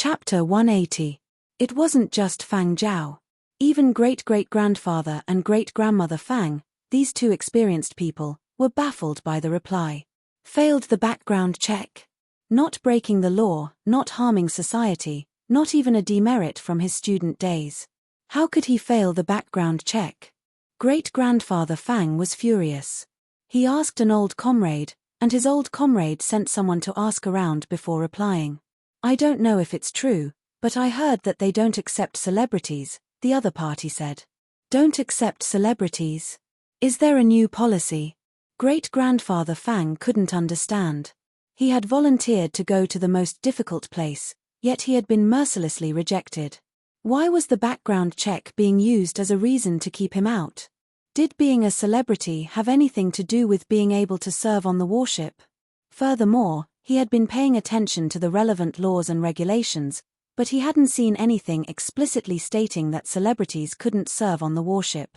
Chapter 180. It wasn't just Fang Zhao. Even great-great-grandfather and great-grandmother Fang, these two experienced people, were baffled by the reply. Failed the background check. Not breaking the law, not harming society, not even a demerit from his student days. How could he fail the background check? Great-grandfather Fang was furious. He asked an old comrade, and his old comrade sent someone to ask around before replying. I don't know if it's true, but I heard that they don't accept celebrities, the other party said. Don't accept celebrities? Is there a new policy? Great-grandfather Fang couldn't understand. He had volunteered to go to the most difficult place, yet he had been mercilessly rejected. Why was the background check being used as a reason to keep him out? Did being a celebrity have anything to do with being able to serve on the warship? Furthermore, he had been paying attention to the relevant laws and regulations, but he hadn't seen anything explicitly stating that celebrities couldn't serve on the warship.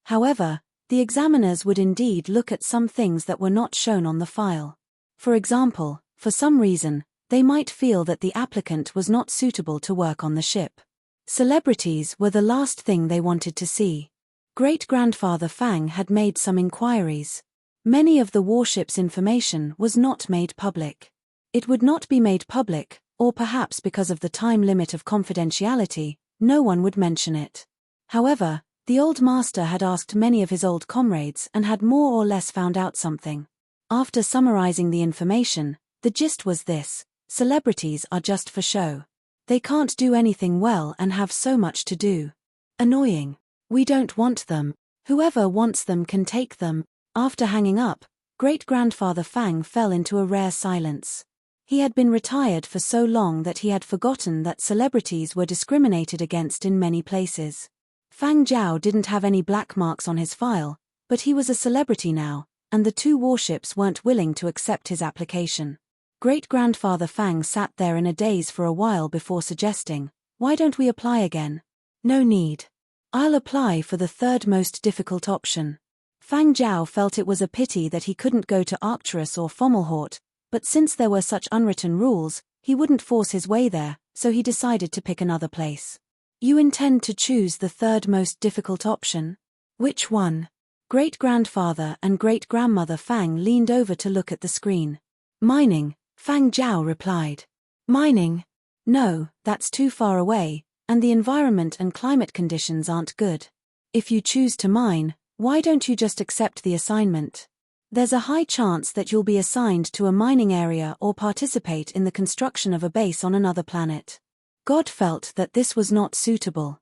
However, the examiners would indeed look at some things that were not shown on the file. For example, for some reason, they might feel that the applicant was not suitable to work on the ship. Celebrities were the last thing they wanted to see. Great-grandfather Fang had made some inquiries. Many of the warship's information was not made public. It would not be made public, or perhaps because of the time limit of confidentiality, no one would mention it. However, the old master had asked many of his old comrades and had more or less found out something. After summarizing the information, the gist was this: celebrities are just for show. They can't do anything well and have so much to do. Annoying. We don't want them. Whoever wants them can take them. After hanging up, great-grandfather Fang fell into a rare silence. He had been retired for so long that he had forgotten that celebrities were discriminated against in many places. Fang Zhao didn't have any black marks on his file, but he was a celebrity now, and the two warships weren't willing to accept his application. Great-grandfather Fang sat there in a daze for a while before suggesting, "Why don't we apply again?" "No need. I'll apply for the third most difficult option." Fang Zhao felt it was a pity that he couldn't go to Arcturus or Fomalhaut, but since there were such unwritten rules, he wouldn't force his way there, so he decided to pick another place. "You intend to choose the third most difficult option? Which one?" Great-grandfather and great-grandmother Fang leaned over to look at the screen. "Mining," Fang Zhao replied. "Mining? No, that's too far away, and the environment and climate conditions aren't good. If you choose to mine, why don't you just accept the assignment? There's a high chance that you'll be assigned to a mining area or participate in the construction of a base on another planet." God felt that this was not suitable.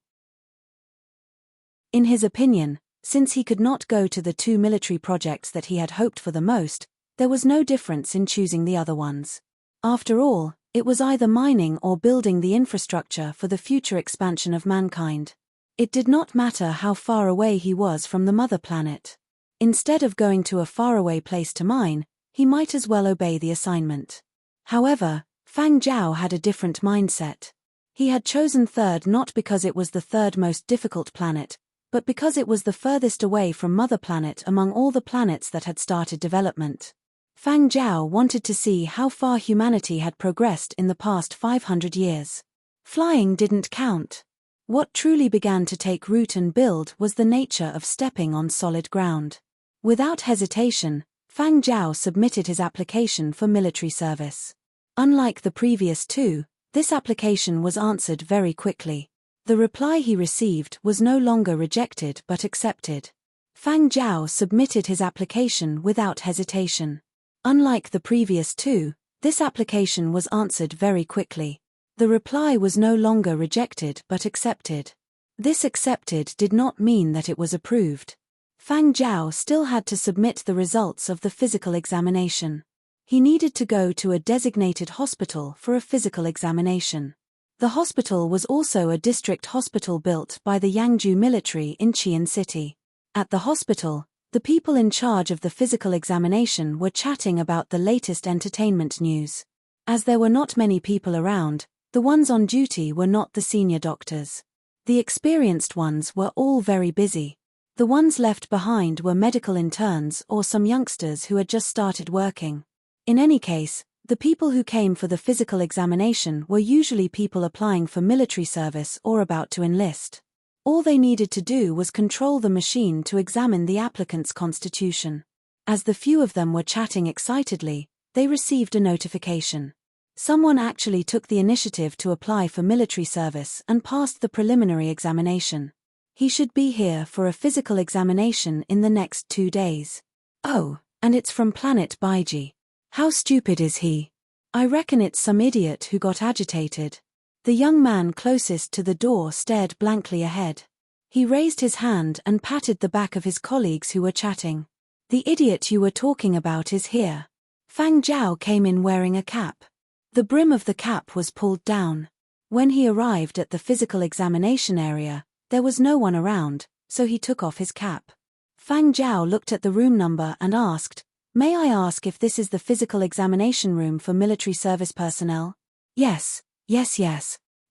In his opinion, since he could not go to the two military projects that he had hoped for the most, there was no difference in choosing the other ones. After all, it was either mining or building the infrastructure for the future expansion of mankind. It did not matter how far away he was from the mother planet. Instead of going to a faraway place to mine, he might as well obey the assignment. However, Fang Zhao had a different mindset. He had chosen third not because it was the third most difficult planet, but because it was the furthest away from Mother Planet among all the planets that had started development. Fang Zhao wanted to see how far humanity had progressed in the past 500 years. Flying didn't count. What truly began to take root and build was the nature of stepping on solid ground. Without hesitation, Fang Zhao submitted his application for military service. Unlike the previous two, this application was answered very quickly. The reply he received was no longer rejected but accepted. Fang Zhao submitted his application without hesitation. Unlike the previous two, this application was answered very quickly. The reply was no longer rejected but accepted. This accepted did not mean that it was approved. Fang Zhao still had to submit the results of the physical examination. He needed to go to a designated hospital for a physical examination. The hospital was also a district hospital built by the Yangzhou military in Qian City. At the hospital, the people in charge of the physical examination were chatting about the latest entertainment news. As there were not many people around, the ones on duty were not the senior doctors. The experienced ones were all very busy. The ones left behind were medical interns or some youngsters who had just started working. In any case, The people who came for the physical examination were usually people applying for military service or about to enlist. All they needed to do was control the machine to examine the applicant's constitution. As the few of them were chatting excitedly, they received a notification. Someone actually took the initiative to apply for military service and passed the preliminary examination. He should be here for a physical examination in the next 2 days. Oh, and it's from planet Baiji. How stupid is he? I reckon it's some idiot who got agitated. The young man closest to the door stared blankly ahead. He raised his hand and patted the back of his colleagues who were chatting. The idiot you were talking about is here. Fang Zhao came in wearing a cap. The brim of the cap was pulled down. When he arrived at the physical examination area, there was no one around, so he took off his cap. Fang Zhao looked at the room number and asked, "May I ask if this is the physical examination room for military service personnel?" Yes.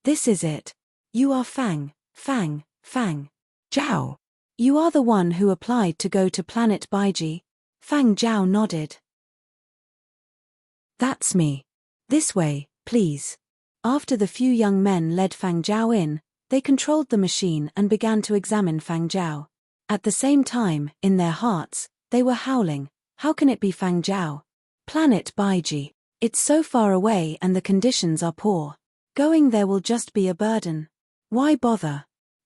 This is it. You are Fang Zhao. You are the one who applied to go to planet Baiji? Fang Zhao nodded. That's me. This way, please. After the few young men led Fang Zhao in, they controlled the machine and began to examine Fang Zhao. At the same time, in their hearts, they were howling, "How can it be Fang Zhao? Planet Baiji. It's so far away and the conditions are poor. Going there will just be a burden. Why bother?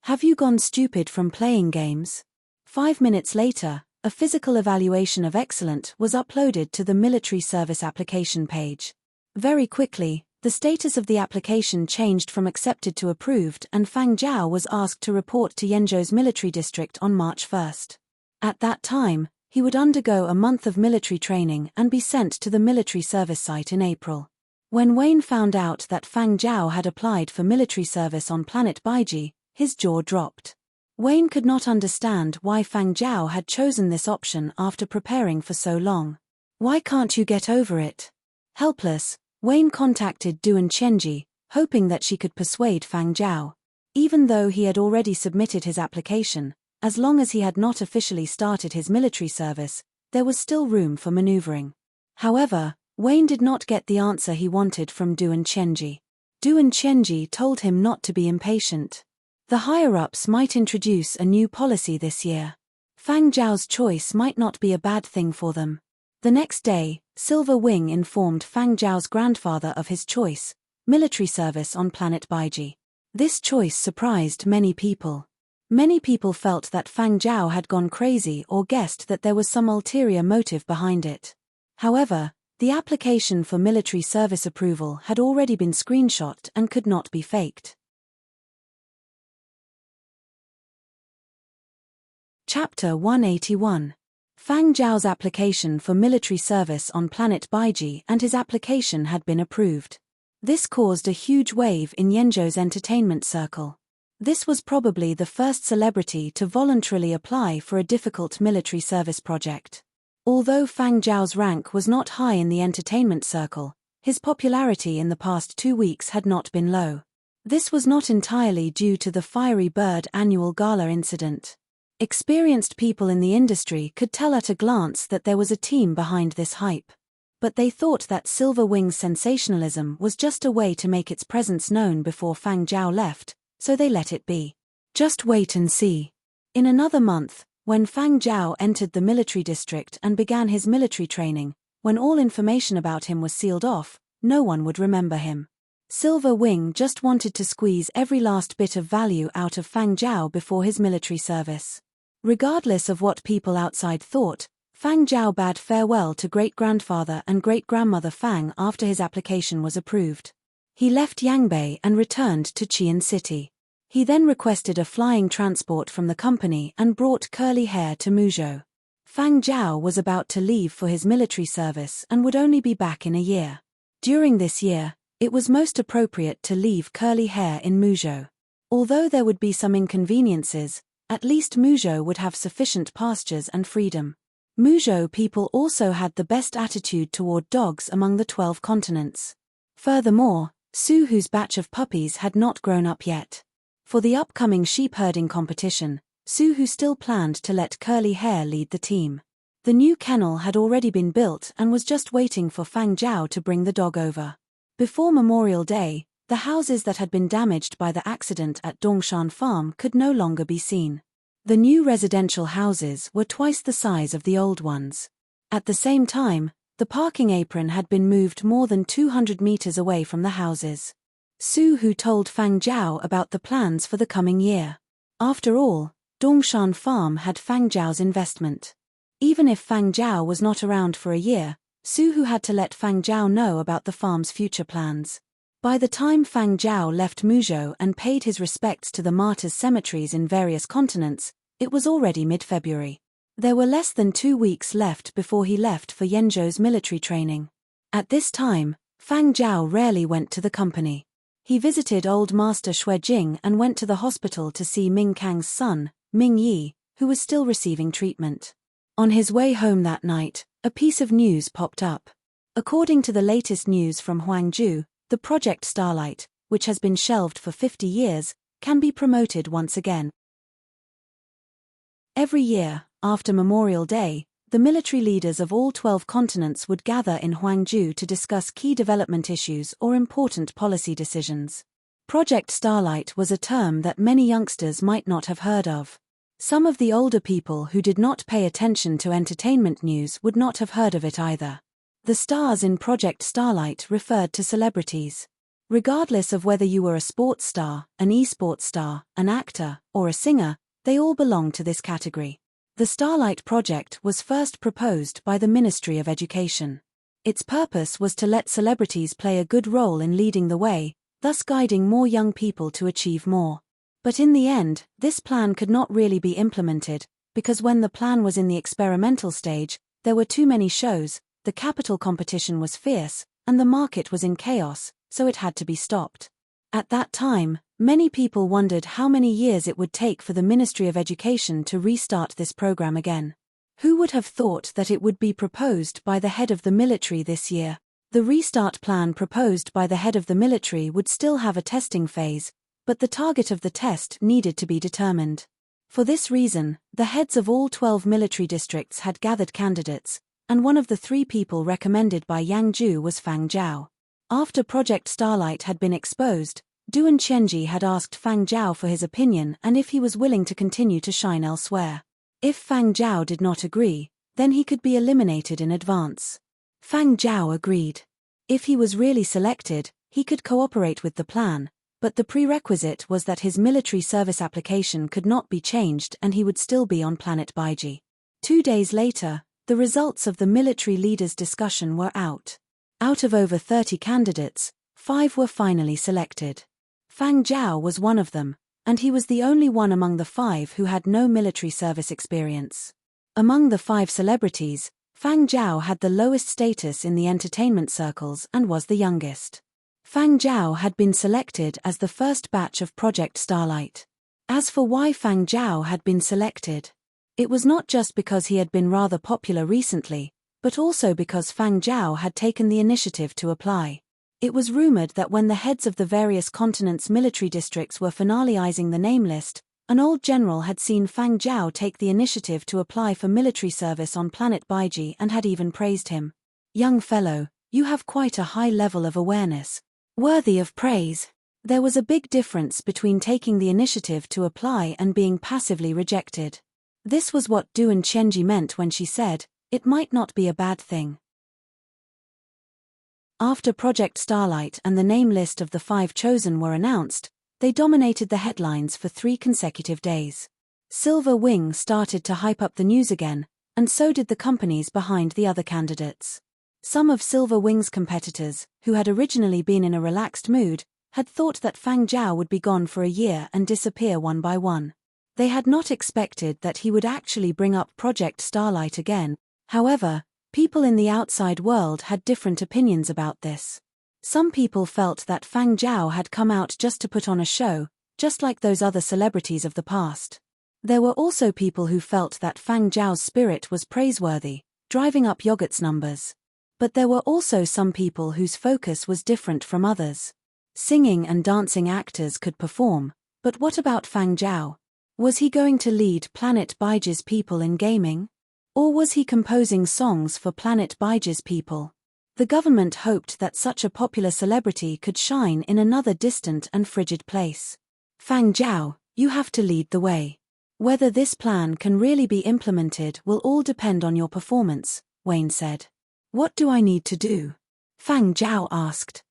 Have you gone stupid from playing games?" 5 minutes later, a physical evaluation of excellent was uploaded to the military service application page. Very quickly, the status of the application changed from accepted to approved, and Fang Zhao was asked to report to Yenzhou's military district on March 1st. At that time, he would undergo a month of military training and be sent to the military service site in April. When Wayne found out that Fang Zhao had applied for military service on planet Baiji, his jaw dropped. Wayne could not understand why Fang Zhao had chosen this option after preparing for so long. "Why can't you get over it?" Helpless, Wayne contacted Duan Chenji, hoping that she could persuade Fang Zhao. Even though he had already submitted his application, as long as he had not officially started his military service, there was still room for maneuvering. However, Wayne did not get the answer he wanted from Duan Chenji. Duan Chenji told him not to be impatient. The higher-ups might introduce a new policy this year. Fang Zhao's choice might not be a bad thing for them. The next day, Silver Wing informed Fang Zhao's grandfather of his choice, military service on planet Baiji. This choice surprised many people. Many people felt that Fang Zhao had gone crazy or guessed that there was some ulterior motive behind it. However, the application for military service approval had already been screenshot and could not be faked. Chapter 181. Fang Zhao's application for military service on planet Baiji and his application had been approved. This caused a huge wave in Yenzhou's entertainment circle. This was probably the first celebrity to voluntarily apply for a difficult military service project. Although Fang Zhao's rank was not high in the entertainment circle, his popularity in the past 2 weeks had not been low. This was not entirely due to the Fiery Bird annual gala incident. Experienced people in the industry could tell at a glance that there was a team behind this hype. But they thought that Silver Wing's sensationalism was just a way to make its presence known before Fang Zhao left, so they let it be. Just wait and see. In another month, when Fang Zhao entered the military district and began his military training, when all information about him was sealed off, no one would remember him. Silver Wing just wanted to squeeze every last bit of value out of Fang Zhao before his military service. Regardless of what people outside thought, Fang Zhao bade farewell to great-grandfather and great-grandmother Fang after his application was approved. He left Yangbei and returned to Qian City. He then requested a flying transport from the company and brought Curly Hair to Muzhou. Fang Zhao was about to leave for his military service and would only be back in a year. During this year, it was most appropriate to leave Curly Hair in Muzhou. Although there would be some inconveniences, at least Muzhou would have sufficient pastures and freedom. Muzhou people also had the best attitude toward dogs among the 12 continents. Furthermore, Su Hu's batch of puppies had not grown up yet. For the upcoming sheep herding competition, Su Hu still planned to let Curly Hair lead the team. The new kennel had already been built and was just waiting for Fang Zhao to bring the dog over. Before Memorial Day, the houses that had been damaged by the accident at Dongshan Farm could no longer be seen. The new residential houses were twice the size of the old ones. At the same time, the parking apron had been moved more than 200 meters away from the houses. Su Hu told Fang Zhao about the plans for the coming year. After all, Dongshan Farm had Fang Zhao's investment. Even if Fang Zhao was not around for a year, Su Hu had to let Fang Zhao know about the farm's future plans. By the time Fang Zhao left Muzhou and paid his respects to the martyrs' cemeteries in various continents, it was already mid-February. There were less than 2 weeks left before he left for Yenzhou's military training. At this time, Fang Zhao rarely went to the company. He visited old master Xue Jing and went to the hospital to see Ming Kang's son, Ming Yi, who was still receiving treatment. On his way home that night, a piece of news popped up. According to the latest news from Huangju, the Project Starlight, which has been shelved for 50 years, can be promoted once again. Every year, after Memorial Day, the military leaders of all 12 continents would gather in Huangju to discuss key development issues or important policy decisions. Project Starlight was a term that many youngsters might not have heard of. Some of the older people who did not pay attention to entertainment news would not have heard of it either. The stars in Project Starlight referred to celebrities. Regardless of whether you were a sports star, an e-sports star, an actor, or a singer, they all belonged to this category. The Starlight Project was first proposed by the Ministry of Education. Its purpose was to let celebrities play a good role in leading the way, thus guiding more young people to achieve more. But in the end, this plan could not really be implemented, because when the plan was in the experimental stage, there were too many shows, the capital competition was fierce, and the market was in chaos, so it had to be stopped. At that time, many people wondered how many years it would take for the Ministry of Education to restart this program again. Who would have thought that it would be proposed by the head of the military this year? The restart plan proposed by the head of the military would still have a testing phase, but the target of the test needed to be determined. For this reason, the heads of all 12 military districts had gathered candidates, and one of the 3 people recommended by Yang Zhu was Fang Zhao. After Project Starlight had been exposed, Duan Qianji had asked Fang Zhao for his opinion and if he was willing to continue to shine elsewhere. If Fang Zhao did not agree, then he could be eliminated in advance. Fang Zhao agreed. If he was really selected, he could cooperate with the plan, but the prerequisite was that his military service application could not be changed and he would still be on planet Baiji. 2 days later, the results of the military leaders' discussion were out. Out of over 30 candidates, 5 were finally selected. Fang Zhao was one of them, and he was the only one among the 5 who had no military service experience. Among the 5 celebrities, Fang Zhao had the lowest status in the entertainment circles and was the youngest. Fang Zhao had been selected as the first batch of Project Starlight. As for why Fang Zhao had been selected, it was not just because he had been rather popular recently, but also because Fang Zhao had taken the initiative to apply. It was rumored that when the heads of the various continents' military districts were finalizing the name list, an old general had seen Fang Zhao take the initiative to apply for military service on planet Baiji and had even praised him. "Young fellow, you have quite a high level of awareness. Worthy of praise." There was a big difference between taking the initiative to apply and being passively rejected. This was what Duan Qianji meant when she said, "It might not be a bad thing." After Project Starlight and the name list of the 5 chosen were announced, they dominated the headlines for 3 consecutive days. Silver Wing started to hype up the news again, and so did the companies behind the other candidates. Some of Silver Wing's competitors, who had originally been in a relaxed mood, had thought that Fang Zhao would be gone for a year and disappear one by one. They had not expected that he would actually bring up Project Starlight again. However, people in the outside world had different opinions about this. Some people felt that Fang Zhao had come out just to put on a show, just like those other celebrities of the past. There were also people who felt that Fang Zhao's spirit was praiseworthy, driving up yogurt's numbers. But there were also some people whose focus was different from others. Singing and dancing actors could perform, but what about Fang Zhao? Was he going to lead Planet Baiji's people in gaming? Or was he composing songs for Planet Baiji's people? The government hoped that such a popular celebrity could shine in another distant and frigid place. Fang Zhao, you have to lead the way. Whether this plan can really be implemented will all depend on your performance, Wayne said. What do I need to do? Fang Zhao asked.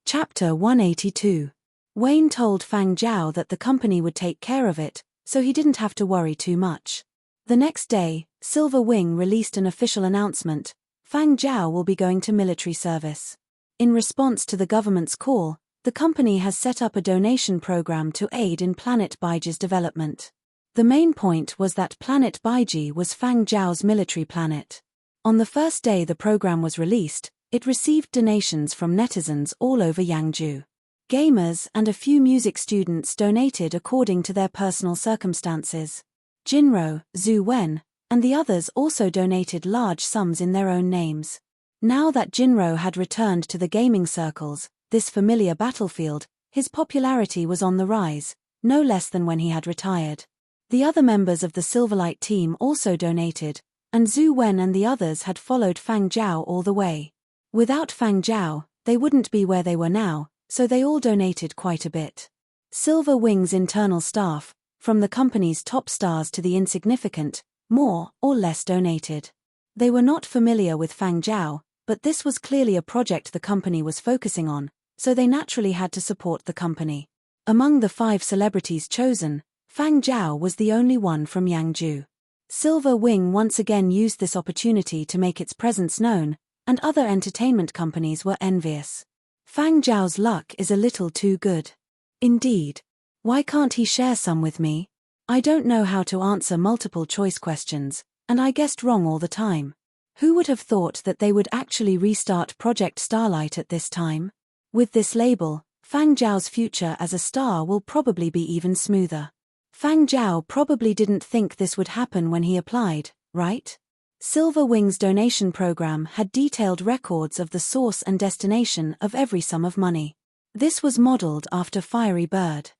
Chapter 182. Wayne told Fang Zhao that the company would take care of it, so he didn't have to worry too much. The next day, Silver Wing released an official announcement: Fang Zhao will be going to military service. In response to the government's call, the company has set up a donation program to aid in Planet Baiji's development. The main point was that Planet Baiji was Fang Zhao's military planet. On the first day the program was released, it received donations from netizens all over Yangzhou. Gamers and a few music students donated according to their personal circumstances. Jinro, Zhu Wen, and the others also donated large sums in their own names. Now that Jinro had returned to the gaming circles, this familiar battlefield, his popularity was on the rise, no less than when he had retired. The other members of the Silverlight team also donated, and Zhu Wen and the others had followed Fang Zhao all the way. Without Fang Zhao, they wouldn't be where they were now, so they all donated quite a bit. Silver Wing's internal staff, from the company's top stars to the insignificant, more or less donated. They were not familiar with Fang Zhao, but this was clearly a project the company was focusing on, so they naturally had to support the company. Among the 5 celebrities chosen, Fang Zhao was the only one from Yangzhou. Silver Wing once again used this opportunity to make its presence known, and other entertainment companies were envious. Fang Zhao's luck is a little too good. Indeed. Why can't he share some with me? I don't know how to answer multiple choice questions, and I guessed wrong all the time. Who would have thought that they would actually restart Project Starlight at this time? With this label, Fang Zhao's future as a star will probably be even smoother. Fang Zhao probably didn't think this would happen when he applied, right? Silver Wing's donation program had detailed records of the source and destination of every sum of money. This was modeled after Fiery Bird.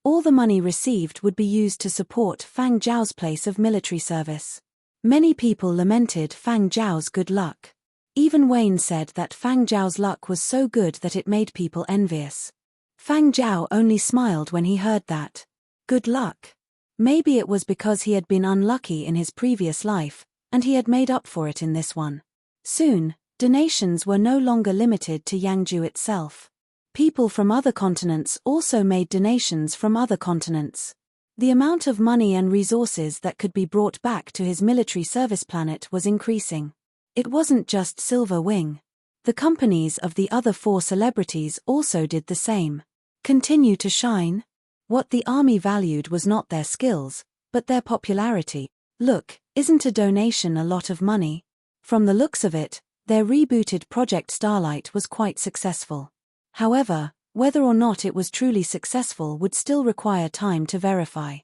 All the money received would be used to support Fang Zhao's place of military service. Many people lamented Fang Zhao's good luck. Even Wayne said that Fang Zhao's luck was so good that it made people envious. Fang Zhao only smiled when he heard that. Good luck. Maybe it was because he had been unlucky in his previous life, and he had made up for it in this one. Soon, donations were no longer limited to Yangzhou itself. People from other continents also made donations from other continents. The amount of money and resources that could be brought back to his military service planet was increasing. It wasn't just Silver Wing. The companies of the other 4 celebrities also did the same. Continue to shine? What the army valued was not their skills, but their popularity. Look, isn't a donation a lot of money? From the looks of it, their rebooted Project Starlight was quite successful. However, whether or not it was truly successful would still require time to verify.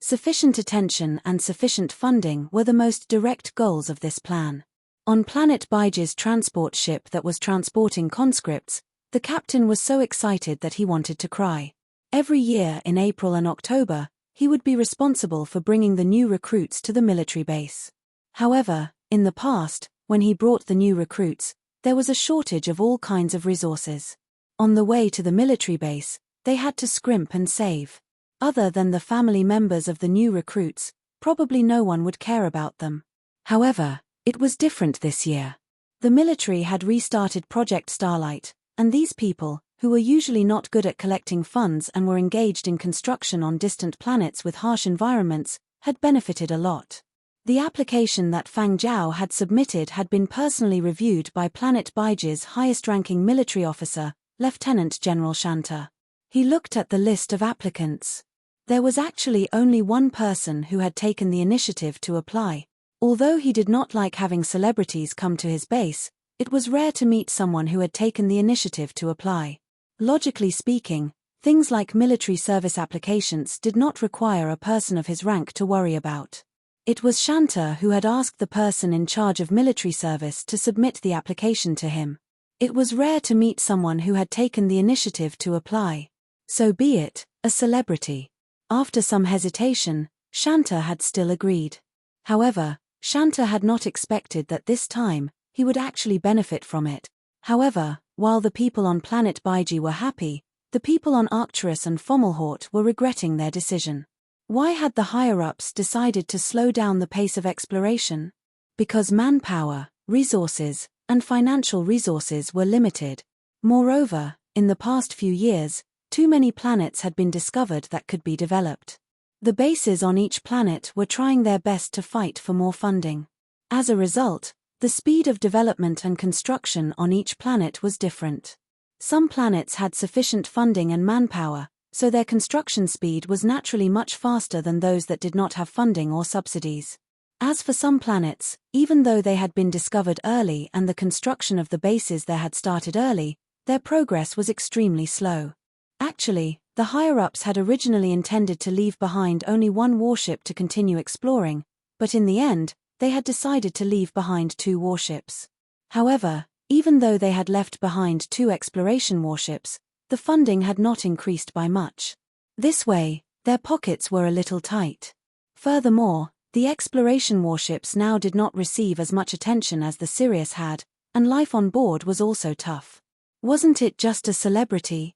Sufficient attention and sufficient funding were the most direct goals of this plan. On Planet Baiji's transport ship that was transporting conscripts, the captain was so excited that he wanted to cry. Every year in April and October, he would be responsible for bringing the new recruits to the military base. However, in the past, when he brought the new recruits, there was a shortage of all kinds of resources. On the way to the military base, they had to scrimp and save. Other than the family members of the new recruits, probably no one would care about them. However, it was different this year. The military had restarted Project Starlight, and these people, who were usually not good at collecting funds and were engaged in construction on distant planets with harsh environments, had benefited a lot. The application that Fang Zhao had submitted had been personally reviewed by Planet Baiji's highest-ranking military officer, Lieutenant General Shanta. He looked at the list of applicants. There was actually only one person who had taken the initiative to apply. Although he did not like having celebrities come to his base, it was rare to meet someone who had taken the initiative to apply. Logically speaking, things like military service applications did not require a person of his rank to worry about. It was Shanta who had asked the person in charge of military service to submit the application to him. It was rare to meet someone who had taken the initiative to apply. So be it, a celebrity. After some hesitation, Shanta had still agreed. However, Shanta had not expected that this time, he would actually benefit from it. However, while the people on planet Baiji were happy, the people on Arcturus and Fomalhaut were regretting their decision. Why had the higher-ups decided to slow down the pace of exploration? Because manpower, resources, and financial resources were limited. Moreover, in the past few years, too many planets had been discovered that could be developed. The bases on each planet were trying their best to fight for more funding. As a result, the speed of development and construction on each planet was different. Some planets had sufficient funding and manpower, so their construction speed was naturally much faster than those that did not have funding or subsidies. As for some planets, even though they had been discovered early and the construction of the bases there had started early, their progress was extremely slow. Actually, the higher-ups had originally intended to leave behind only one warship to continue exploring, but in the end, they had decided to leave behind 2 warships. However, even though they had left behind 2 exploration warships, the funding had not increased by much. This way, their pockets were a little tight. Furthermore, the exploration warships now did not receive as much attention as the Sirius had, and life on board was also tough. Wasn't it just a celebrity?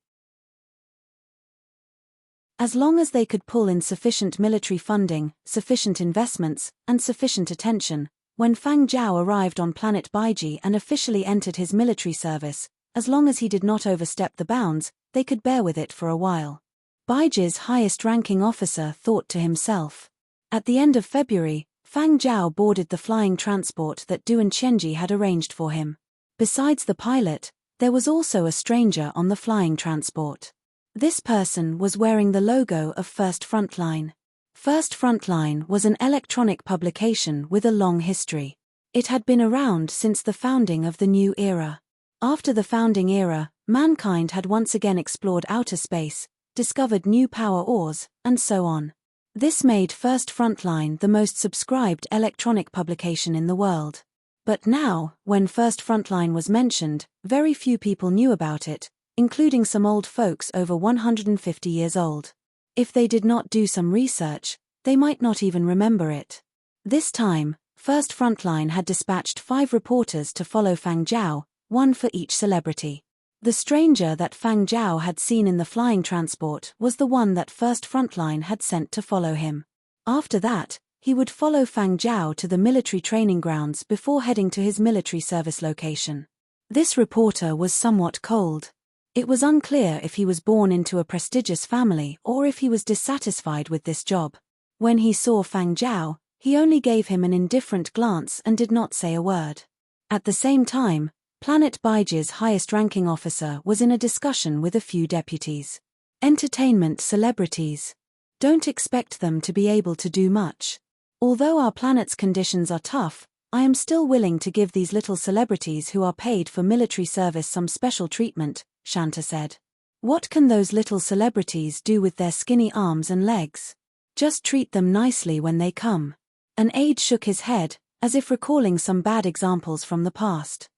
As long as they could pull in sufficient military funding, sufficient investments, and sufficient attention, when Fang Zhao arrived on planet Baiji and officially entered his military service, as long as he did not overstep the bounds, they could bear with it for a while. Baiji's highest-ranking officer thought to himself. At the end of February, Fang Zhao boarded the flying transport that Du and Qianji had arranged for him. Besides the pilot, there was also a stranger on the flying transport. This person was wearing the logo of First Frontline. First Frontline was an electronic publication with a long history. It had been around since the founding of the new era. After the founding era, mankind had once again explored outer space, discovered new power ores, and so on. This made First Frontline the most subscribed electronic publication in the world. But now, when First Frontline was mentioned, very few people knew about it, including some old folks over 150 years old. If they did not do some research, they might not even remember it. This time, First Frontline had dispatched 5 reporters to follow Fang Zhao, 1 for each celebrity. The stranger that Fang Zhao had seen in the flying transport was the one that First Frontline had sent to follow him. After that, he would follow Fang Zhao to the military training grounds before heading to his military service location. This reporter was somewhat cold. It was unclear if he was born into a prestigious family or if he was dissatisfied with this job. When he saw Fang Zhao, he only gave him an indifferent glance and did not say a word. At the same time, Planet Baiji's highest-ranking officer was in a discussion with a few deputies. Entertainment celebrities. Don't expect them to be able to do much. Although our planet's conditions are tough, I am still willing to give these little celebrities who are paid for military service some special treatment, Shanta said. What can those little celebrities do with their skinny arms and legs? Just treat them nicely when they come. An aide shook his head, as if recalling some bad examples from the past.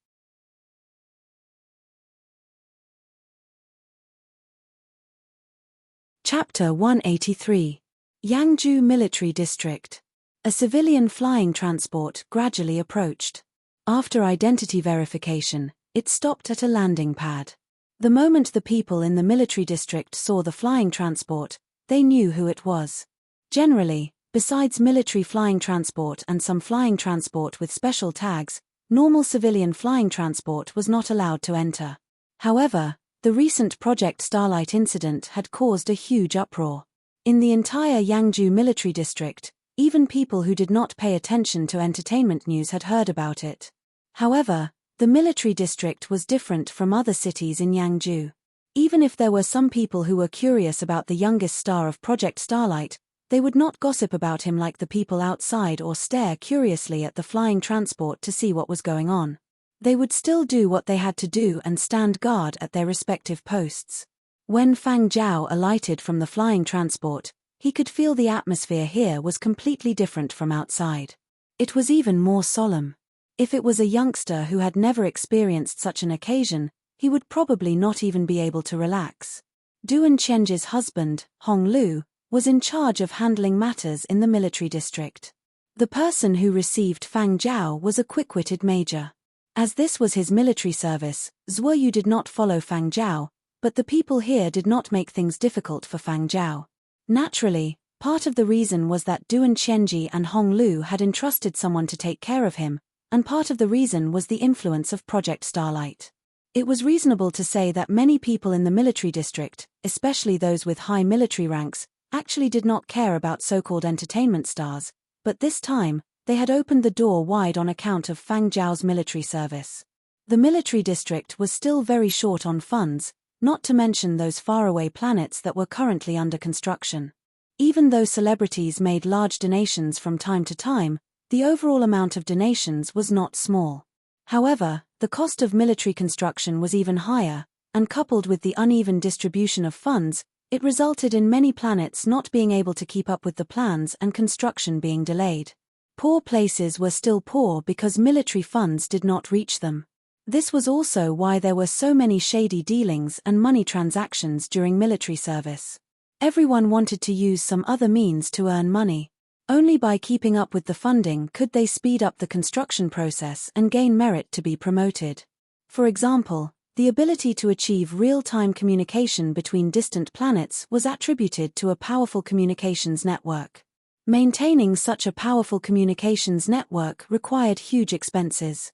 Chapter 183. Yangzhou Military District. A civilian flying transport gradually approached. After identity verification, it stopped at a landing pad. The moment the people in the military district saw the flying transport, they knew who it was. Generally, besides military flying transport and some flying transport with special tags, normal civilian flying transport was not allowed to enter. However, the recent Project Starlight incident had caused a huge uproar. In the entire Yangzhou military district, even people who did not pay attention to entertainment news had heard about it. However, the military district was different from other cities in Yangzhou. Even if there were some people who were curious about the youngest star of Project Starlight, they would not gossip about him like the people outside or stare curiously at the flying transport to see what was going on. They would still do what they had to do and stand guard at their respective posts. When Fang Zhao alighted from the flying transport, he could feel the atmosphere here was completely different from outside. It was even more solemn. If it was a youngster who had never experienced such an occasion, he would probably not even be able to relax. Duan Chenji's husband, Hong Lu, was in charge of handling matters in the military district. The person who received Fang Zhao was a quick-witted major. As this was his military service, Zuoyu did not follow Fang Zhao, but the people here did not make things difficult for Fang Zhao. Naturally, part of the reason was that Duan Chenji and Hong Lu had entrusted someone to take care of him, and part of the reason was the influence of Project Starlight. It was reasonable to say that many people in the military district, especially those with high military ranks, actually did not care about so-called entertainment stars, but this time, they had opened the door wide on account of Fang Zhao's military service. The military district was still very short on funds, not to mention those faraway planets that were currently under construction. Even though celebrities made large donations from time to time, the overall amount of donations was not small. However, the cost of military construction was even higher, and coupled with the uneven distribution of funds, it resulted in many planets not being able to keep up with the plans and construction being delayed. Poor places were still poor because military funds did not reach them. This was also why there were so many shady dealings and money transactions during military service. Everyone wanted to use some other means to earn money. Only by keeping up with the funding could they speed up the construction process and gain merit to be promoted. For example, the ability to achieve real-time communication between distant planets was attributed to a powerful communications network. Maintaining such a powerful communications network required huge expenses.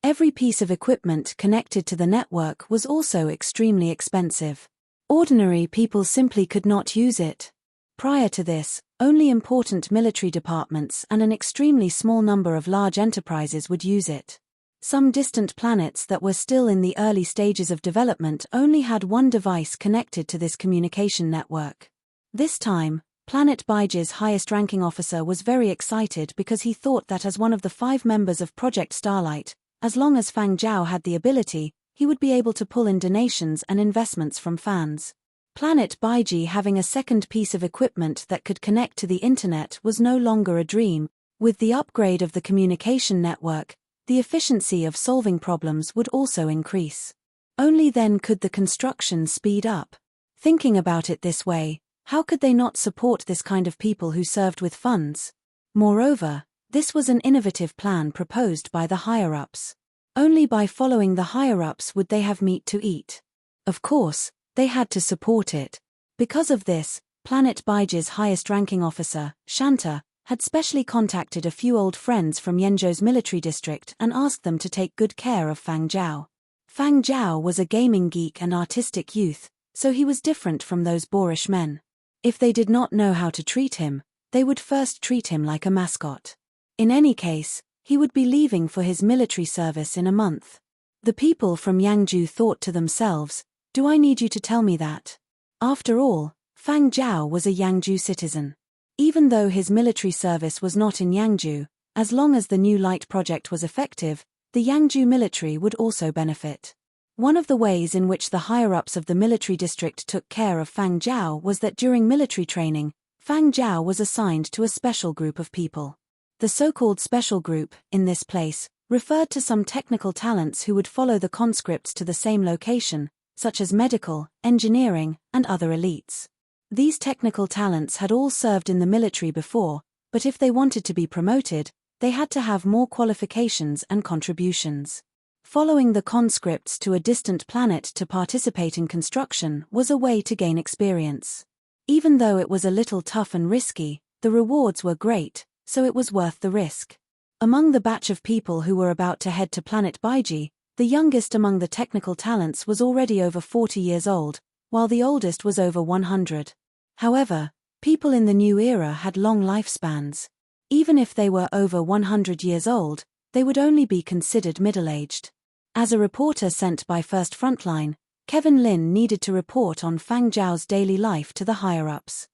Every piece of equipment connected to the network was also extremely expensive. Ordinary people simply could not use it. Prior to this, only important military departments and an extremely small number of large enterprises would use it. Some distant planets that were still in the early stages of development only had one device connected to this communication network. This time, Planet Baiji's highest-ranking officer was very excited because he thought that as one of the 5 members of Project Starlight, as long as Fang Zhao had the ability, he would be able to pull in donations and investments from fans. Planet Baiji having a second piece of equipment that could connect to the internet was no longer a dream. With the upgrade of the communication network, the efficiency of solving problems would also increase. Only then could the construction speed up. Thinking about it this way, how could they not support this kind of people who served with funds? Moreover, this was an innovative plan proposed by the higher-ups. Only by following the higher-ups would they have meat to eat. Of course, they had to support it. Because of this, Planet Baiji's highest-ranking officer, Shanta, had specially contacted a few old friends from Yenzhou's military district and asked them to take good care of Fang Zhao. Fang Zhao was a gaming geek and artistic youth, so he was different from those boorish men. If they did not know how to treat him, they would first treat him like a mascot. In any case, he would be leaving for his military service in a month. The people from Yangzhou thought to themselves, "Do I need you to tell me that?" After all, Fang Zhao was a Yangzhou citizen. Even though his military service was not in Yangzhou, as long as the new light project was effective, the Yangzhou military would also benefit. One of the ways in which the higher-ups of the military district took care of Fang Zhao was that during military training, Fang Zhao was assigned to a special group of people. The so-called special group, in this place, referred to some technical talents who would follow the conscripts to the same location, such as medical, engineering, and other elites. These technical talents had all served in the military before, but if they wanted to be promoted, they had to have more qualifications and contributions. Following the conscripts to a distant planet to participate in construction was a way to gain experience. Even though it was a little tough and risky, the rewards were great, so it was worth the risk. Among the batch of people who were about to head to Planet Baiji, the youngest among the technical talents was already over 40 years old, while the oldest was over 100. However, people in the new era had long lifespans. Even if they were over 100 years old, they would only be considered middle-aged. As a reporter sent by First Frontline, Kevin Lin needed to report on Fang Zhao's daily life to the higher-ups.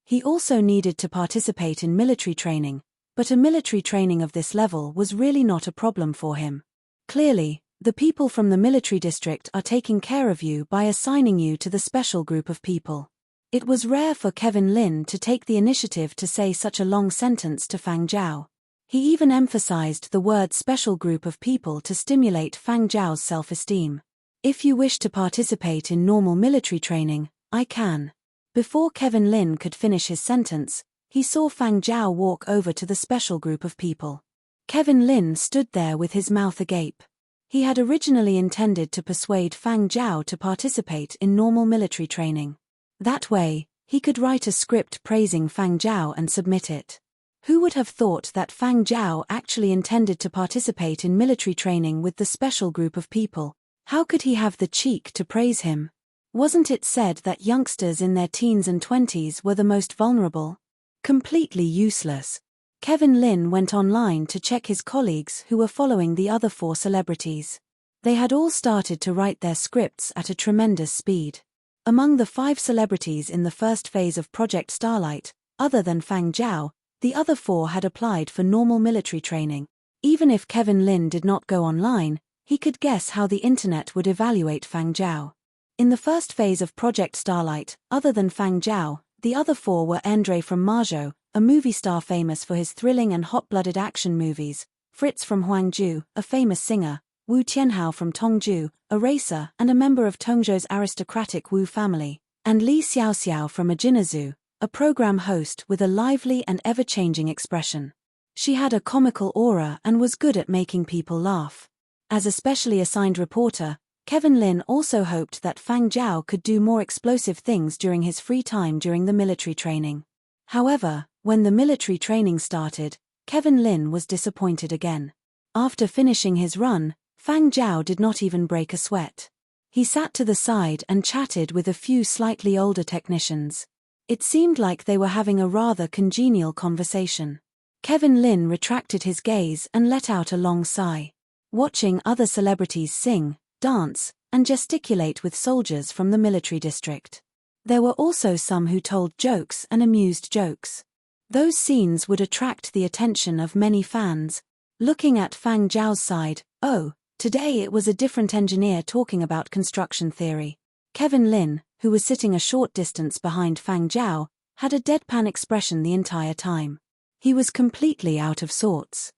He also needed to participate in military training, but a military training of this level was really not a problem for him. Clearly, the people from the military district are taking care of you by assigning you to the special group of people. It was rare for Kevin Lin to take the initiative to say such a long sentence to Fang Zhao. He even emphasized the word special group of people to stimulate Fang Zhao's self-esteem. If you wish to participate in normal military training, I can. Before Kevin Lin could finish his sentence, he saw Fang Zhao walk over to the special group of people. Kevin Lin stood there with his mouth agape. He had originally intended to persuade Fang Zhao to participate in normal military training. That way, he could write a script praising Fang Zhao and submit it. Who would have thought that Fang Zhao actually intended to participate in military training with the special group of people? How could he have the cheek to praise him? Wasn't it said that youngsters in their teens and 20s were the most vulnerable? Completely useless. Kevin Lin went online to check his colleagues who were following the other 4 celebrities. They had all started to write their scripts at a tremendous speed. Among the 5 celebrities in the first phase of Project Starlight, other than Fang Zhao, the other 4 had applied for normal military training. Even if Kevin Lin did not go online, he could guess how the internet would evaluate Fang Zhao. In the first phase of Project Starlight, other than Fang Zhao, the other 4 were Andre from Majo, a movie star famous for his thrilling and hot-blooded action movies, Fritz from Huangju, a famous singer, Wu Tianhao from Tongju, a racer and a member of Tongzhou's aristocratic Wu family, and Li Xiaoxiao from Ajinazu, a program host with a lively and ever-changing expression. She had a comical aura and was good at making people laugh. As a specially assigned reporter, Kevin Lin also hoped that Fang Zhao could do more explosive things during his free time during the military training. However, when the military training started, Kevin Lin was disappointed again. After finishing his run, Fang Zhao did not even break a sweat. He sat to the side and chatted with a few slightly older technicians. It seemed like they were having a rather congenial conversation. Kevin Lin retracted his gaze and let out a long sigh. Watching other celebrities sing, dance, and gesticulate with soldiers from the military district. There were also some who told jokes and amused jokes. Those scenes would attract the attention of many fans. Looking at Fang Zhao's side, oh, today it was a different engineer talking about construction theory. Kevin Lin, who was sitting a short distance behind Fang Zhao, had a deadpan expression the entire time. He was completely out of sorts.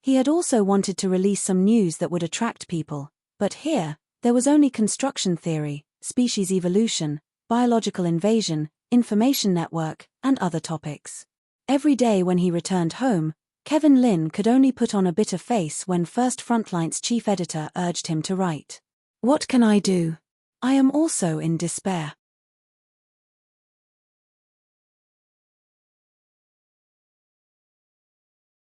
He had also wanted to release some news that would attract people, but here, there was only construction theory, species evolution, biological invasion, information network, and other topics. Every day when he returned home, Kevin Lin could only put on a bitter face when First Frontline's chief editor urged him to write. What can I do? I am also in despair.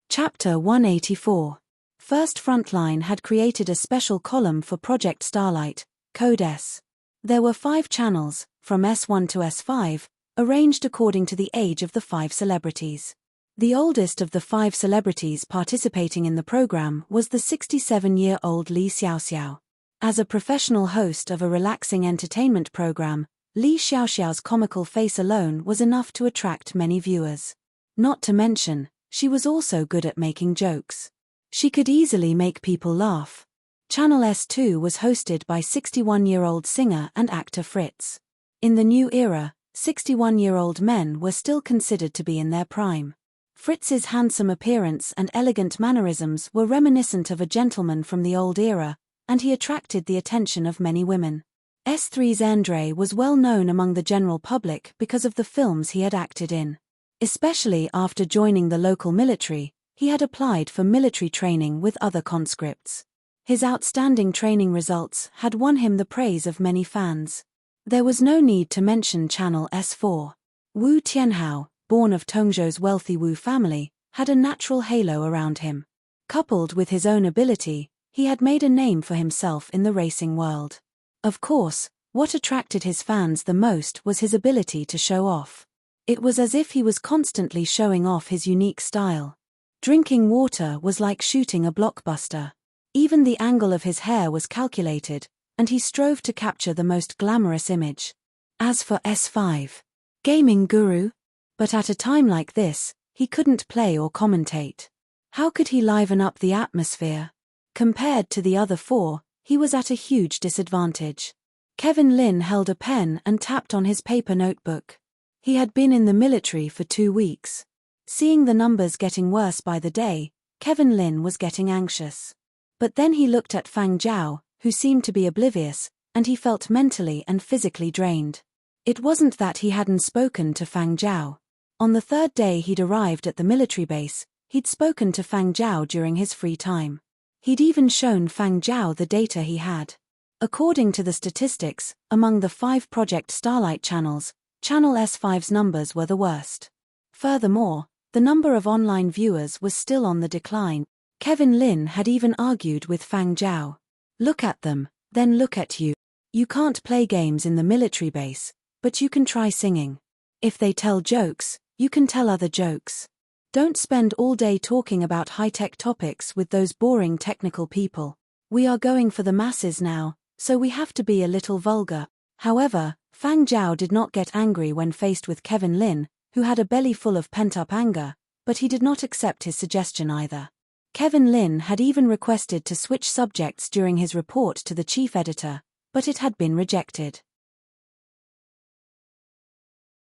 Chapter 184. First Frontline had created a special column for Project Starlight, Code S. There were 5 channels, from S1 to S5, arranged according to the age of the 5 celebrities. The oldest of the 5 celebrities participating in the program was the 67-year-old Li Xiaoxiao. As a professional host of a relaxing entertainment program, Li Xiaoxiao's comical face alone was enough to attract many viewers. Not to mention, she was also good at making jokes. She could easily make people laugh. Channel S2 was hosted by 61-year-old singer and actor Fritz. In the new era, 61-year-old men were still considered to be in their prime. Fritz's handsome appearance and elegant mannerisms were reminiscent of a gentleman from the old era, and he attracted the attention of many women. S3's Andre was well known among the general public because of the films he had acted in. Especially after joining the local military, he had applied for military training with other conscripts. His outstanding training results had won him the praise of many fans. There was no need to mention Channel S4. Wu Tianhao, born of Tongzhou's wealthy Wu family, had a natural halo around him. Coupled with his own ability, he had made a name for himself in the racing world. Of course, what attracted his fans the most was his ability to show off. It was as if he was constantly showing off his unique style. Drinking water was like shooting a blockbuster. Even the angle of his hair was calculated, and he strove to capture the most glamorous image. As for S5, gaming guru? But at a time like this, he couldn't play or commentate. How could he liven up the atmosphere? Compared to the other 4, he was at a huge disadvantage. Kevin Lin held a pen and tapped on his paper notebook. He had been in the military for 2 weeks. Seeing the numbers getting worse by the day, Kevin Lin was getting anxious. But then he looked at Fang Zhao, who seemed to be oblivious, and he felt mentally and physically drained. It wasn't that he hadn't spoken to Fang Zhao. On the third day he'd arrived at the military base, he'd spoken to Fang Zhao during his free time. He'd even shown Fang Zhao the data he had. According to the statistics, among the 5 Project Starlight channels, Channel S5's numbers were the worst. Furthermore, the number of online viewers was still on the decline. Kevin Lin had even argued with Fang Zhao. Look at them, then look at you. You can't play games in the military base, but you can try singing. If they tell jokes, you can tell other jokes. Don't spend all day talking about high-tech topics with those boring technical people. We are going for the masses now, so we have to be a little vulgar. However, Fang Zhao did not get angry when faced with Kevin Lin, who had a belly full of pent-up anger, but he did not accept his suggestion either. Kevin Lin had even requested to switch subjects during his report to the chief editor, but it had been rejected.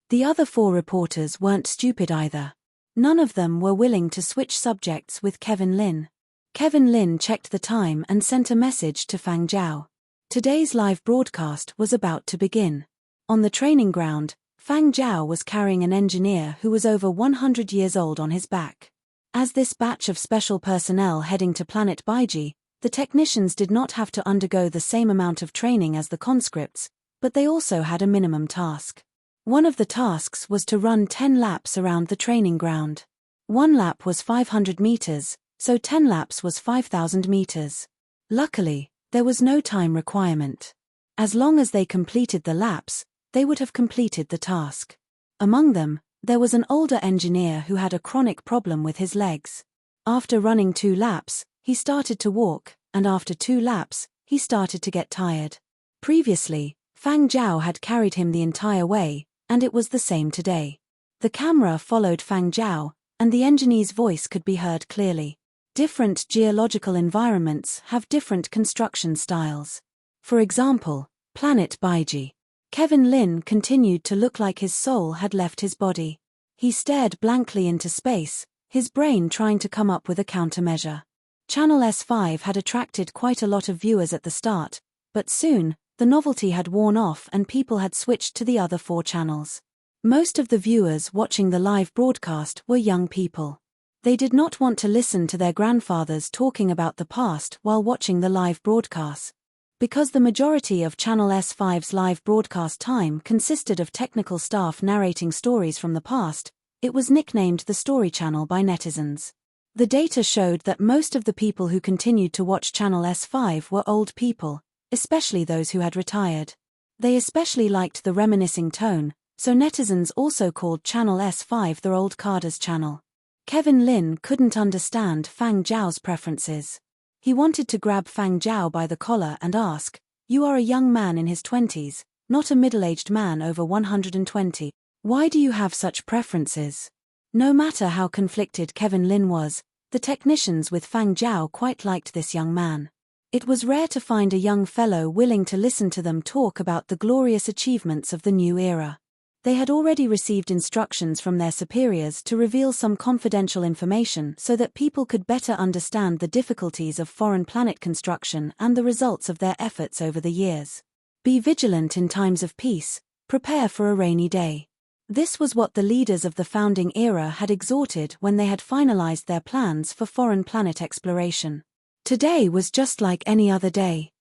The other 4 reporters weren't stupid either. None of them were willing to switch subjects with Kevin Lin. Kevin Lin checked the time and sent a message to Fang Zhao. Today's live broadcast was about to begin. On the training ground, Fang Zhao was carrying an engineer who was over 100 years old on his back. As this batch of special personnel heading to planet Baiji, the technicians did not have to undergo the same amount of training as the conscripts, but they also had a minimum task. One of the tasks was to run 10 laps around the training ground. 1 lap was 500 meters, so 10 laps was 5,000 meters. Luckily, there was no time requirement. As long as they completed the laps, they would have completed the task. Among them, there was an older engineer who had a chronic problem with his legs. After running 2 laps, he started to walk, and after 2 laps, he started to get tired. Previously, Fang Zhao had carried him the entire way, and it was the same today. The camera followed Fang Zhao, and the engineer's voice could be heard clearly. Different geological environments have different construction styles. For example, Planet Baiji. Kevin Lin continued to look like his soul had left his body. He stared blankly into space, his brain trying to come up with a countermeasure. Channel S5 had attracted quite a lot of viewers at the start, but soon, the novelty had worn off and people had switched to the other 4 channels. Most of the viewers watching the live broadcast were young people. They did not want to listen to their grandfathers talking about the past while watching the live broadcast. Because the majority of Channel S5's live broadcast time consisted of technical staff narrating stories from the past, it was nicknamed the Story Channel by netizens. The data showed that most of the people who continued to watch Channel S5 were old people, especially those who had retired. They especially liked the reminiscing tone, so netizens also called Channel S5 the Old Carders channel. Kevin Lin couldn't understand Fang Zhao's preferences. He wanted to grab Fang Zhao by the collar and ask, "You are a young man in his 20s, not a middle-aged man over 120. Why do you have such preferences?" No matter how conflicted Kevin Lin was, the technicians with Fang Zhao quite liked this young man. It was rare to find a young fellow willing to listen to them talk about the glorious achievements of the new era. They had already received instructions from their superiors to reveal some confidential information so that people could better understand the difficulties of foreign planet construction and the results of their efforts over the years. Be vigilant in times of peace, prepare for a rainy day. This was what the leaders of the founding era had exhorted when they had finalized their plans for foreign planet exploration. Today was just like any other day.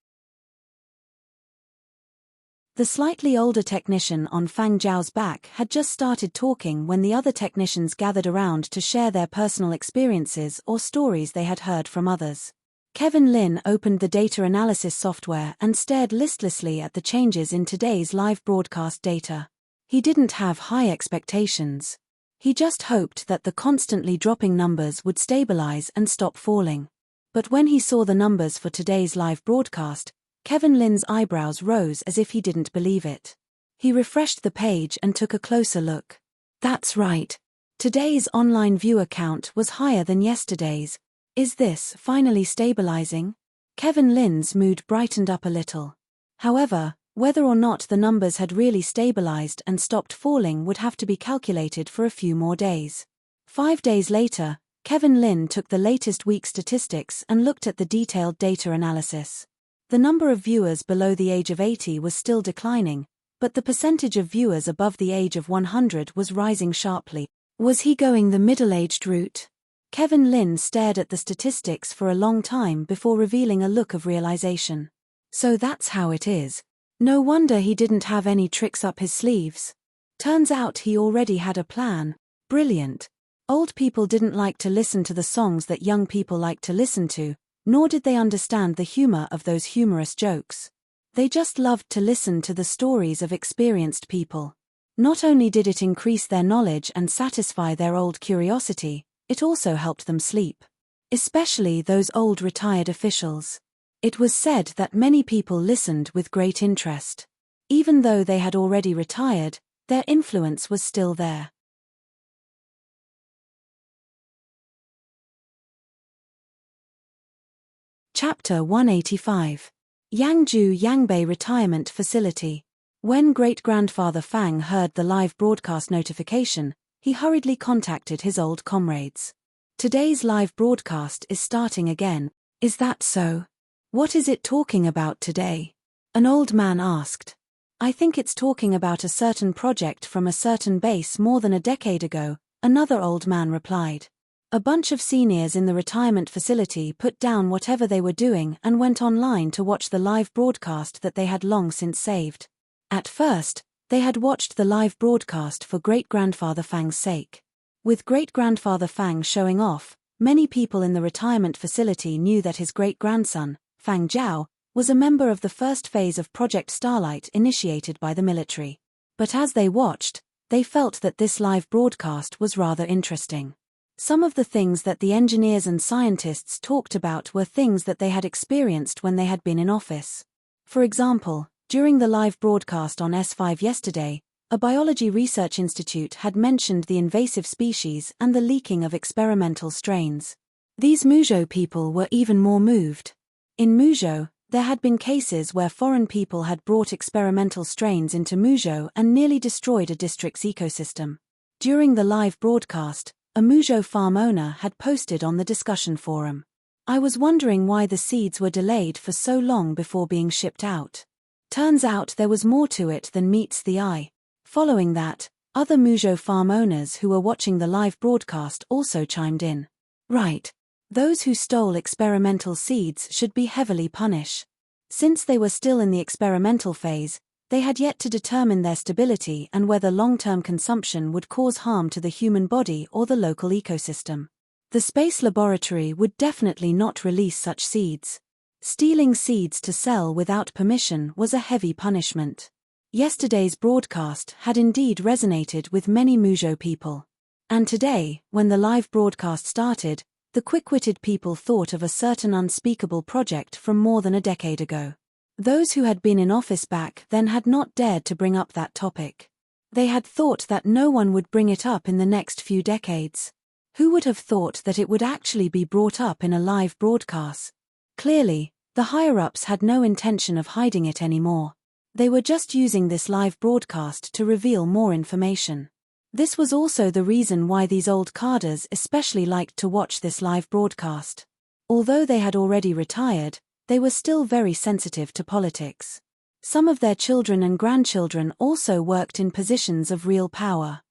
The slightly older technician on Fang Zhao's back had just started talking when the other technicians gathered around to share their personal experiences or stories they had heard from others. Kevin Lin opened the data analysis software and stared listlessly at the changes in today's live broadcast data. He didn't have high expectations. He just hoped that the constantly dropping numbers would stabilize and stop falling. But when he saw the numbers for today's live broadcast, Kevin Lin's eyebrows rose as if he didn't believe it. He refreshed the page and took a closer look. That's right. Today's online viewer count was higher than yesterday's. Is this finally stabilizing? Kevin Lin's mood brightened up a little. However, whether or not the numbers had really stabilized and stopped falling would have to be calculated for a few more days. 5 days later, Kevin Lin took the latest week statistics and looked at the detailed data analysis. The number of viewers below the age of 80 was still declining, but the percentage of viewers above the age of 100 was rising sharply. Was he going the middle-aged route? Kevin Lin stared at the statistics for a long time before revealing a look of realization. So that's how it is. No wonder he didn't have any tricks up his sleeves. Turns out he already had a plan. Brilliant. Old people didn't like to listen to the songs that young people like to listen to, nor did they understand the humor of those humorous jokes. They just loved to listen to the stories of experienced people. Not only did it increase their knowledge and satisfy their old curiosity, it also helped them sleep. Especially those old retired officials. It was said that many people listened with great interest. Even though they had already retired, their influence was still there. Chapter 185. Yangju Yangbei Retirement Facility. When great-grandfather Fang heard the live broadcast notification, he hurriedly contacted his old comrades. Today's live broadcast is starting again. Is that so? What is it talking about today? An old man asked. I think it's talking about a certain project from a certain base more than a decade ago, another old man replied. A bunch of seniors in the retirement facility put down whatever they were doing and went online to watch the live broadcast that they had long since saved. At first, they had watched the live broadcast for great-grandfather Fang's sake. With great-grandfather Fang showing off, many people in the retirement facility knew that his great-grandson, Fang Jiao, was a member of the first phase of Project Starlight initiated by the military. But as they watched, they felt that this live broadcast was rather interesting. Some of the things that the engineers and scientists talked about were things that they had experienced when they had been in office. For example, during the live broadcast on S5 yesterday, a biology research institute had mentioned the invasive species and the leaking of experimental strains. These Muzhou people were even more moved. In Muzhou, there had been cases where foreign people had brought experimental strains into Muzhou and nearly destroyed a district's ecosystem. During the live broadcast, a Muzhou farm owner had posted on the discussion forum. I was wondering why the seeds were delayed for so long before being shipped out. Turns out there was more to it than meets the eye. Following that, other Muzhou farm owners who were watching the live broadcast also chimed in. Right. Those who stole experimental seeds should be heavily punished. Since they were still in the experimental phase, they had yet to determine their stability and whether long-term consumption would cause harm to the human body or the local ecosystem. The space laboratory would definitely not release such seeds. Stealing seeds to sell without permission was a heavy punishment. Yesterday's broadcast had indeed resonated with many Muzhou people. And today, when the live broadcast started, the quick-witted people thought of a certain unspeakable project from more than a decade ago. Those who had been in office back then had not dared to bring up that topic. They had thought that no one would bring it up in the next few decades. Who would have thought that it would actually be brought up in a live broadcast? Clearly, the higher-ups had no intention of hiding it anymore. They were just using this live broadcast to reveal more information. This was also the reason why these old cadres especially liked to watch this live broadcast. Although they had already retired, they were still very sensitive to politics. Some of their children and grandchildren also worked in positions of real power.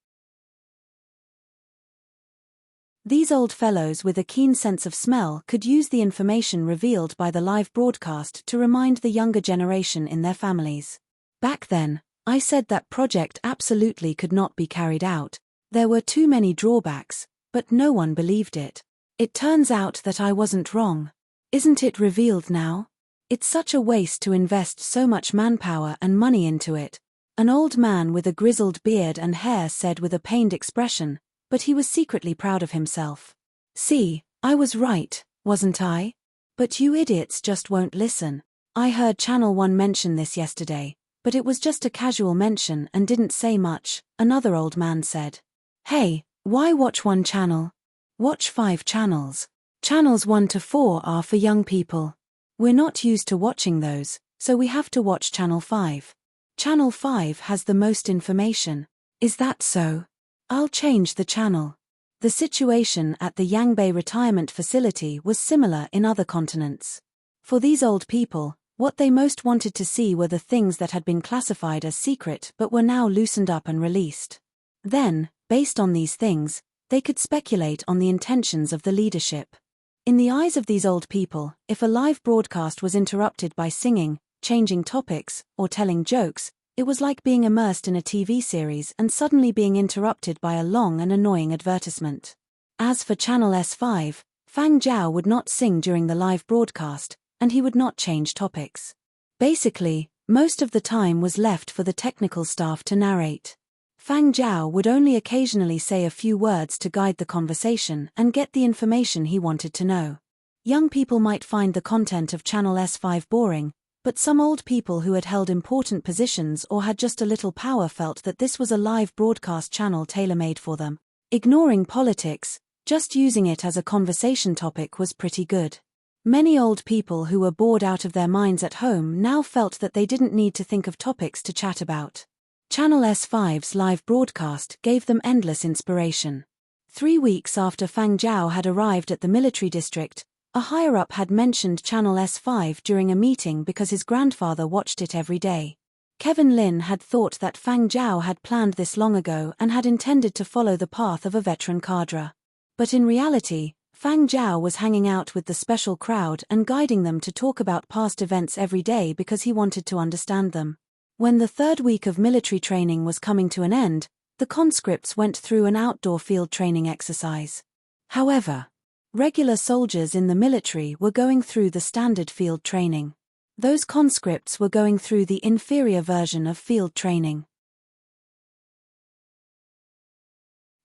These old fellows with a keen sense of smell could use the information revealed by the live broadcast to remind the younger generation in their families. Back then, I said that project absolutely could not be carried out. There were too many drawbacks, but no one believed it. It turns out that I wasn't wrong. Isn't it revealed now? It's such a waste to invest so much manpower and money into it. An old man with a grizzled beard and hair said with a pained expression, but he was secretly proud of himself. See, I was right, wasn't I? But you idiots just won't listen. I heard Channel 1 mention this yesterday, but it was just a casual mention and didn't say much, another old man said. Hey, why watch one channel? Watch 5 channels. Channels 1 to 4 are for young people. We're not used to watching those, so we have to watch Channel 5. Channel 5 has the most information. Is that so? I'll change the channel. The situation at the Yangbei retirement facility was similar in other continents. For these old people, what they most wanted to see were the things that had been classified as secret but were now loosened up and released. Then, based on these things, they could speculate on the intentions of the leadership. In the eyes of these old people, if a live broadcast was interrupted by singing, changing topics, or telling jokes, it was like being immersed in a TV series and suddenly being interrupted by a long and annoying advertisement. As for Channel S5, Fang Zhao would not sing during the live broadcast, and he would not change topics. Basically, most of the time was left for the technical staff to narrate. Fang Zhao would only occasionally say a few words to guide the conversation and get the information he wanted to know. Young people might find the content of Channel S5 boring, but some old people who had held important positions or had just a little power felt that this was a live broadcast channel tailor-made for them. Ignoring politics, just using it as a conversation topic was pretty good. Many old people who were bored out of their minds at home now felt that they didn't need to think of topics to chat about. Channel S5's live broadcast gave them endless inspiration. 3 weeks after Fang Zhao had arrived at the military district, a higher-up had mentioned Channel S5 during a meeting because his grandfather watched it every day. Kevin Lin had thought that Fang Zhao had planned this long ago and had intended to follow the path of a veteran cadre. But in reality, Fang Zhao was hanging out with the special crowd and guiding them to talk about past events every day because he wanted to understand them. When the 3rd week of military training was coming to an end, the conscripts went through an outdoor field training exercise. However, regular soldiers in the military were going through the standard field training. Those conscripts were going through the inferior version of field training.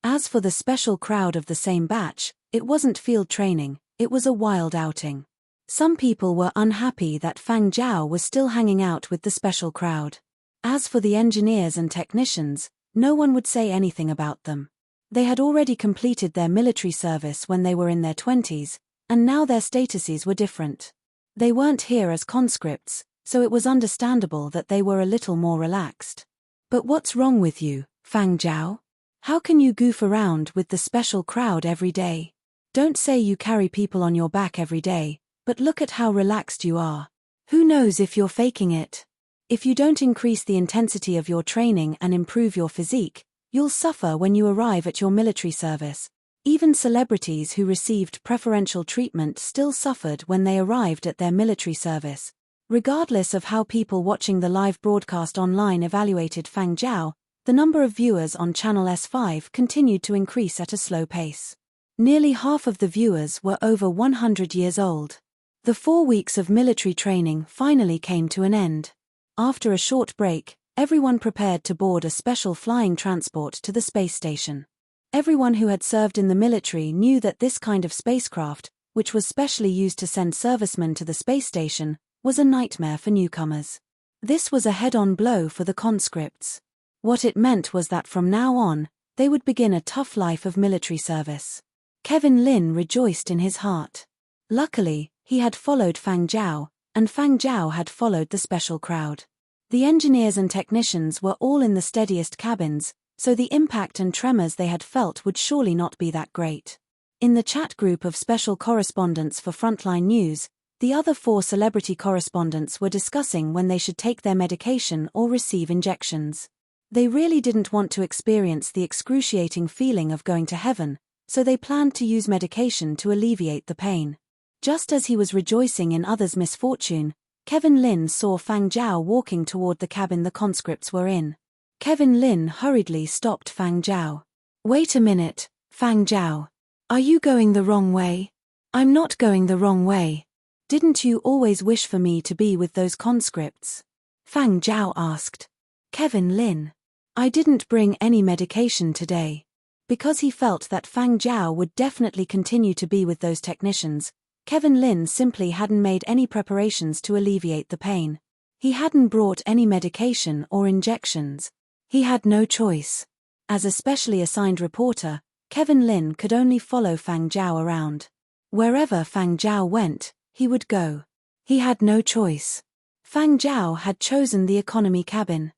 As for the special crowd of the same batch, it wasn't field training, it was a wild outing. Some people were unhappy that Fang Zhao was still hanging out with the special crowd. As for the engineers and technicians, no one would say anything about them. They had already completed their military service when they were in their 20s, and now their statuses were different. They weren't here as conscripts, so it was understandable that they were a little more relaxed. But what's wrong with you, Fang Zhao? How can you goof around with the special crowd every day? Don't say you carry people on your back every day, but look at how relaxed you are. Who knows if you're faking it? If you don't increase the intensity of your training and improve your physique, you'll suffer when you arrive at your military service. Even celebrities who received preferential treatment still suffered when they arrived at their military service. Regardless of how people watching the live broadcast online evaluated Fang Zhao, the number of viewers on Channel S5 continued to increase at a slow pace. Nearly half of the viewers were over 100 years old. The 4 weeks of military training finally came to an end. After a short break, everyone prepared to board a special flying transport to the space station. Everyone who had served in the military knew that this kind of spacecraft, which was specially used to send servicemen to the space station, was a nightmare for newcomers. This was a head-on blow for the conscripts. What it meant was that from now on, they would begin a tough life of military service. Kevin Lin rejoiced in his heart. Luckily, he had followed Fang Zhao, and Fang Zhao had followed the special crowd. The engineers and technicians were all in the steadiest cabins, so the impact and tremors they had felt would surely not be that great. In the chat group of special correspondents for Frontline News, the other 4 celebrity correspondents were discussing when they should take their medication or receive injections. They really didn't want to experience the excruciating feeling of going to heaven, so they planned to use medication to alleviate the pain. Just as he was rejoicing in others' misfortune, Kevin Lin saw Fang Zhao walking toward the cabin the conscripts were in. Kevin Lin hurriedly stopped Fang Zhao. "Wait a minute, Fang Zhao. Are you going the wrong way?" "I'm not going the wrong way. Didn't you always wish for me to be with those conscripts?" Fang Zhao asked. Kevin Lin. "I didn't bring any medication today." Because he felt that Fang Zhao would definitely continue to be with those technicians, Kevin Lin simply hadn't made any preparations to alleviate the pain. He hadn't brought any medication or injections. He had no choice. As a specially assigned reporter, Kevin Lin could only follow Fang Zhao around. Wherever Fang Zhao went, he would go. He had no choice. Fang Zhao had chosen the economy cabin.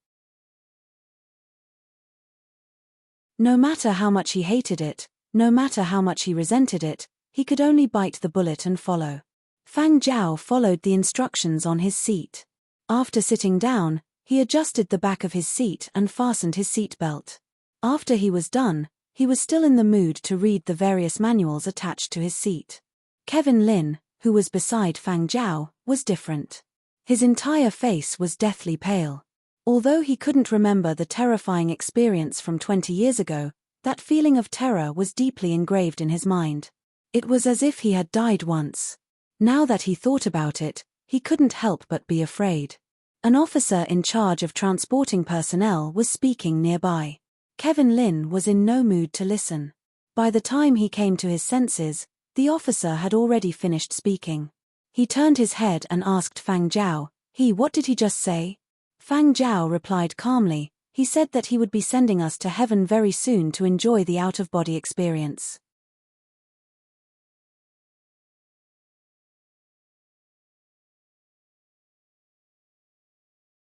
No matter how much he hated it, No matter how much he resented it, he could only bite the bullet and follow. Fang Zhao followed the instructions on his seat. After sitting down, he adjusted the back of his seat and fastened his seatbelt. After he was done, he was still in the mood to read the various manuals attached to his seat. Kevin Lin, who was beside Fang Zhao, was different. His entire face was deathly pale. Although he couldn't remember the terrifying experience from 20 years ago, that feeling of terror was deeply engraved in his mind. It was as if he had died once. Now that he thought about it, he couldn't help but be afraid. An officer in charge of transporting personnel was speaking nearby. Kevin Lin was in no mood to listen. By the time he came to his senses, the officer had already finished speaking. He turned his head and asked Fang Zhao, "What did he just say?" Fang Zhao replied calmly, "He said that he would be sending us to heaven very soon to enjoy the out-of-body experience."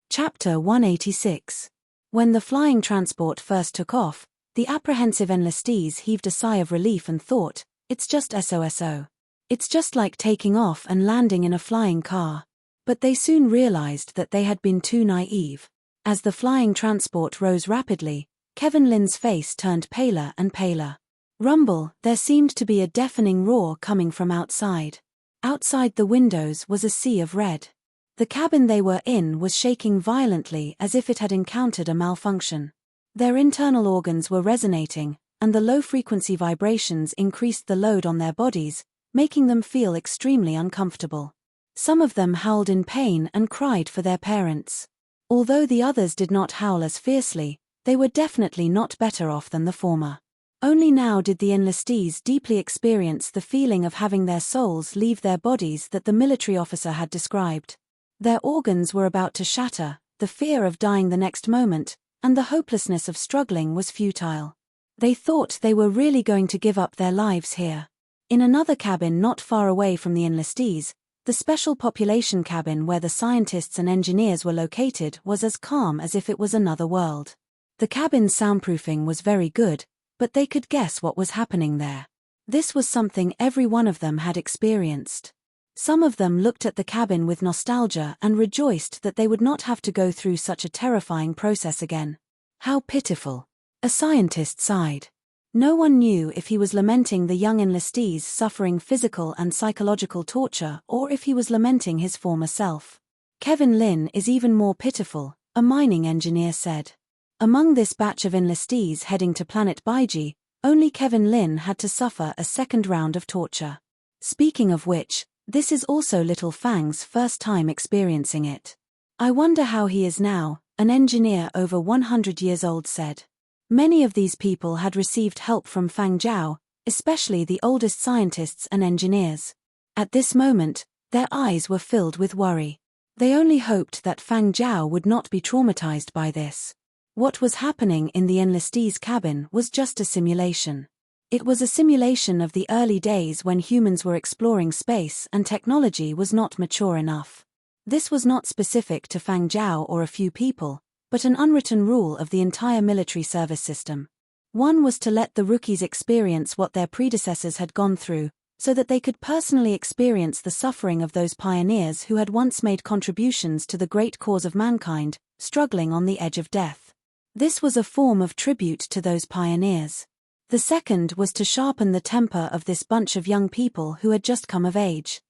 Chapter 186. When the flying transport first took off, the apprehensive enlistees heaved a sigh of relief and thought, "It's just SOSO. It's just like taking off and landing in a flying car." But they soon realized that they had been too naive. As the flying transport rose rapidly, Kevin Lin's face turned paler and paler. Rumble, there seemed to be a deafening roar coming from outside. Outside the windows was a sea of red. The cabin they were in was shaking violently as if it had encountered a malfunction. Their internal organs were resonating, and the low-frequency vibrations increased the load on their bodies, making them feel extremely uncomfortable. Some of them howled in pain and cried for their parents. Although the others did not howl as fiercely, they were definitely not better off than the former. Only now did the enlistees deeply experience the feeling of having their souls leave their bodies that the military officer had described. Their organs were about to shatter, the fear of dying the next moment, and the hopelessness of struggling was futile. They thought they were really going to give up their lives here. In another cabin not far away from the enlistees, the special population cabin where the scientists and engineers were located was as calm as if it was another world. The cabin's soundproofing was very good, but they could guess what was happening there. This was something every one of them had experienced. Some of them looked at the cabin with nostalgia and rejoiced that they would not have to go through such a terrifying process again. How pitiful. A scientist sighed. No one knew if he was lamenting the young enlistees suffering physical and psychological torture or if he was lamenting his former self. Kevin Lin is even more pitiful, a mining engineer said. Among this batch of enlistees heading to planet Baiji, only Kevin Lin had to suffer a second round of torture. Speaking of which, this is also Little Fang's first time experiencing it. "I wonder how he is now," an engineer over 100 years old said. Many of these people had received help from Fang Zhao, especially the oldest scientists and engineers. At this moment, their eyes were filled with worry. They only hoped that Fang Zhao would not be traumatized by this. What was happening in the enlistees' cabin was just a simulation. It was a simulation of the early days when humans were exploring space and technology was not mature enough. This was not specific to Fang Zhao or a few people, but an unwritten rule of the entire military service system. One was to let the rookies experience what their predecessors had gone through, so that they could personally experience the suffering of those pioneers who had once made contributions to the great cause of mankind, struggling on the edge of death. This was a form of tribute to those pioneers. The second was to sharpen the temper of this bunch of young people who had just come of age.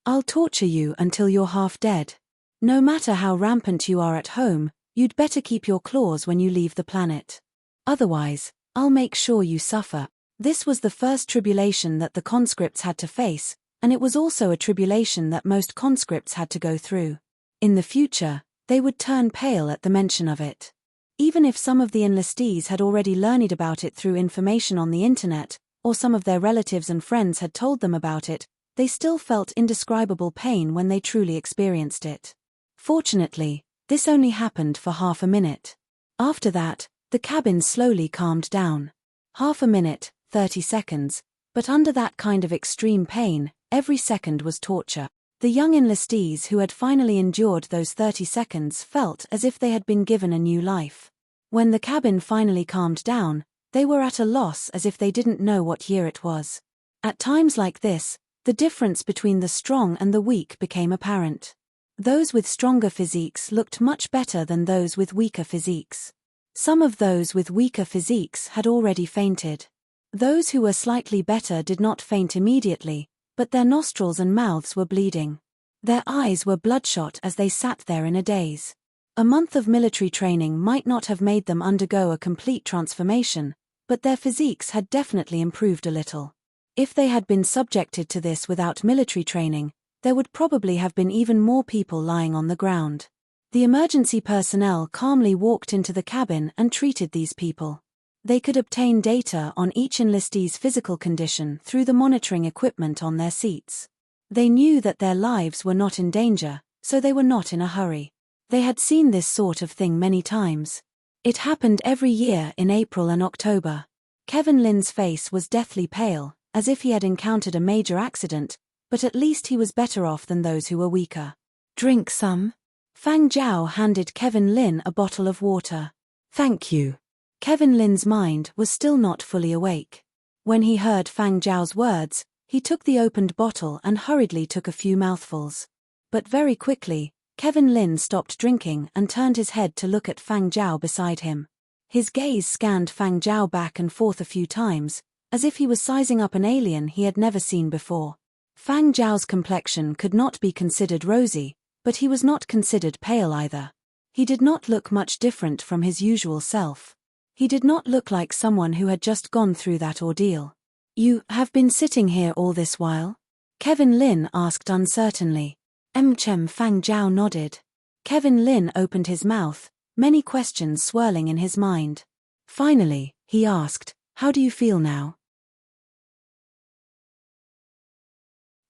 "I'll torture you until you're half dead. No matter how rampant you are at home, you'd better keep your claws when you leave the planet. Otherwise, I'll make sure you suffer." This was the first tribulation that the conscripts had to face, and it was also a tribulation that most conscripts had to go through. In the future, they would turn pale at the mention of it. Even if some of the enlistees had already learned about it through information on the internet, or some of their relatives and friends had told them about it, they still felt indescribable pain when they truly experienced it. Fortunately, this only happened for half a minute. After that, the cabin slowly calmed down. Half a minute, 30 seconds, but under that kind of extreme pain, every second was torture. The young enlistees who had finally endured those 30 seconds felt as if they had been given a new life. When the cabin finally calmed down, they were at a loss as if they didn't know what year it was. At times like this, the difference between the strong and the weak became apparent. Those with stronger physiques looked much better than those with weaker physiques. Some of those with weaker physiques had already fainted. Those who were slightly better did not faint immediately, but their nostrils and mouths were bleeding. Their eyes were bloodshot as they sat there in a daze. A month of military training might not have made them undergo a complete transformation, but their physiques had definitely improved a little. If they had been subjected to this without military training, there would probably have been even more people lying on the ground. The emergency personnel calmly walked into the cabin and treated these people. They could obtain data on each enlistee's physical condition through the monitoring equipment on their seats. They knew that their lives were not in danger, so they were not in a hurry. They had seen this sort of thing many times. It happened every year in April and October. Kevin Lin's face was deathly pale, as if he had encountered a major accident, but at least he was better off than those who were weaker. "Drink some?" Fang Zhao handed Kevin Lin a bottle of water. "Thank you." Kevin Lin's mind was still not fully awake. When he heard Fang Zhao's words, he took the opened bottle and hurriedly took a few mouthfuls. But very quickly, Kevin Lin stopped drinking and turned his head to look at Fang Zhao beside him. His gaze scanned Fang Zhao back and forth a few times, as if he was sizing up an alien he had never seen before. Fang Zhao's complexion could not be considered rosy, but he was not considered pale either. He did not look much different from his usual self. He did not look like someone who had just gone through that ordeal. "You have been sitting here all this while?" Kevin Lin asked uncertainly. Fang Zhao nodded. Kevin Lin opened his mouth, many questions swirling in his mind. Finally, he asked, "How do you feel now?"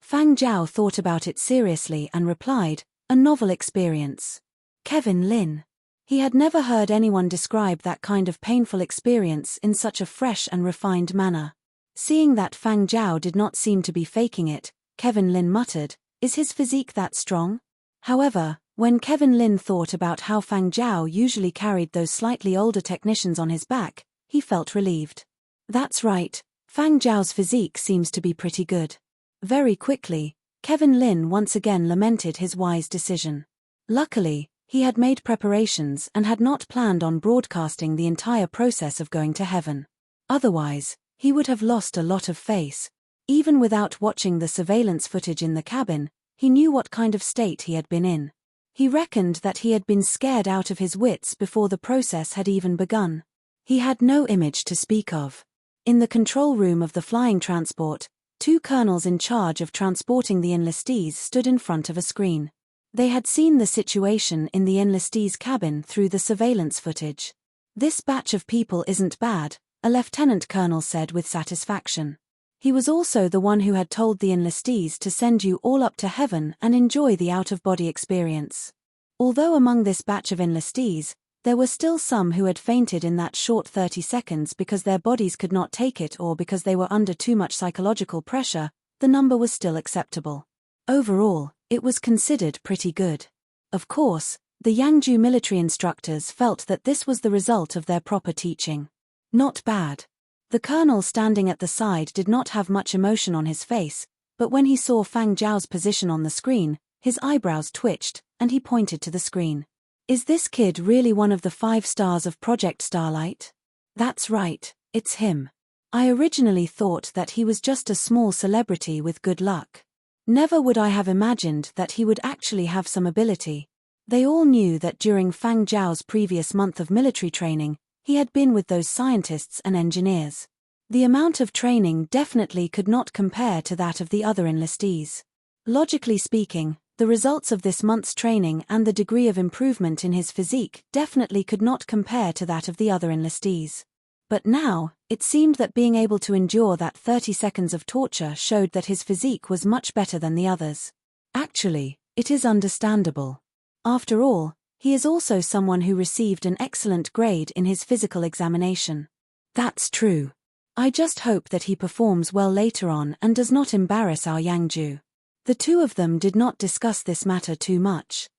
Fang Zhao thought about it seriously and replied, "A novel experience." Kevin Lin. He had never heard anyone describe that kind of painful experience in such a fresh and refined manner. Seeing that Fang Zhao did not seem to be faking it, Kevin Lin muttered, "Is his physique that strong?" However, when Kevin Lin thought about how Fang Zhao usually carried those slightly older technicians on his back, he felt relieved. That's right, Fang Zhao's physique seems to be pretty good. Very quickly, Kevin Lin once again lamented his wise decision. Luckily, he had made preparations and had not planned on broadcasting the entire process of going to heaven. Otherwise, he would have lost a lot of face. Even without watching the surveillance footage in the cabin, he knew what kind of state he had been in. He reckoned that he had been scared out of his wits before the process had even begun. He had no image to speak of. In the control room of the flying transport, two colonels in charge of transporting the enlistees stood in front of a screen. They had seen the situation in the enlistees' cabin through the surveillance footage. "This batch of people isn't bad," a lieutenant colonel said with satisfaction. He was also the one who had told the enlistees to send you all up to heaven and enjoy the out-of-body experience. Although among this batch of enlistees, there were still some who had fainted in that short 30 seconds because their bodies could not take it or because they were under too much psychological pressure, the number was still acceptable. Overall, it was considered pretty good. Of course, the Yangju military instructors felt that this was the result of their proper teaching. Not bad. The colonel standing at the side did not have much emotion on his face, but when he saw Fang Zhao's position on the screen, his eyebrows twitched, and he pointed to the screen. "Is this kid really one of the 5 stars of Project Starlight?" "That's right, it's him. I originally thought that he was just a small celebrity with good luck. Never would I have imagined that he would actually have some ability." They all knew that during Fang Zhao's previous month of military training, he had been with those scientists and engineers. The amount of training definitely could not compare to that of the other enlistees. Logically speaking, the results of this month's training and the degree of improvement in his physique definitely could not compare to that of the other enlistees. But now, it seemed that being able to endure that 30 seconds of torture showed that his physique was much better than the others. Actually, it is understandable. After all, he is also someone who received an excellent grade in his physical examination. That's true. I just hope that he performs well later on and does not embarrass our Yangju. The two of them did not discuss this matter too much.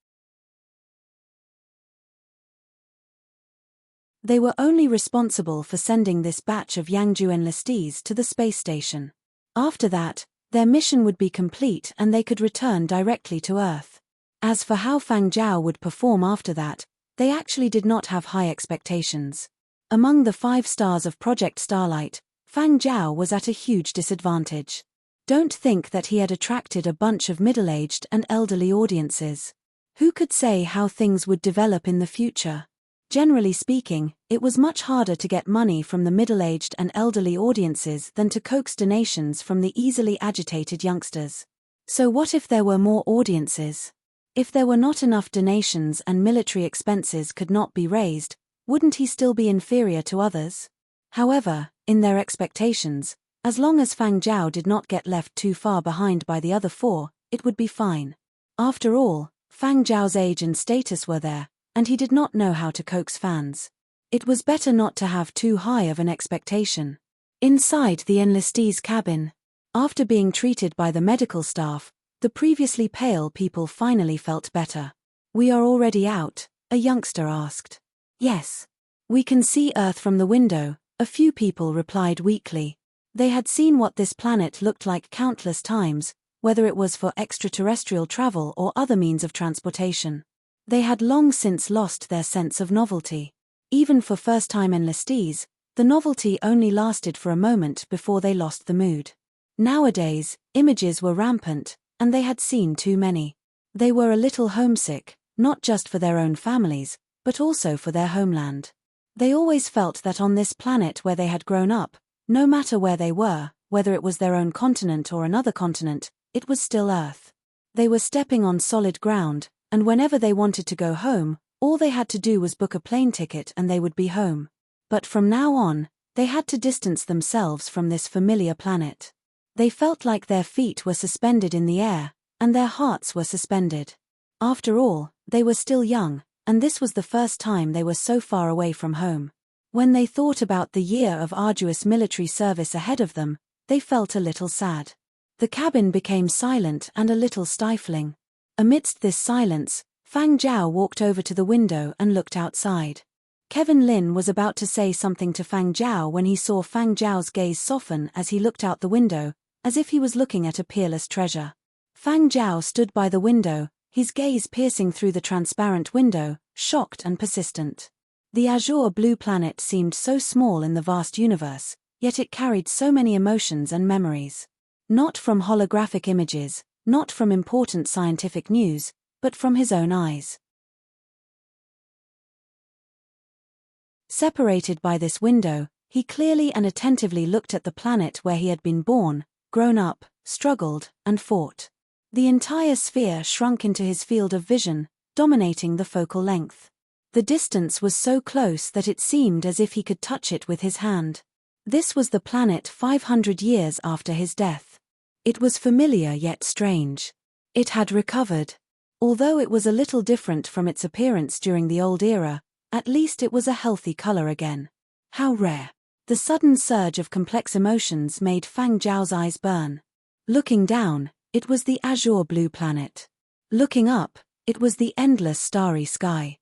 They were only responsible for sending this batch of Yangju enlistees to the space station. After that, their mission would be complete and they could return directly to Earth. As for how Fang Zhao would perform after that, they actually did not have high expectations. Among the 5 stars of Project Starlight, Fang Zhao was at a huge disadvantage. Don't think that he had attracted a bunch of middle-aged and elderly audiences. Who could say how things would develop in the future? Generally speaking, it was much harder to get money from the middle-aged and elderly audiences than to coax donations from the easily agitated youngsters. So what if there were more audiences? If there were not enough donations and military expenses could not be raised, wouldn't he still be inferior to others? However, in their expectations, as long as Fang Zhao did not get left too far behind by the other 4, it would be fine. After all, Fang Zhao's age and status were there, and he did not know how to coax fans. It was better not to have too high of an expectation. Inside the enlistees' cabin, after being treated by the medical staff, the previously pale people finally felt better. "We are already out?" a youngster asked. "Yes. We can see Earth from the window," a few people replied weakly. They had seen what this planet looked like countless times, whether it was for extraterrestrial travel or other means of transportation. They had long since lost their sense of novelty. Even for first-time enlistees, the novelty only lasted for a moment before they lost the mood. Nowadays, images were rampant, and they had seen too many. They were a little homesick, not just for their own families, but also for their homeland. They always felt that on this planet where they had grown up, no matter where they were, whether it was their own continent or another continent, it was still Earth. They were stepping on solid ground, and whenever they wanted to go home, all they had to do was book a plane ticket and they would be home. But from now on, they had to distance themselves from this familiar planet. They felt like their feet were suspended in the air, and their hearts were suspended. After all, they were still young, and this was the first time they were so far away from home. When they thought about the year of arduous military service ahead of them, they felt a little sad. The cabin became silent and a little stifling. Amidst this silence, Fang Zhao walked over to the window and looked outside. Kevin Lin was about to say something to Fang Zhao when he saw Fang Zhao's gaze soften as he looked out the window, as if he was looking at a peerless treasure. Fang Zhao stood by the window, his gaze piercing through the transparent window, shocked and persistent. The azure blue planet seemed so small in the vast universe, yet it carried so many emotions and memories. Not from holographic images, not from important scientific news, but from his own eyes. Separated by this window, he clearly and attentively looked at the planet where he had been born, grown up, struggled, and fought. The entire sphere shrunk into his field of vision, dominating the focal length. The distance was so close that it seemed as if he could touch it with his hand. This was the planet 500 years after his death. It was familiar yet strange. It had recovered. Although it was a little different from its appearance during the old era, at least it was a healthy color again. How rare. The sudden surge of complex emotions made Fang Zhao's eyes burn. Looking down, it was the azure blue planet. Looking up, it was the endless starry sky.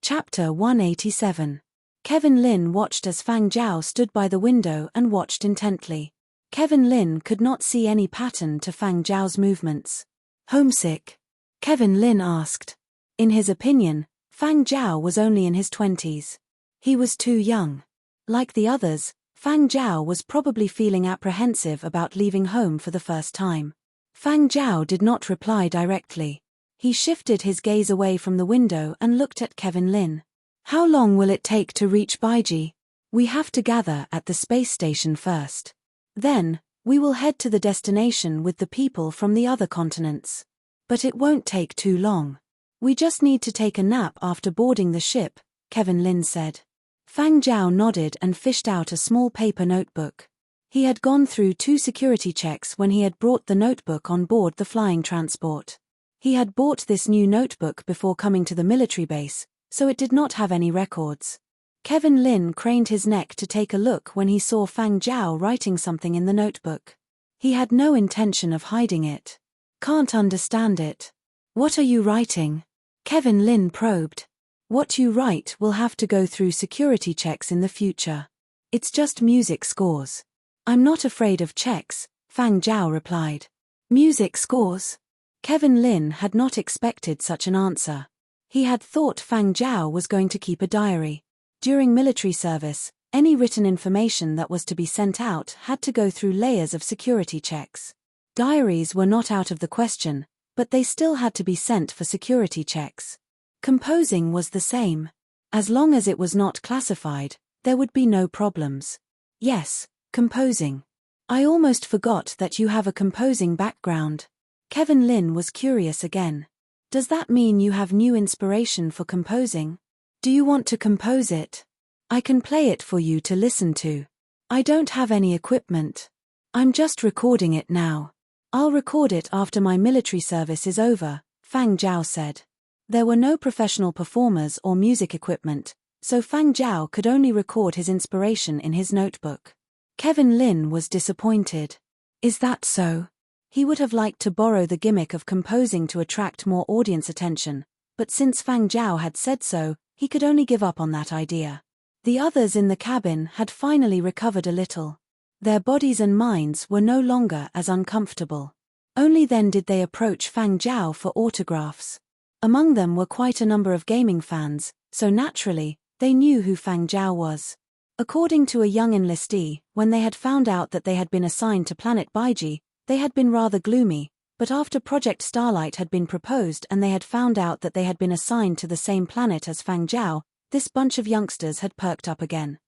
Chapter 187. Kevin Lin watched as Fang Zhao stood by the window and watched intently. Kevin Lin could not see any pattern to Fang Zhao's movements. Homesick? Kevin Lin asked. In his opinion, Fang Zhao was only in his 20s. He was too young. Like the others, Fang Zhao was probably feeling apprehensive about leaving home for the first time. Fang Zhao did not reply directly. He shifted his gaze away from the window and looked at Kevin Lin. How long will it take to reach Baiji? We have to gather at the space station first. Then, we will head to the destination with the people from the other continents. But it won't take too long. We just need to take a nap after boarding the ship, Kevin Lin said. Fang Zhao nodded and fished out a small paper notebook. He had gone through 2 security checks when he had brought the notebook on board the flying transport. He had bought this new notebook before coming to the military base, so it did not have any records. Kevin Lin craned his neck to take a look when he saw Fang Zhao writing something in the notebook. He had no intention of hiding it. Can't understand it. What are you writing? Kevin Lin probed. What you write will have to go through security checks in the future. It's just music scores. I'm not afraid of checks, Fang Zhao replied. Music scores? Kevin Lin had not expected such an answer. He had thought Fang Zhao was going to keep a diary. During military service, any written information that was to be sent out had to go through layers of security checks. Diaries were not out of the question, but they still had to be sent for security checks. Composing was the same. As long as it was not classified, there would be no problems. Yes, composing. I almost forgot that you have a composing background. Kevin Lin was curious again. Does that mean you have new inspiration for composing? Do you want to compose it? I can play it for you to listen to. I don't have any equipment. I'm just recording it now. I'll record it after my military service is over, Fang Zhao said. There were no professional performers or music equipment, so Fang Zhao could only record his inspiration in his notebook. Kevin Lin was disappointed. Is that so? He would have liked to borrow the gimmick of composing to attract more audience attention, but since Fang Zhao had said so, he could only give up on that idea. The others in the cabin had finally recovered a little. Their bodies and minds were no longer as uncomfortable. Only then did they approach Fang Zhao for autographs. Among them were quite a number of gaming fans, so naturally, they knew who Fang Zhao was. According to a young enlistee, when they had found out that they had been assigned to Planet Baiji, they had been rather gloomy, but after Project Starlight had been proposed and they had found out that they had been assigned to the same planet as Fang Zhao, this bunch of youngsters had perked up again.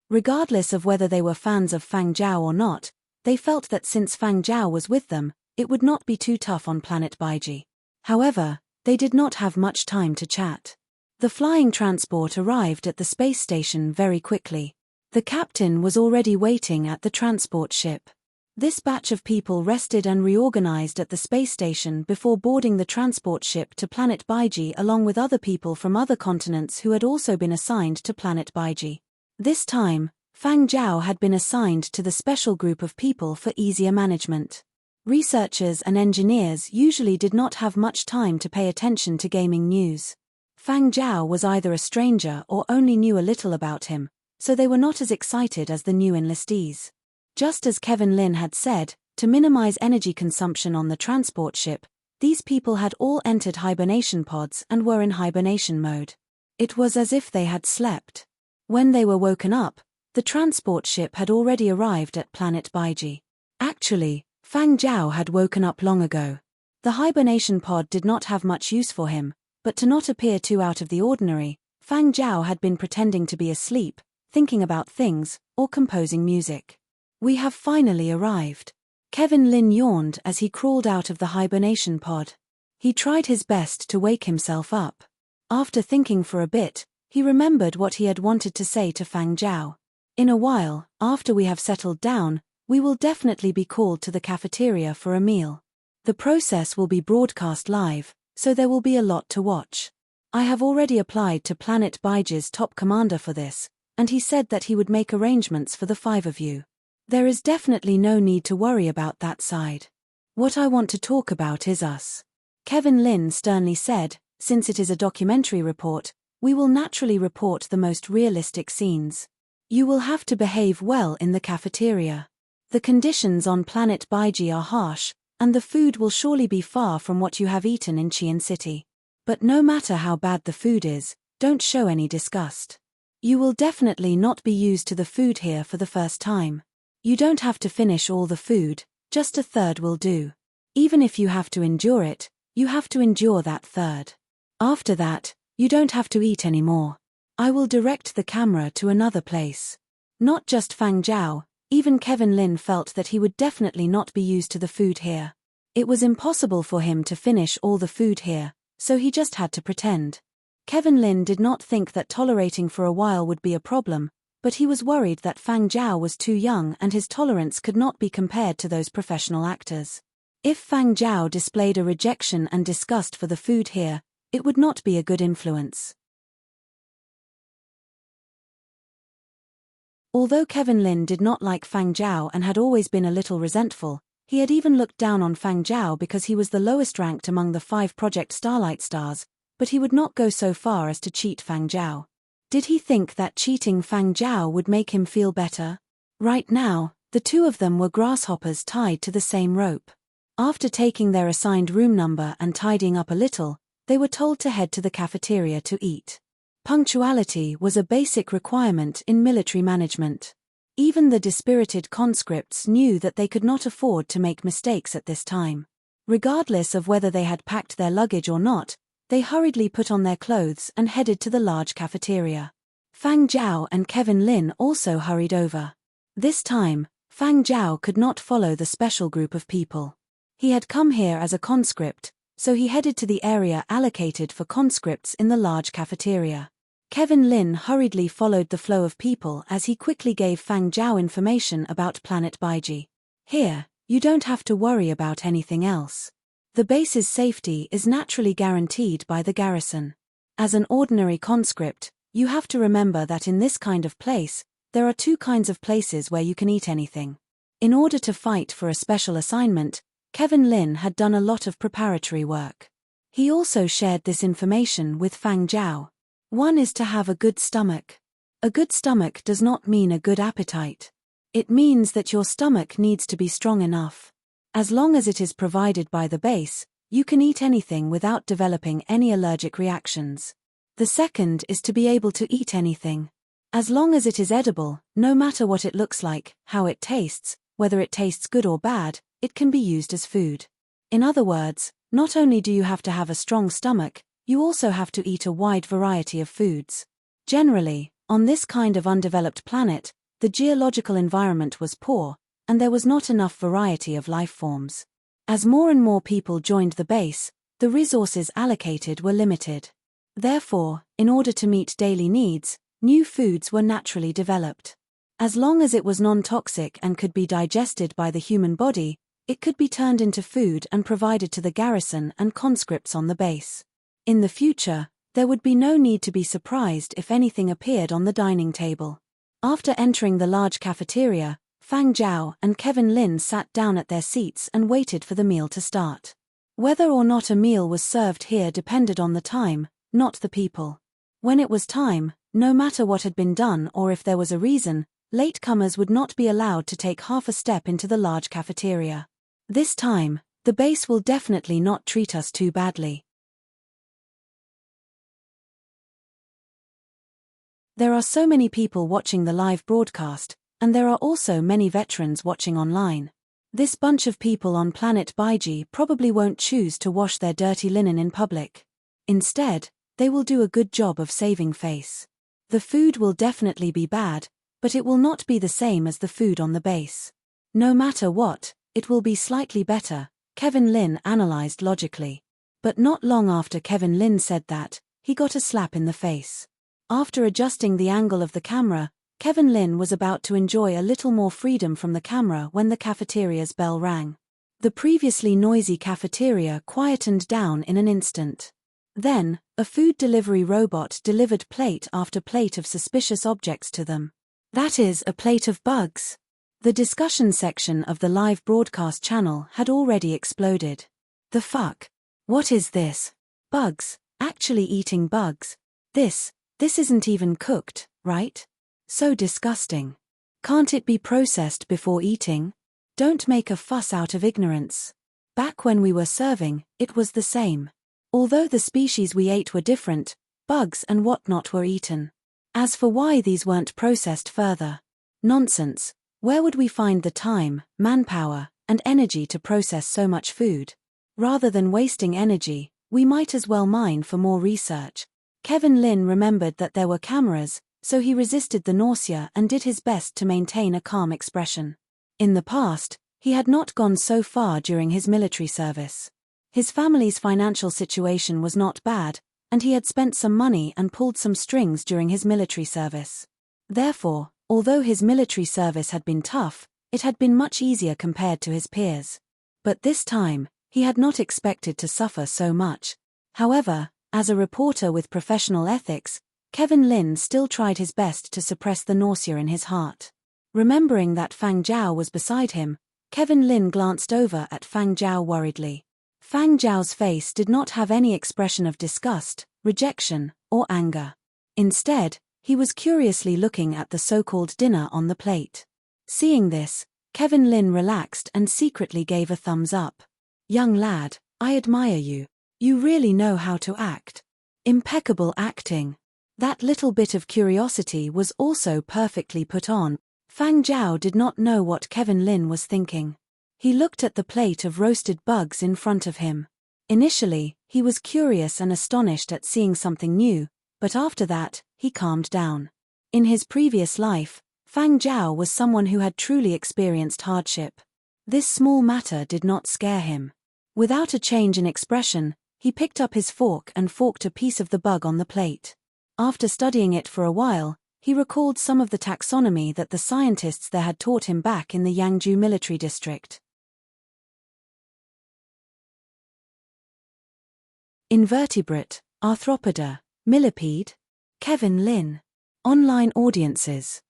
Regardless of whether they were fans of Fang Zhao or not, they felt that since Fang Zhao was with them, it would not be too tough on Planet Baiji. However, they did not have much time to chat. The flying transport arrived at the space station very quickly. The captain was already waiting at the transport ship. This batch of people rested and reorganized at the space station before boarding the transport ship to Planet Baiji along with other people from other continents who had also been assigned to Planet Baiji. This time, Fang Zhao had been assigned to the special group of people for easier management. Researchers and engineers usually did not have much time to pay attention to gaming news. Fang Zhao was either a stranger or only knew a little about him, so they were not as excited as the new enlistees. Just as Kevin Lin had said, to minimize energy consumption on the transport ship, these people had all entered hibernation pods and were in hibernation mode. It was as if they had slept. When they were woken up, the transport ship had already arrived at Planet Baiji. Actually, Fang Zhao had woken up long ago. The hibernation pod did not have much use for him, but to not appear too out of the ordinary, Fang Zhao had been pretending to be asleep, thinking about things, or composing music. We have finally arrived. Kevin Lin yawned as he crawled out of the hibernation pod. He tried his best to wake himself up. After thinking for a bit, he remembered what he had wanted to say to Fang Zhao. In a while, after we have settled down, we will definitely be called to the cafeteria for a meal. The process will be broadcast live, so there will be a lot to watch. I have already applied to Planet Baiji's top commander for this, and he said that he would make arrangements for the 5 of you. There is definitely no need to worry about that side. What I want to talk about is us. Kevin Lin sternly said, since it is a documentary report, we will naturally report the most realistic scenes. You will have to behave well in the cafeteria. The conditions on Planet Baiji are harsh, and the food will surely be far from what you have eaten in Qian City. But no matter how bad the food is, don't show any disgust. You will definitely not be used to the food here for the first time. You don't have to finish all the food, just a third will do. Even if you have to endure it, you have to endure that third. After that, you don't have to eat anymore. I will direct the camera to another place. Not just Fang Zhao, even Kevin Lin felt that he would definitely not be used to the food here. It was impossible for him to finish all the food here, so he just had to pretend. Kevin Lin did not think that tolerating for a while would be a problem, but he was worried that Fang Zhao was too young and his tolerance could not be compared to those professional actors. If Fang Zhao displayed a rejection and disgust for the food here, it would not be a good influence. Although Kevin Lin did not like Fang Zhao and had always been a little resentful, he had even looked down on Fang Zhao because he was the lowest ranked among the 5 Project Starlight stars, but he would not go so far as to cheat Fang Zhao. Did he think that cheating Fang Zhao would make him feel better? Right now, the two of them were grasshoppers tied to the same rope. After taking their assigned room number and tidying up a little, they were told to head to the cafeteria to eat. Punctuality was a basic requirement in military management. Even the dispirited conscripts knew that they could not afford to make mistakes at this time. Regardless of whether they had packed their luggage or not, they hurriedly put on their clothes and headed to the large cafeteria. Fang Zhao and Kevin Lin also hurried over. This time, Fang Zhao could not follow the special group of people. He had come here as a conscript, so he headed to the area allocated for conscripts in the large cafeteria. Kevin Lin hurriedly followed the flow of people as he quickly gave Fang Zhao information about Planet Baiji. Here, you don't have to worry about anything else. The base's safety is naturally guaranteed by the garrison. As an ordinary conscript, you have to remember that in this kind of place, there are 2 kinds of places where you can eat anything. In order to fight for a special assignment, Kevin Lin had done a lot of preparatory work. He also shared this information with Fang Zhao. One is to have a good stomach. A good stomach does not mean a good appetite. It means that your stomach needs to be strong enough. As long as it is provided by the base, you can eat anything without developing any allergic reactions. The second is to be able to eat anything. As long as it is edible, no matter what it looks like, how it tastes, whether it tastes good or bad, it can be used as food. In other words, not only do you have to have a strong stomach, you also have to eat a wide variety of foods. Generally, on this kind of undeveloped planet, the geological environment was poor, and there was not enough variety of life forms. As more and more people joined the base, the resources allocated were limited. Therefore, in order to meet daily needs, new foods were naturally developed. As long as it was non-toxic and could be digested by the human body, it could be turned into food and provided to the garrison and conscripts on the base. In the future, there would be no need to be surprised if anything appeared on the dining table. After entering the large cafeteria, Fang Zhao and Kevin Lin sat down at their seats and waited for the meal to start. Whether or not a meal was served here depended on the time, not the people. When it was time, no matter what had been done or if there was a reason, latecomers would not be allowed to take half a step into the large cafeteria. This time, the base will definitely not treat us too badly. There are so many people watching the live broadcast, and there are also many veterans watching online. This bunch of people on Planet Baiji probably won't choose to wash their dirty linen in public. Instead, they will do a good job of saving face. The food will definitely be bad, but it will not be the same as the food on the base. No matter what, it will be slightly better, Kevin Lin analyzed logically. But not long after Kevin Lin said that, he got a slap in the face. After adjusting the angle of the camera, Kevin Lin was about to enjoy a little more freedom from the camera when the cafeteria's bell rang. The previously noisy cafeteria quietened down in an instant. Then, a food delivery robot delivered plate after plate of suspicious objects to them. That is, a plate of bugs. The discussion section of the live broadcast channel had already exploded. The fuck? What is this? Bugs? Actually eating bugs? This isn't even cooked, right? So disgusting. Can't it be processed before eating? Don't make a fuss out of ignorance. Back when we were serving, it was the same. Although the species we ate were different, bugs and whatnot were eaten. As for why these weren't processed further, nonsense. Where would we find the time, manpower, and energy to process so much food? Rather than wasting energy, we might as well mine for more research. Kevin Lin remembered that there were cameras, so he resisted the nausea and did his best to maintain a calm expression. In the past, he had not gone so far during his military service. His family's financial situation was not bad, and he had spent some money and pulled some strings during his military service. Therefore, although his military service had been tough, it had been much easier compared to his peers. But this time, he had not expected to suffer so much. However, as a reporter with professional ethics, Kevin Lin still tried his best to suppress the nausea in his heart. Remembering that Fang Zhao was beside him, Kevin Lin glanced over at Fang Zhao worriedly. Fang Zhao's face did not have any expression of disgust, rejection, or anger. Instead, he was curiously looking at the so-called dinner on the plate. Seeing this, Kevin Lin relaxed and secretly gave a thumbs up. "Young lad, I admire you. You really know how to act. Impeccable acting." That little bit of curiosity was also perfectly put on. Fang Zhao did not know what Kevin Lin was thinking. He looked at the plate of roasted bugs in front of him. Initially, he was curious and astonished at seeing something new, but after that, he calmed down. In his previous life, Fang Zhao was someone who had truly experienced hardship. This small matter did not scare him. Without a change in expression, he picked up his fork and forked a piece of the bug on the plate. After studying it for a while, he recalled some of the taxonomy that the scientists there had taught him back in the Yangzhou military district. Invertebrate, arthropoda, millipede. Kevin Lin. Online audiences.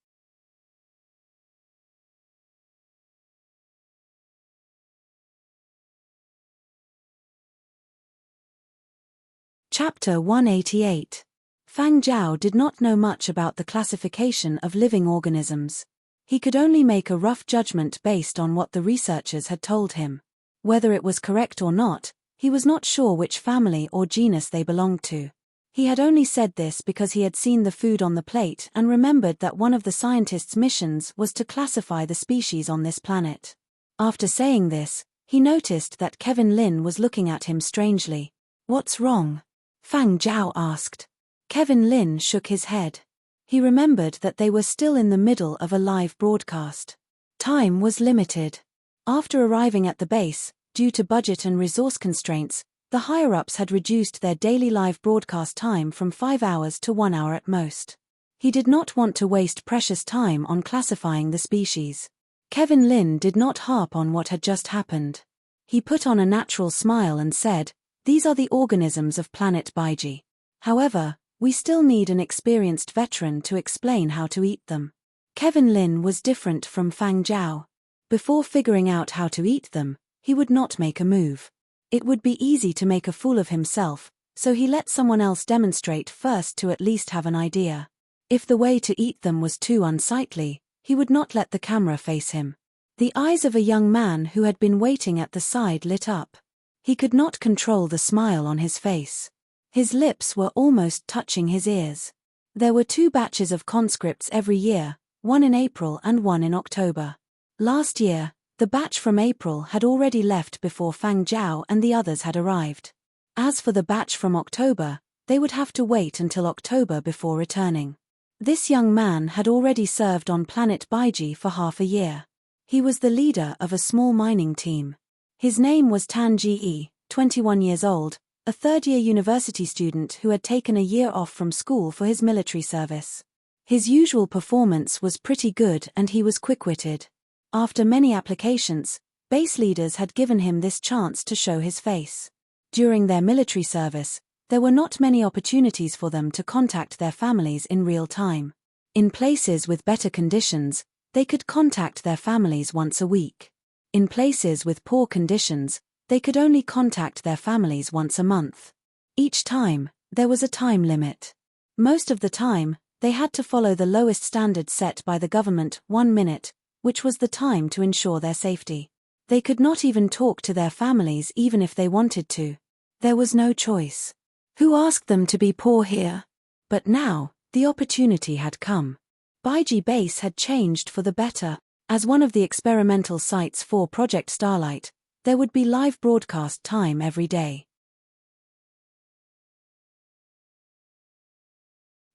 Chapter 188. Fang Zhao did not know much about the classification of living organisms. He could only make a rough judgment based on what the researchers had told him. Whether it was correct or not, he was not sure which family or genus they belonged to. He had only said this because he had seen the food on the plate and remembered that one of the scientists' missions was to classify the species on this planet. After saying this, he noticed that Kevin Lin was looking at him strangely. "What's wrong?" Fang Zhao asked. Kevin Lin shook his head. He remembered that they were still in the middle of a live broadcast. Time was limited. After arriving at the base, due to budget and resource constraints, the higher-ups had reduced their daily live broadcast time from 5 hours to 1 hour at most. He did not want to waste precious time on classifying the species. Kevin Lin did not harp on what had just happened. He put on a natural smile and said, "These are the organisms of planet Baiji. However, we still need an experienced veteran to explain how to eat them." Kevin Lin was different from Fang Zhao. Before figuring out how to eat them, he would not make a move. It would be easy to make a fool of himself, so he let someone else demonstrate first to at least have an idea. If the way to eat them was too unsightly, he would not let the camera face him. The eyes of a young man who had been waiting at the side lit up. He could not control the smile on his face. His lips were almost touching his ears. There were 2 batches of conscripts every year, one in April and one in October. Last year, the batch from April had already left before Fang Zhao and the others had arrived. As for the batch from October, they would have to wait until October before returning. This young man had already served on planet Baiji for half a year. He was the leader of a small mining team. His name was Tan Ji, 21 years old, a third-year university student who had taken a year off from school for his military service. His usual performance was pretty good and he was quick-witted. After many applications, base leaders had given him this chance to show his face. During their military service, there were not many opportunities for them to contact their families in real time. In places with better conditions, they could contact their families once a week. In places with poor conditions, they could only contact their families once a month. Each time, there was a time limit. Most of the time, they had to follow the lowest standard set by the government, 1 minute, which was the time to ensure their safety. They could not even talk to their families even if they wanted to. There was no choice. Who asked them to be poor here? But now, the opportunity had come. Baiji Base had changed for the better. As one of the experimental sites for Project Starlight, there would be live broadcast time every day.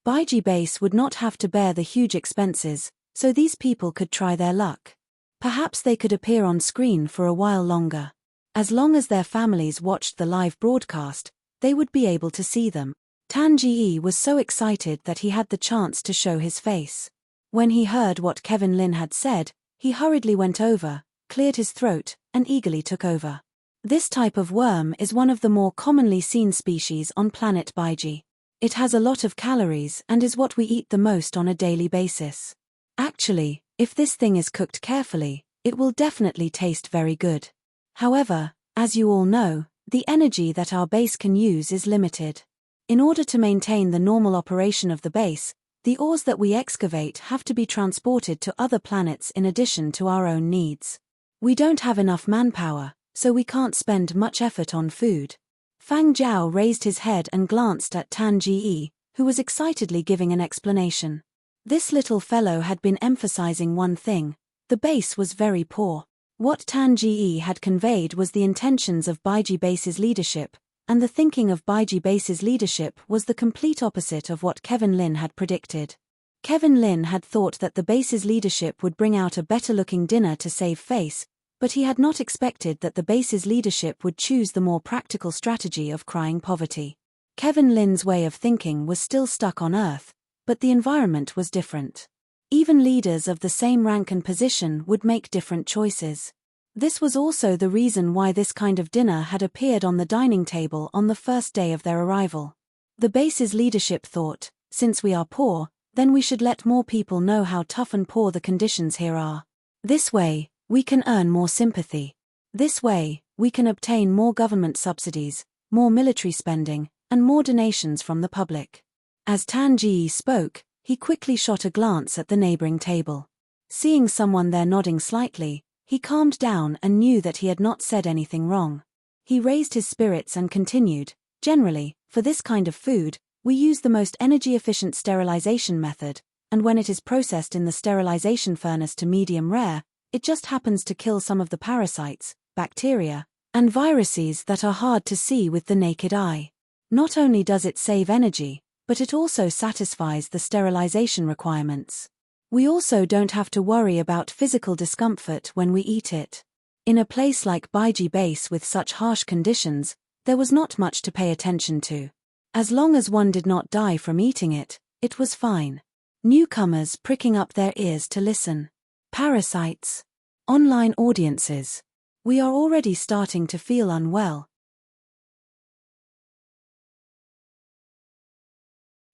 Baiji Base would not have to bear the huge expenses, so these people could try their luck. Perhaps they could appear on screen for a while longer. As long as their families watched the live broadcast, they would be able to see them. Tan Ji was so excited that he had the chance to show his face. When he heard what Kevin Lin had said, he hurriedly went over, cleared his throat, and eagerly took over. This type of worm is one of the more commonly seen species on planet Baiji. It has a lot of calories and is what we eat the most on a daily basis. Actually, if this thing is cooked carefully, it will definitely taste very good. However, as you all know, the energy that our base can use is limited. In order to maintain the normal operation of the base, the ores that we excavate have to be transported to other planets in addition to our own needs. We don't have enough manpower, so we can't spend much effort on food. Fang Zhao raised his head and glanced at Tan Ji, who was excitedly giving an explanation. This little fellow had been emphasizing one thing: the base was very poor. What Tan Ji had conveyed was the intentions of Baiji Base's leadership, and the thinking of Baiji Base's leadership was the complete opposite of what Kevin Lin had predicted. Kevin Lin had thought that the base's leadership would bring out a better-looking dinner to save face, but he had not expected that the base's leadership would choose the more practical strategy of crying poverty. Kevin Lin's way of thinking was still stuck on Earth, but the environment was different. Even leaders of the same rank and position would make different choices. This was also the reason why this kind of dinner had appeared on the dining table on the first day of their arrival. The base's leadership thought, since we are poor, then we should let more people know how tough and poor the conditions here are. This way, we can earn more sympathy. This way, we can obtain more government subsidies, more military spending, and more donations from the public. As Tan Ji spoke, he quickly shot a glance at the neighboring table. Seeing someone there nodding slightly, he calmed down and knew that he had not said anything wrong. He raised his spirits and continued, generally, for this kind of food, we use the most energy-efficient sterilization method, and when it is processed in the sterilization furnace to medium rare, it just happens to kill some of the parasites, bacteria, and viruses that are hard to see with the naked eye. Not only does it save energy, but it also satisfies the sterilization requirements. We also don't have to worry about physical discomfort when we eat it. In a place like Baiji Base with such harsh conditions, there was not much to pay attention to. As long as one did not die from eating it, it was fine. Newcomers pricking up their ears to listen. Parasites. Online audiences. We are already starting to feel unwell.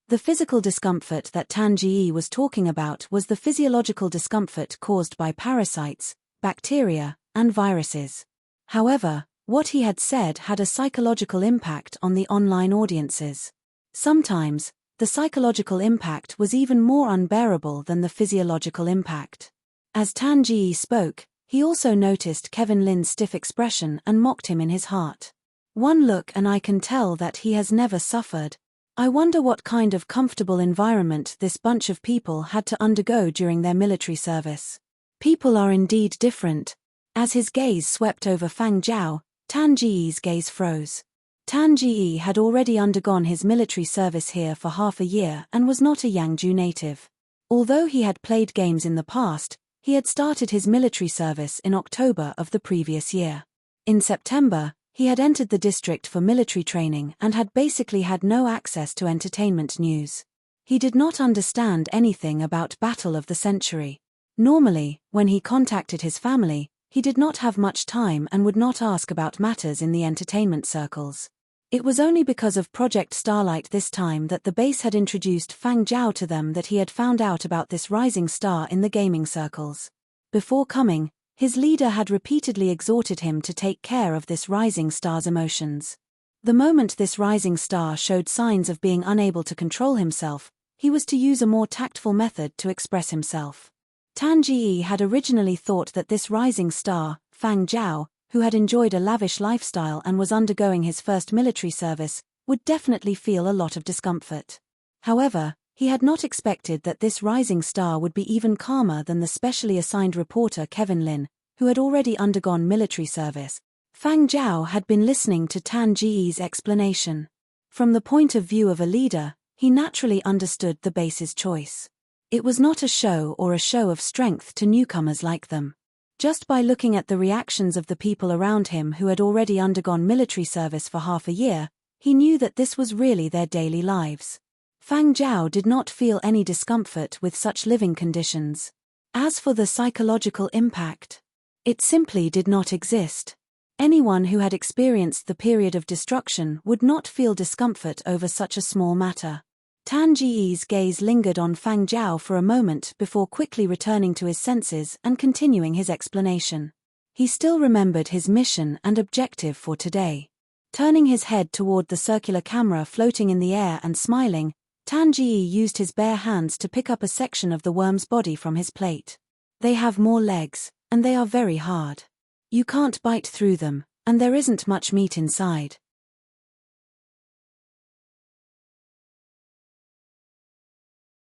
The physical discomfort that Tan Ji was talking about was the physiological discomfort caused by parasites, bacteria, and viruses. However, what he had said had a psychological impact on the online audiences. Sometimes, the psychological impact was even more unbearable than the physiological impact. As Tan Ji spoke, he also noticed Kevin Lin's stiff expression and mocked him in his heart. One look and I can tell that he has never suffered. I wonder what kind of comfortable environment this bunch of people had to undergo during their military service. People are indeed different. As his gaze swept over Fang Zhao, Tan Ji's gaze froze. Tan Ji had already undergone his military service here for half a year and was not a Yangzhou native. Although he had played games in the past, he had started his military service in October of the previous year. In September, he had entered the district for military training and had basically had no access to entertainment news. He did not understand anything about Battle of the Century. Normally, when he contacted his family, he did not have much time and would not ask about matters in the entertainment circles. It was only because of Project Starlight this time that the base had introduced Fang Zhao to them that he had found out about this rising star in the gaming circles. Before coming, his leader had repeatedly exhorted him to take care of this rising star's emotions. The moment this rising star showed signs of being unable to control himself, he was to use a more tactful method to express himself. Tan Ji had originally thought that this rising star, Fang Zhao, who had enjoyed a lavish lifestyle and was undergoing his first military service, would definitely feel a lot of discomfort. However, he had not expected that this rising star would be even calmer than the specially assigned reporter Kevin Lin, who had already undergone military service. Fang Zhao had been listening to Tan Ji's explanation. From the point of view of a leader, he naturally understood the base's choice. It was not a show or a show of strength to newcomers like them. Just by looking at the reactions of the people around him who had already undergone military service for half a year, he knew that this was really their daily lives. Fang Zhao did not feel any discomfort with such living conditions. As for the psychological impact, it simply did not exist. Anyone who had experienced the period of destruction would not feel discomfort over such a small matter. Tan Ji's gaze lingered on Fang Jiao for a moment before quickly returning to his senses and continuing his explanation. He still remembered his mission and objective for today. Turning his head toward the circular camera floating in the air and smiling, Tan Ji used his bare hands to pick up a section of the worm's body from his plate. They have more legs, and they are very hard. You can't bite through them, and there isn't much meat inside.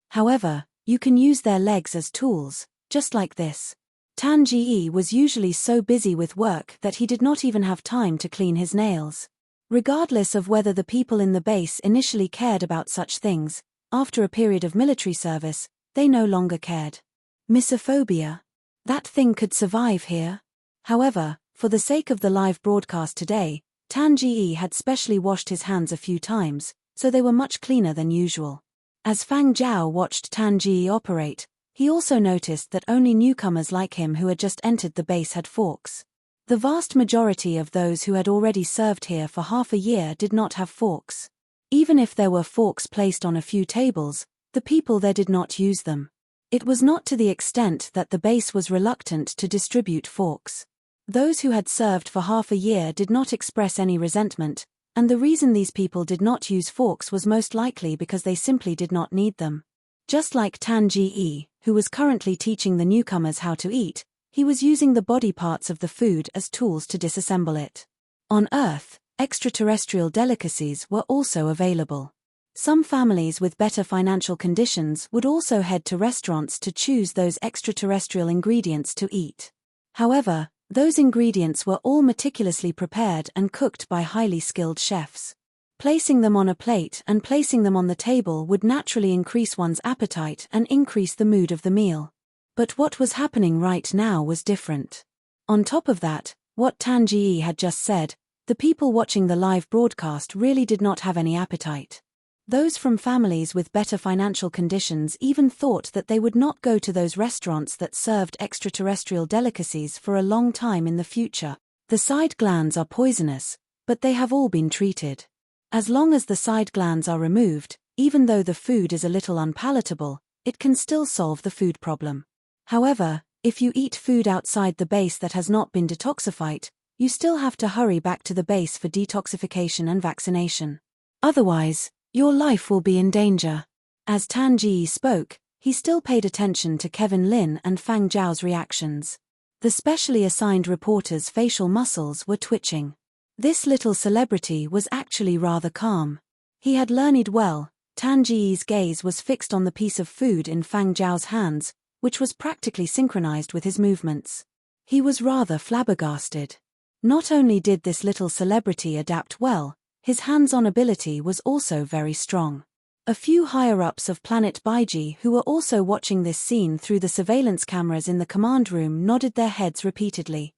However, you can use their legs as tools, just like this. Tan Ji was usually so busy with work that he did not even have time to clean his nails. Regardless of whether the people in the base initially cared about such things, after a period of military service, they no longer cared. Misophobia? That thing could survive here? However, for the sake of the live broadcast today, Tan Ji had specially washed his hands a few times, so they were much cleaner than usual. As Fang Jiao watched Tan Ji operate, he also noticed that only newcomers like him who had just entered the base had forks. The vast majority of those who had already served here for half a year did not have forks. Even if there were forks placed on a few tables, the people there did not use them. It was not to the extent that the base was reluctant to distribute forks. Those who had served for half a year did not express any resentment, and the reason these people did not use forks was most likely because they simply did not need them. Just like Tan Ji, who was currently teaching the newcomers how to eat, he was using the body parts of the food as tools to disassemble it. On Earth, extraterrestrial delicacies were also available. Some families with better financial conditions would also head to restaurants to choose those extraterrestrial ingredients to eat. However, those ingredients were all meticulously prepared and cooked by highly skilled chefs. Placing them on a plate and placing them on the table would naturally increase one's appetite and increase the mood of the meal. But what was happening right now was different. On top of that, what Tan Ji had just said, the people watching the live broadcast really did not have any appetite. Those from families with better financial conditions even thought that they would not go to those restaurants that served extraterrestrial delicacies for a long time in the future. The side glands are poisonous, but they have all been treated. As long as the side glands are removed, even though the food is a little unpalatable, it can still solve the food problem. However, if you eat food outside the base that has not been detoxified, you still have to hurry back to the base for detoxification and vaccination. Otherwise, your life will be in danger. As Tan Ji spoke, he still paid attention to Kevin Lin and Fang Jiao's reactions. The specially assigned reporter's facial muscles were twitching. This little celebrity was actually rather calm. He had learned well. Tan Ji's gaze was fixed on the piece of food in Fang Jiao's hands, which was practically synchronized with his movements. He was rather flabbergasted. Not only did this little celebrity adapt well, his hands-on ability was also very strong. A few higher-ups of Planet Baiji who were also watching this scene through the surveillance cameras in the command room nodded their heads repeatedly.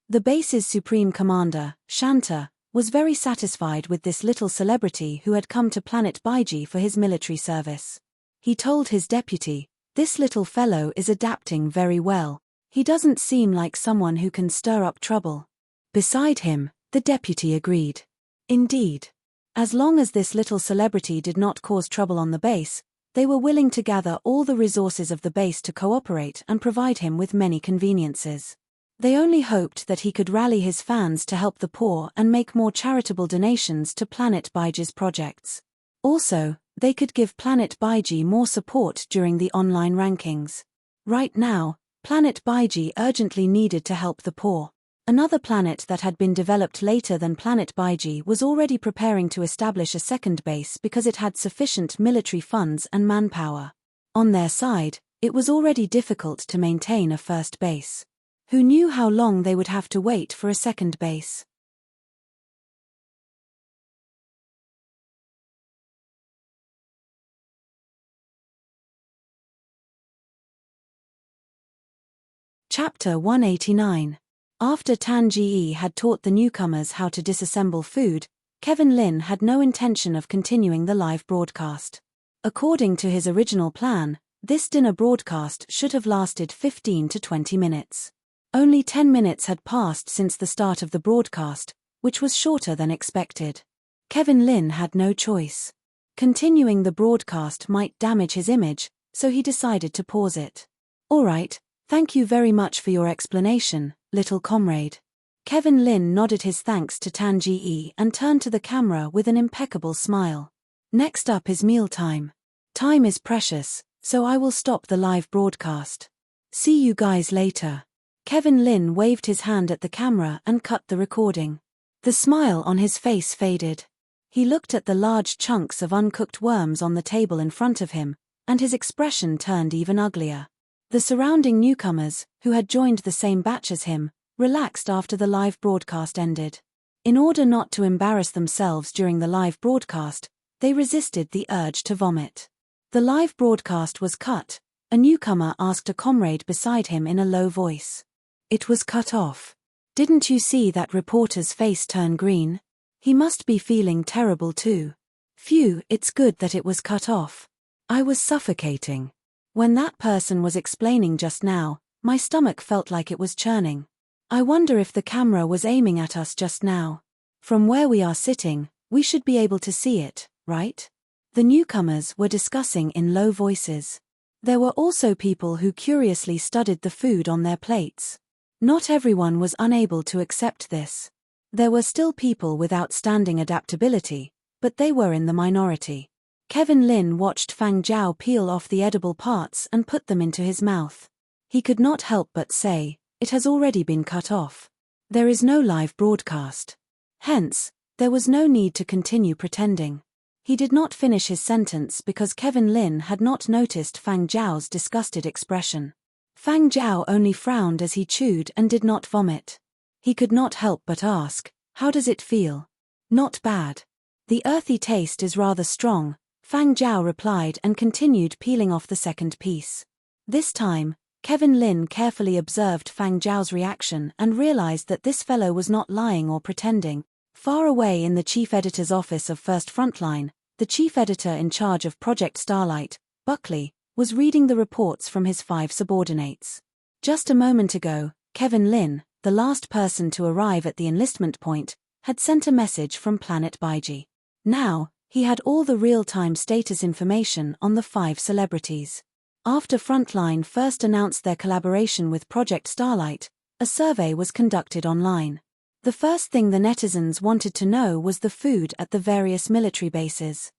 The base's supreme commander, Shanta, was very satisfied with this little celebrity who had come to Planet Baiji for his military service. He told his deputy, "This little fellow is adapting very well. He doesn't seem like someone who can stir up trouble." Beside him, the deputy agreed. Indeed. As long as this little celebrity did not cause trouble on the base, they were willing to gather all the resources of the base to cooperate and provide him with many conveniences. They only hoped that he could rally his fans to help the poor and make more charitable donations to Planet Baiji's projects. Also, they could give Planet Baiji more support during the online rankings. Right now, Planet Baiji urgently needed to help the poor. Another planet that had been developed later than Planet Baiji was already preparing to establish a second base because it had sufficient military funds and manpower. On their side, it was already difficult to maintain a first base. Who knew how long they would have to wait for a second base? Chapter 189. After Tan Ji had taught the newcomers how to disassemble food, Kevin Lin had no intention of continuing the live broadcast. According to his original plan, This dinner broadcast should have lasted 15 to 20 minutes. Only 10 minutes had passed since the start of the broadcast, which was shorter than expected. Kevin Lin had no choice. Continuing the broadcast might damage his image, so he decided to pause it. "All right, thank you very much for your explanation, little comrade." Kevin Lin nodded his thanks to Tan Ji and turned to the camera with an impeccable smile. "Next up is mealtime. Time is precious, so I will stop the live broadcast. See you guys later." Kevin Lin waved his hand at the camera and cut the recording. The smile on his face faded. He looked at the large chunks of uncooked worms on the table in front of him, and his expression turned even uglier. The surrounding newcomers, who had joined the same batch as him, relaxed after the live broadcast ended. In order not to embarrass themselves during the live broadcast, they resisted the urge to vomit. The live broadcast was cut. A newcomer asked a comrade beside him in a low voice. "It was cut off. Didn't you see that reporter's face turn green? He must be feeling terrible too. Phew, it's good that it was cut off. I was suffocating. When that person was explaining just now, my stomach felt like it was churning. I wonder if the camera was aiming at us just now. From where we are sitting, we should be able to see it, right?" The newcomers were discussing in low voices. There were also people who curiously studied the food on their plates. Not everyone was unable to accept this. There were still people with outstanding adaptability, but they were in the minority. Kevin Lin watched Fang Zhao peel off the edible parts and put them into his mouth. He could not help but say, "It has already been cut off. There is no live broadcast." Hence, there was no need to continue pretending. He did not finish his sentence because Kevin Lin had not noticed Fang Zhao's disgusted expression. Fang Zhao only frowned as he chewed and did not vomit. He could not help but ask, "How does it feel?" "Not bad. The earthy taste is rather strong," Fang Zhao replied and continued peeling off the second piece. This time, Kevin Lin carefully observed Fang Zhao's reaction and realized that this fellow was not lying or pretending. Far away in the chief editor's office of First Frontline, the chief editor in charge of Project Starlight, Buckley, was reading the reports from his 5 subordinates. Just a moment ago, Kevin Lin, the last person to arrive at the enlistment point, had sent a message from Planet Baiji. Now, he had all the real-time status information on the 5 celebrities. After Frontline first announced their collaboration with Project Starlight, a survey was conducted online. The first thing the netizens wanted to know was the food at the various military bases.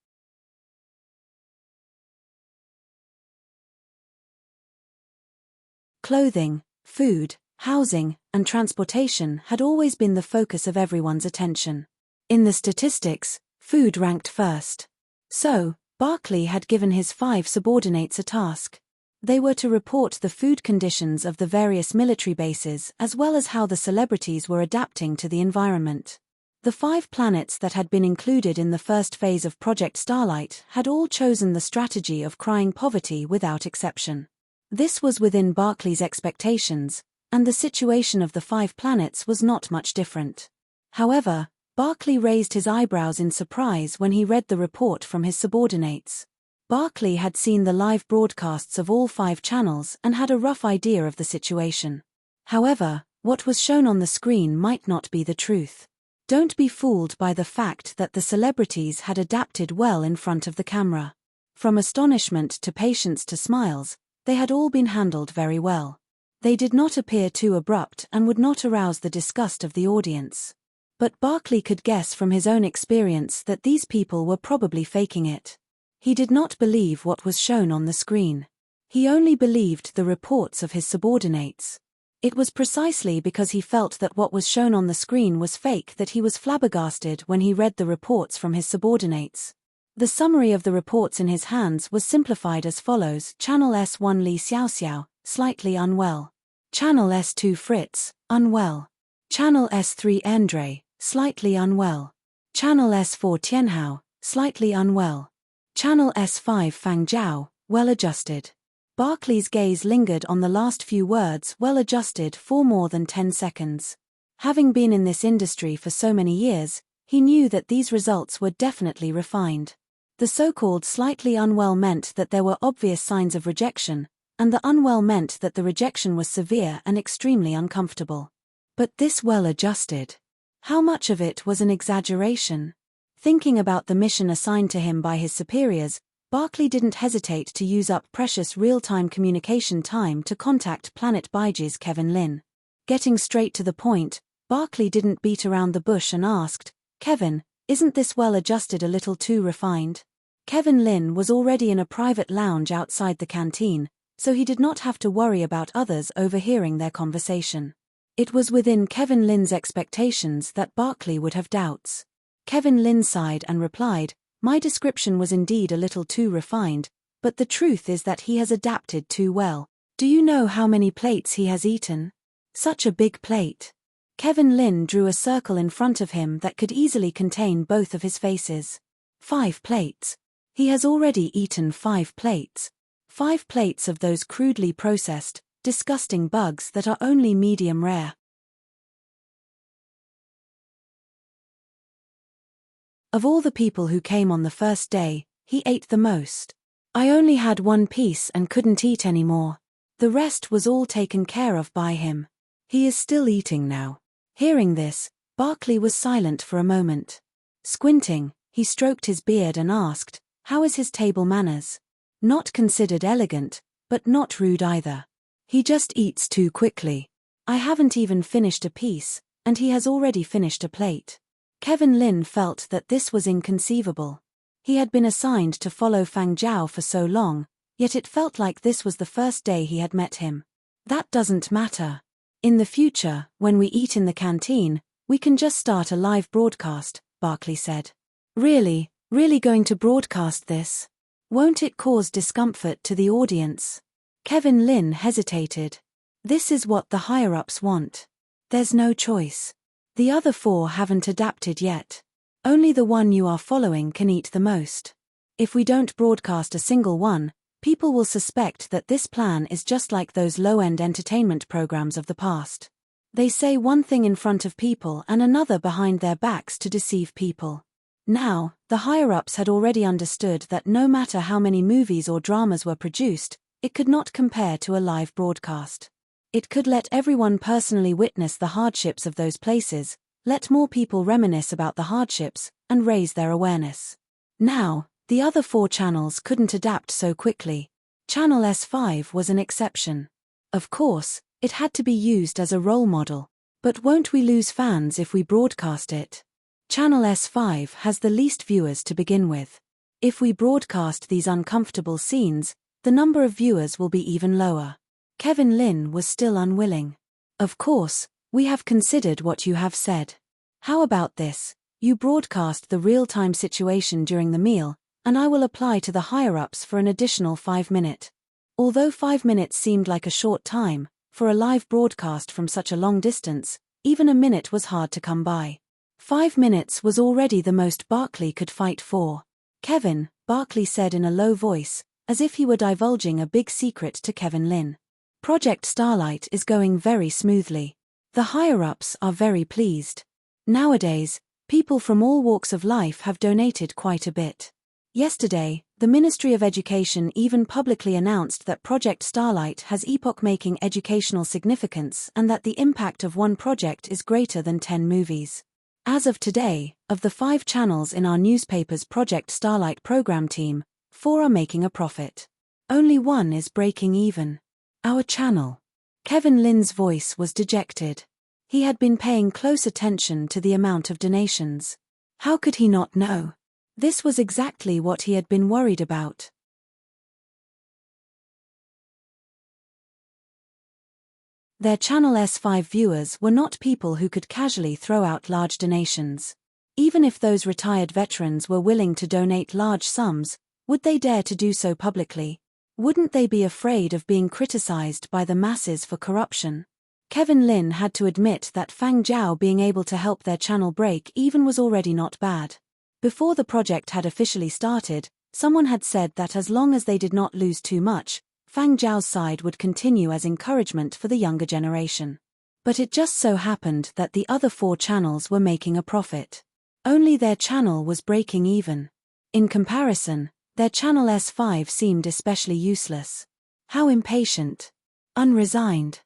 Clothing, food, housing, and transportation had always been the focus of everyone's attention. In the statistics, food ranked first. So, Barclay had given his 5 subordinates a task. They were to report the food conditions of the various military bases as well as how the celebrities were adapting to the environment. The 5 planets that had been included in the first phase of Project Starlight had all chosen the strategy of crying poverty without exception. This was within Barclay's expectations, and the situation of the 5 planets was not much different. However, Barclay raised his eyebrows in surprise when he read the report from his subordinates. Barclay had seen the live broadcasts of all 5 channels and had a rough idea of the situation. However, what was shown on the screen might not be the truth. Don't be fooled by the fact that the celebrities had adapted well in front of the camera. From astonishment to patience to smiles, they had all been handled very well. They did not appear too abrupt and would not arouse the disgust of the audience. But Barclay could guess from his own experience that these people were probably faking it. He did not believe what was shown on the screen. He only believed the reports of his subordinates. It was precisely because he felt that what was shown on the screen was fake that he was flabbergasted when he read the reports from his subordinates. The summary of the reports in his hands was simplified as follows: Channel S1 Li Xiaoxiao, slightly unwell. Channel S2 Fritz, unwell. Channel S3 Andre, slightly unwell. Channel S4 Tianhao, slightly unwell. Channel S5 Fang Zhao, well adjusted. Barclay's gaze lingered on the last few words well adjusted for more than 10 seconds. Having been in this industry for so many years, he knew that these results were definitely refined. The so-called slightly unwell meant that there were obvious signs of rejection, and the unwell meant that the rejection was severe and extremely uncomfortable. But this well-adjusted. How much of it was an exaggeration? Thinking about the mission assigned to him by his superiors, Barclay didn't hesitate to use up precious real-time communication time to contact Planet Baiji's Kevin Lin. Getting straight to the point, Barclay didn't beat around the bush and asked, "Kevin, isn't this well-adjusted a little too refined?" Kevin Lin was already in a private lounge outside the canteen, so he did not have to worry about others overhearing their conversation. It was within Kevin Lin's expectations that Barclay would have doubts. Kevin Lin sighed and replied, "My description was indeed a little too refined, but the truth is that he has adapted too well. Do you know how many plates he has eaten? Such a big plate." Kevin Lin drew a circle in front of him that could easily contain both of his faces. 5 plates. He has already eaten 5 plates. 5 plates of those crudely processed, disgusting bugs that are only medium rare. Of all the people who came on the first day, he ate the most. "I only had 1 piece and couldn't eat any more. The rest was all taken care of by him. He is still eating now." Hearing this, Barclay was silent for a moment. Squinting, he stroked his beard and asked, "How is his table manners?" "Not considered elegant, but not rude either. He just eats too quickly. I haven't even finished a piece, and he has already finished a plate." Kevin Lin felt that this was inconceivable. He had been assigned to follow Fang Zhao for so long, yet it felt like this was the first day he had met him. "That doesn't matter. In the future, when we eat in the canteen, we can just start a live broadcast," Barclay said. Really going to broadcast this? Won't it cause discomfort to the audience?" Kevin Lin hesitated. "This is what the higher-ups want. There's no choice. The other 4 haven't adapted yet. Only the one you are following can eat the most. If we don't broadcast a single one, people will suspect that this plan is just like those low-end entertainment programs of the past. They say one thing in front of people and another behind their backs to deceive people." Now, the higher-ups had already understood that no matter how many movies or dramas were produced, it could not compare to a live broadcast. It could let everyone personally witness the hardships of those places, let more people reminisce about the hardships, and raise their awareness. Now, the other 4 channels couldn't adapt so quickly. Channel S5 was an exception. Of course, it had to be used as a role model. But won't we lose fans if we broadcast it? Channel S5 has the least viewers to begin with. If we broadcast these uncomfortable scenes, the number of viewers will be even lower. Kevin Lin was still unwilling. "Of course, we have considered what you have said. How about this? You broadcast the real-time situation during the meal, and I will apply to the higher-ups for an additional 5 minutes. Although 5 minutes seemed like a short time, for a live broadcast from such a long distance, even a minute was hard to come by. 5 minutes was already the most Barclay could fight for. "Kevin," Barclay said in a low voice, as if he were divulging a big secret to Kevin Lin. "Project Starlight is going very smoothly. The higher-ups are very pleased. Nowadays, people from all walks of life have donated quite a bit. Yesterday, the Ministry of Education even publicly announced that Project Starlight has epoch-making educational significance and that the impact of one project is greater than 10 movies. As of today, of the 5 channels in our newspaper's Project Starlight program team, 4 are making a profit. Only 1 is breaking even. Our channel." Kevin Lin's voice was dejected. He had been paying close attention to the amount of donations. How could he not know? This was exactly what he had been worried about. Their Channel S5 viewers were not people who could casually throw out large donations. Even if those retired veterans were willing to donate large sums, would they dare to do so publicly? Wouldn't they be afraid of being criticized by the masses for corruption? Kevin Lin had to admit that Fang Zhao being able to help their channel break even was already not bad. Before the project had officially started, someone had said that as long as they did not lose too much, Fang Zhao's side would continue as encouragement for the younger generation. But it just so happened that the other 4 channels were making a profit. Only their channel was breaking even. In comparison, their Channel S5 seemed especially useless. How impatient. Unresigned.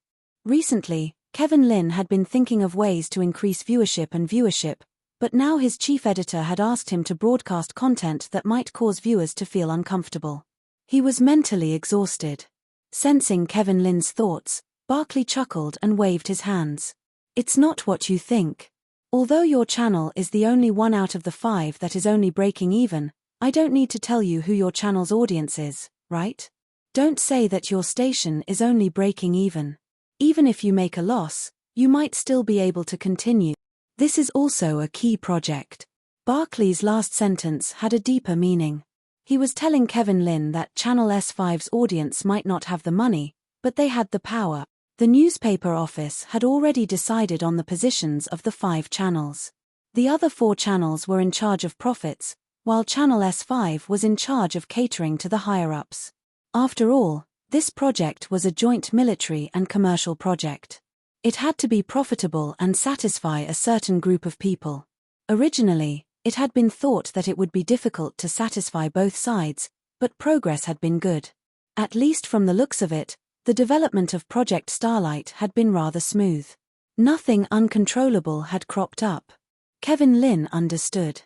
Recently, Kevin Lin had been thinking of ways to increase viewership, but now his chief editor had asked him to broadcast content that might cause viewers to feel uncomfortable. He was mentally exhausted. Sensing Kevin Lin's thoughts, Barkley chuckled and waved his hands. It's not what you think. Although your channel is the only one out of the 5 that is only breaking even, I don't need to tell you who your channel's audience is, right? Don't say that your station is only breaking even. Even if you make a loss, you might still be able to continue. This is also a key project. Barkley's last sentence had a deeper meaning. He was telling Kevin Lin that Channel S5's audience might not have the money, but they had the power. The newspaper office had already decided on the positions of the 5 channels. The other 4 channels were in charge of profits, while Channel S5 was in charge of catering to the higher-ups. After all, this project was a joint military and commercial project. It had to be profitable and satisfy a certain group of people. Originally, it had been thought that it would be difficult to satisfy both sides, but progress had been good. At least from the looks of it, the development of Project Starlight had been rather smooth. Nothing uncontrollable had cropped up. Kevin Lin understood.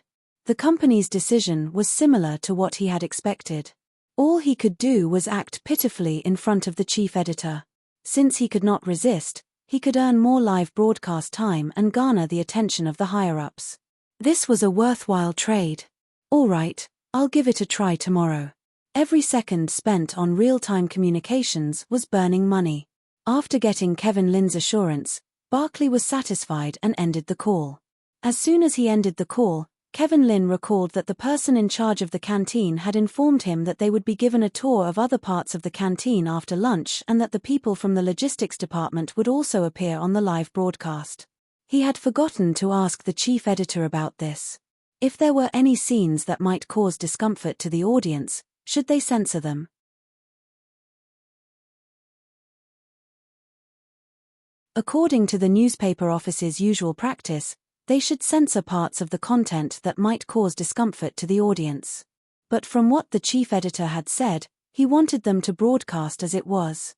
The company's decision was similar to what he had expected. All he could do was act pitifully in front of the chief editor. Since he could not resist, he could earn more live broadcast time and garner the attention of the higher-ups. This was a worthwhile trade. All right, I'll give it a try tomorrow. Every second spent on real-time communications was burning money. After getting Kevin Lin's assurance, Barkley was satisfied and ended the call. As soon as he ended the call, Kevin Lin recalled that the person in charge of the canteen had informed him that they would be given a tour of other parts of the canteen after lunch and that the people from the logistics department would also appear on the live broadcast. He had forgotten to ask the chief editor about this. If there were any scenes that might cause discomfort to the audience, should they censor them? According to the newspaper office's usual practice, they should censor parts of the content that might cause discomfort to the audience. But from what the chief editor had said, he wanted them to broadcast as it was.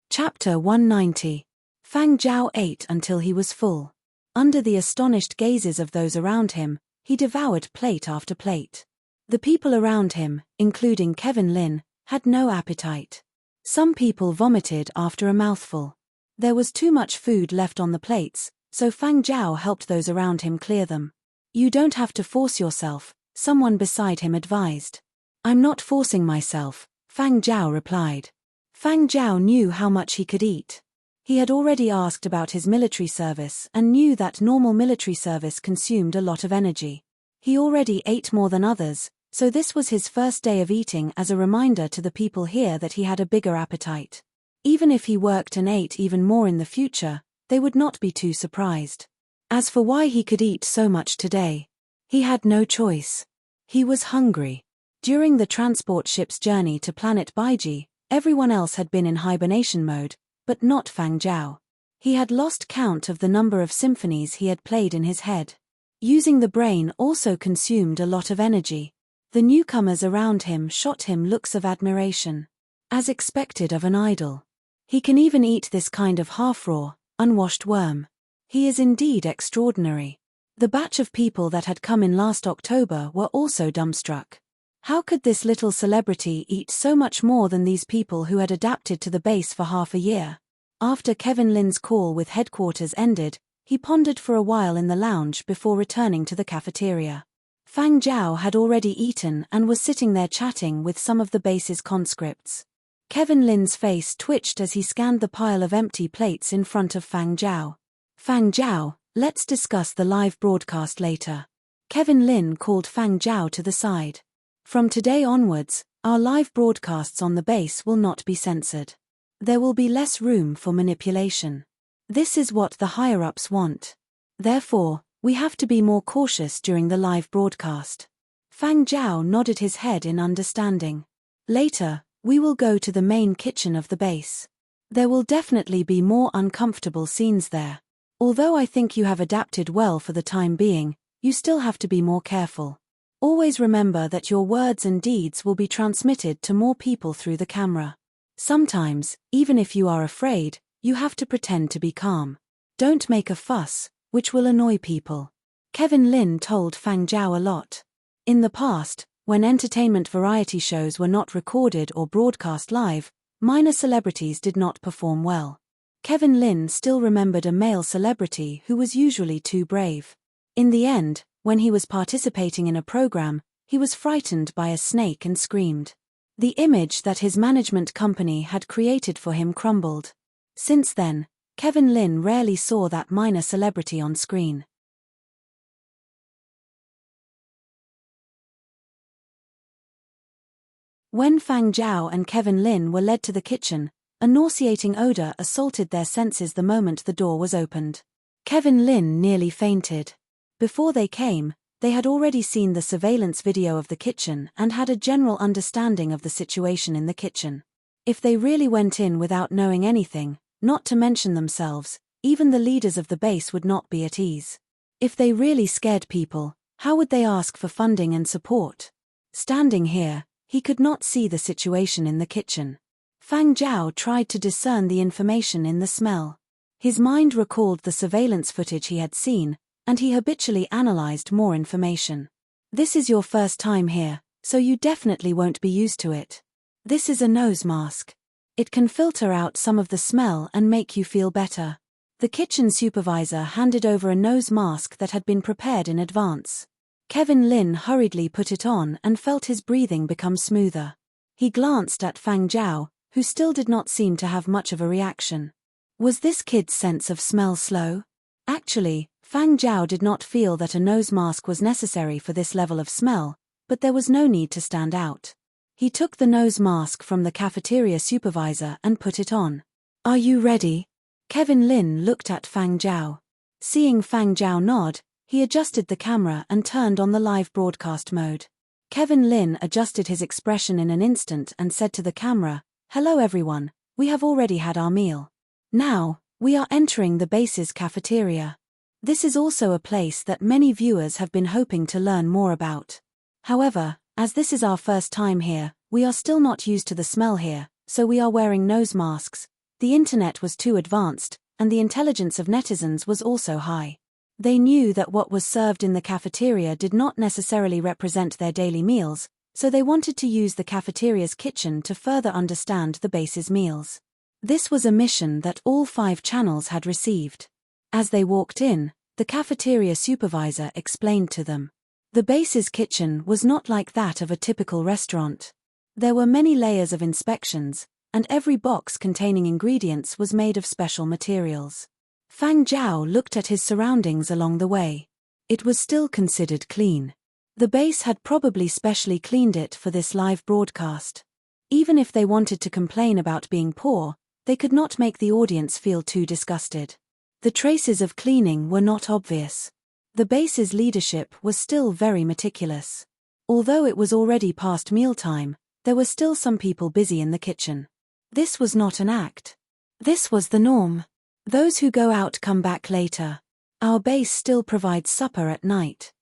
Chapter 190. Fang Zhao ate until he was full. Under the astonished gazes of those around him, he devoured plate after plate. The people around him, including Kevin Lin, had no appetite. Some people vomited after a mouthful. There was too much food left on the plates, so Fang Zhao helped those around him clear them. You don't have to force yourself, someone beside him advised. I'm not forcing myself, Fang Zhao replied. Fang Zhao knew how much he could eat. He had already asked about his military service and knew that normal military service consumed a lot of energy. He already ate more than others, so this was his first day of eating as a reminder to the people here that he had a bigger appetite. Even if he worked and ate even more in the future, they would not be too surprised. As for why he could eat so much today, he had no choice. He was hungry. During the transport ship's journey to planet Baiji, everyone else had been in hibernation mode, but not Fang Zhao. He had lost count of the number of symphonies he had played in his head. Using the brain also consumed a lot of energy. The newcomers around him shot him looks of admiration. As expected of an idol. He can even eat this kind of half-raw, unwashed worm. He is indeed extraordinary. The batch of people that had come in last October were also dumbstruck. How could this little celebrity eat so much more than these people who had adapted to the base for half a year? After Kevin Lin's call with headquarters ended, he pondered for a while in the lounge before returning to the cafeteria. Fang Zhao had already eaten and was sitting there chatting with some of the base's conscripts. Kevin Lin's face twitched as he scanned the pile of empty plates in front of Fang Zhao. Fang Zhao, let's discuss the live broadcast later. Kevin Lin called Fang Zhao to the side. From today onwards, our live broadcasts on the base will not be censored. There will be less room for manipulation. This is what the higher-ups want. Therefore, we have to be more cautious during the live broadcast. Fang Zhao nodded his head in understanding. Later, We will go to the main kitchen of the base. There will definitely be more uncomfortable scenes there. Although I think you have adapted well for the time being, you still have to be more careful. Always remember that your words and deeds will be transmitted to more people through the camera. Sometimes, even if you are afraid, you have to pretend to be calm. Don't make a fuss, which will annoy people. Kevin Lin told Fang Zhao a lot. In the past, when entertainment variety shows were not recorded or broadcast live, minor celebrities did not perform well. Kevin Lin still remembered a male celebrity who was usually too brave. In the end, when he was participating in a program, he was frightened by a snake and screamed. The image that his management company had created for him crumbled. Since then, Kevin Lin rarely saw that minor celebrity on screen. When Fang Zhao and Kevin Lin were led to the kitchen, a nauseating odor assaulted their senses the moment the door was opened. Kevin Lin nearly fainted. Before they came, they had already seen the surveillance video of the kitchen and had a general understanding of the situation in the kitchen. If they really went in without knowing anything, not to mention themselves, even the leaders of the base would not be at ease. If they really scared people, how would they ask for funding and support? Standing here, he could not see the situation in the kitchen. Fang Zhao tried to discern the information in the smell. His mind recalled the surveillance footage he had seen, and he habitually analyzed more information. This is your first time here, so you definitely won't be used to it. This is a nose mask. It can filter out some of the smell and make you feel better. The kitchen supervisor handed over a nose mask that had been prepared in advance. Kevin Lin hurriedly put it on and felt his breathing become smoother. He glanced at Fang Zhao, who still did not seem to have much of a reaction. Was this kid's sense of smell slow? Actually, Fang Zhao did not feel that a nose mask was necessary for this level of smell, but there was no need to stand out. He took the nose mask from the cafeteria supervisor and put it on. Are you ready? Kevin Lin looked at Fang Zhao. Seeing Fang Zhao nod, he adjusted the camera and turned on the live broadcast mode. Kevin Lin adjusted his expression in an instant and said to the camera, "Hello everyone, we have already had our meal. Now, we are entering the base's cafeteria. This is also a place that many viewers have been hoping to learn more about. However, as this is our first time here, we are still not used to the smell here, so we are wearing nose masks. The internet was too advanced, and the intelligence of netizens was also high. They knew that what was served in the cafeteria did not necessarily represent their daily meals, so they wanted to use the cafeteria's kitchen to further understand the base's meals. This was a mission that all 5 channels had received. As they walked in, the cafeteria supervisor explained to them. The base's kitchen was not like that of a typical restaurant. There were many layers of inspections, and every box containing ingredients was made of special materials. Fang Zhao looked at his surroundings along the way. It was still considered clean. The base had probably specially cleaned it for this live broadcast. Even if they wanted to complain about being poor, they could not make the audience feel too disgusted. The traces of cleaning were not obvious. The base's leadership was still very meticulous. Although it was already past mealtime, there were still some people busy in the kitchen. This was not an act. This was the norm. Those who go out come back later. Our base still provides supper at night.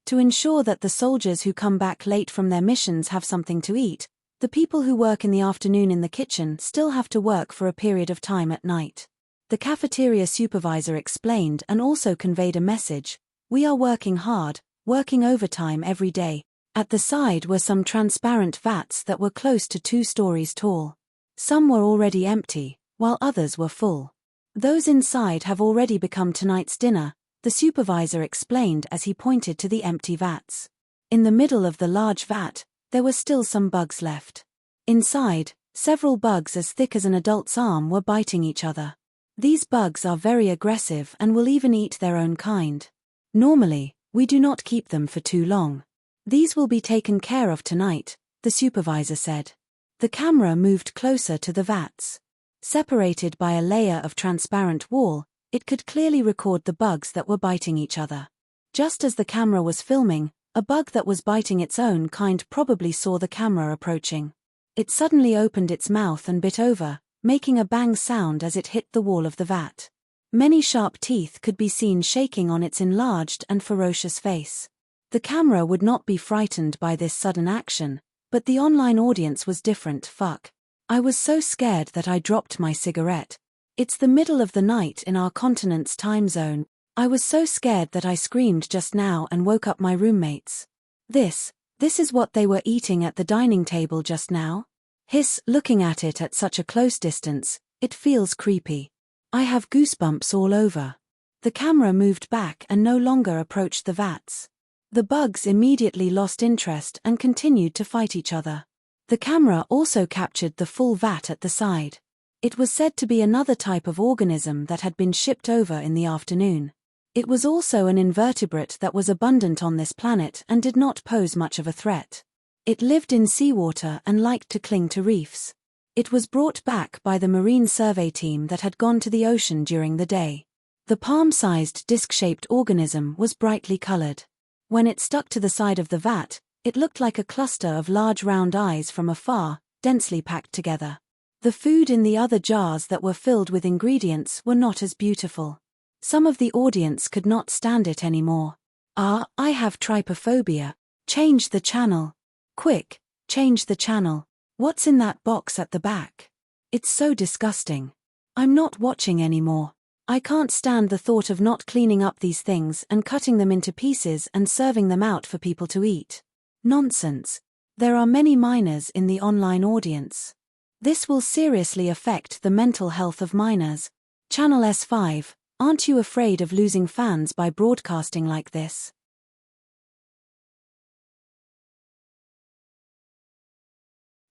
To ensure that the soldiers who come back late from their missions have something to eat, the people who work in the afternoon in the kitchen still have to work for a period of time at night. The cafeteria supervisor explained and also conveyed a message: we are working hard, working overtime every day. At the side were some transparent vats that were close to 2 stories tall. Some were already empty, while others were full. Those inside have already become tonight's dinner, the supervisor explained as he pointed to the empty vats. In the middle of the large vat, there were still some bugs left. Inside, several bugs as thick as an adult's arm were biting each other. These bugs are very aggressive and will even eat their own kind. Normally, we do not keep them for too long. These will be taken care of tonight, the supervisor said. The camera moved closer to the vats. Separated by a layer of transparent wall, it could clearly record the bugs that were biting each other. Just as the camera was filming, a bug that was biting its own kind probably saw the camera approaching. It suddenly opened its mouth and bit over, making a bang sound as it hit the wall of the vat. Many sharp teeth could be seen shaking on its enlarged and ferocious face. The camera would not be frightened by this sudden action, but the online audience was different. Fuck. I was so scared that I dropped my cigarette. It's the middle of the night in our continent's time zone. I was so scared that I screamed just now and woke up my roommates. This is what they were eating at the dining table just now? Hiss, looking at it at such a close distance, it feels creepy. I have goosebumps all over. The camera moved back and no longer approached the vats. The bugs immediately lost interest and continued to fight each other. The camera also captured the full vat at the side. It was said to be another type of organism that had been shipped over in the afternoon. It was also an invertebrate that was abundant on this planet and did not pose much of a threat. It lived in seawater and liked to cling to reefs. It was brought back by the marine survey team that had gone to the ocean during the day. The palm-sized disc-shaped organism was brightly colored. When it stuck to the side of the vat, it looked like a cluster of large round eyes from afar, densely packed together. The food in the other jars that were filled with ingredients were not as beautiful. Some of the audience could not stand it anymore. I have trypophobia. Change the channel. Quick, change the channel. What's in that box at the back? It's so disgusting. I'm not watching anymore. I can't stand the thought of not cleaning up these things and cutting them into pieces and serving them out for people to eat. Nonsense. There are many minors in the online audience. This will seriously affect the mental health of minors. Channel S5, aren't you afraid of losing fans by broadcasting like this?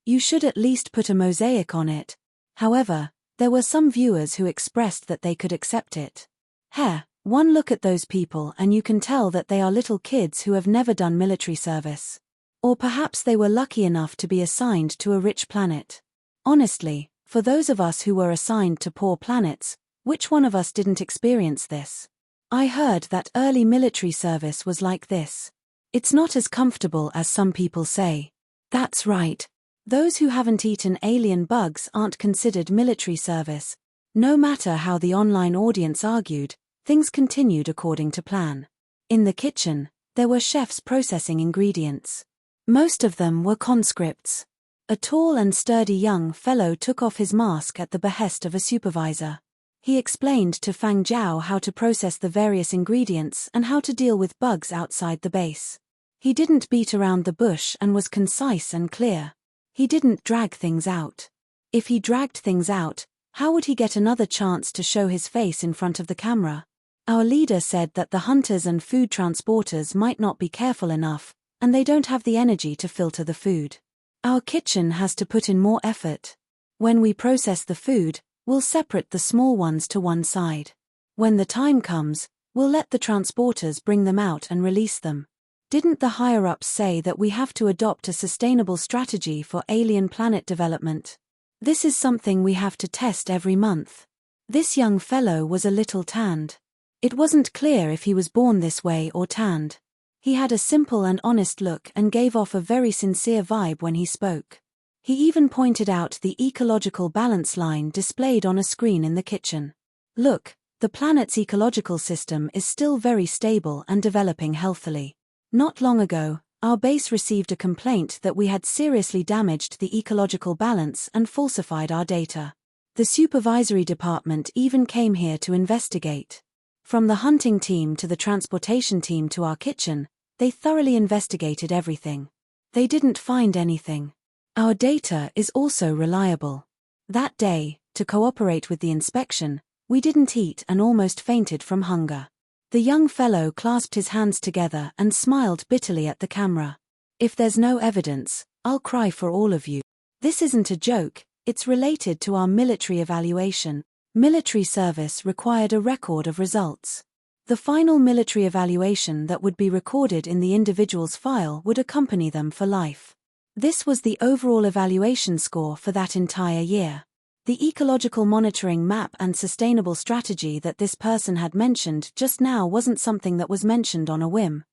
You should at least put a mosaic on it. However, there were some viewers who expressed that they could accept it. One look at those people and you can tell that they are little kids who have never done military service. Or perhaps they were lucky enough to be assigned to a rich planet. Honestly, for those of us who were assigned to poor planets, which one of us didn't experience this? I heard that early military service was like this. It's not as comfortable as some people say. That's right. Those who haven't eaten alien bugs aren't considered military service. No matter how the online audience argued, things continued according to plan. In the kitchen, there were chefs processing ingredients. Most of them were conscripts. A tall and sturdy young fellow took off his mask at the behest of a supervisor. He explained to Fang Zhao how to process the various ingredients and how to deal with bugs outside the base. He didn't beat around the bush and was concise and clear. He didn't drag things out. If he dragged things out, how would he get another chance to show his face in front of the camera? Our leader said that the hunters and food transporters might not be careful enough, and they don't have the energy to filter the food. Our kitchen has to put in more effort. When we process the food, we'll separate the small ones to one side. When the time comes, we'll let the transporters bring them out and release them. Didn't the higher-ups say that we have to adopt a sustainable strategy for alien planet development? This is something we have to test every month. This young fellow was a little tanned. It wasn't clear if he was born this way or tanned. He had a simple and honest look and gave off a very sincere vibe when he spoke. He even pointed out the ecological balance line displayed on a screen in the kitchen. Look, the planet's ecological system is still very stable and developing healthily. Not long ago, our base received a complaint that we had seriously damaged the ecological balance and falsified our data. The supervisory department even came here to investigate. From the hunting team to the transportation team to our kitchen, they thoroughly investigated everything. They didn't find anything. Our data is also reliable. That day, to cooperate with the inspection, we didn't eat and almost fainted from hunger. The young fellow clasped his hands together and smiled bitterly at the camera. If there's no evidence, I'll cry for all of you. This isn't a joke, it's related to our military evaluation. Military service required a record of results. The final military evaluation that would be recorded in the individual's file would accompany them for life. This was the overall evaluation score for that entire year. The ecological monitoring map and sustainable strategy that this person had mentioned just now wasn't something that was mentioned on a whim.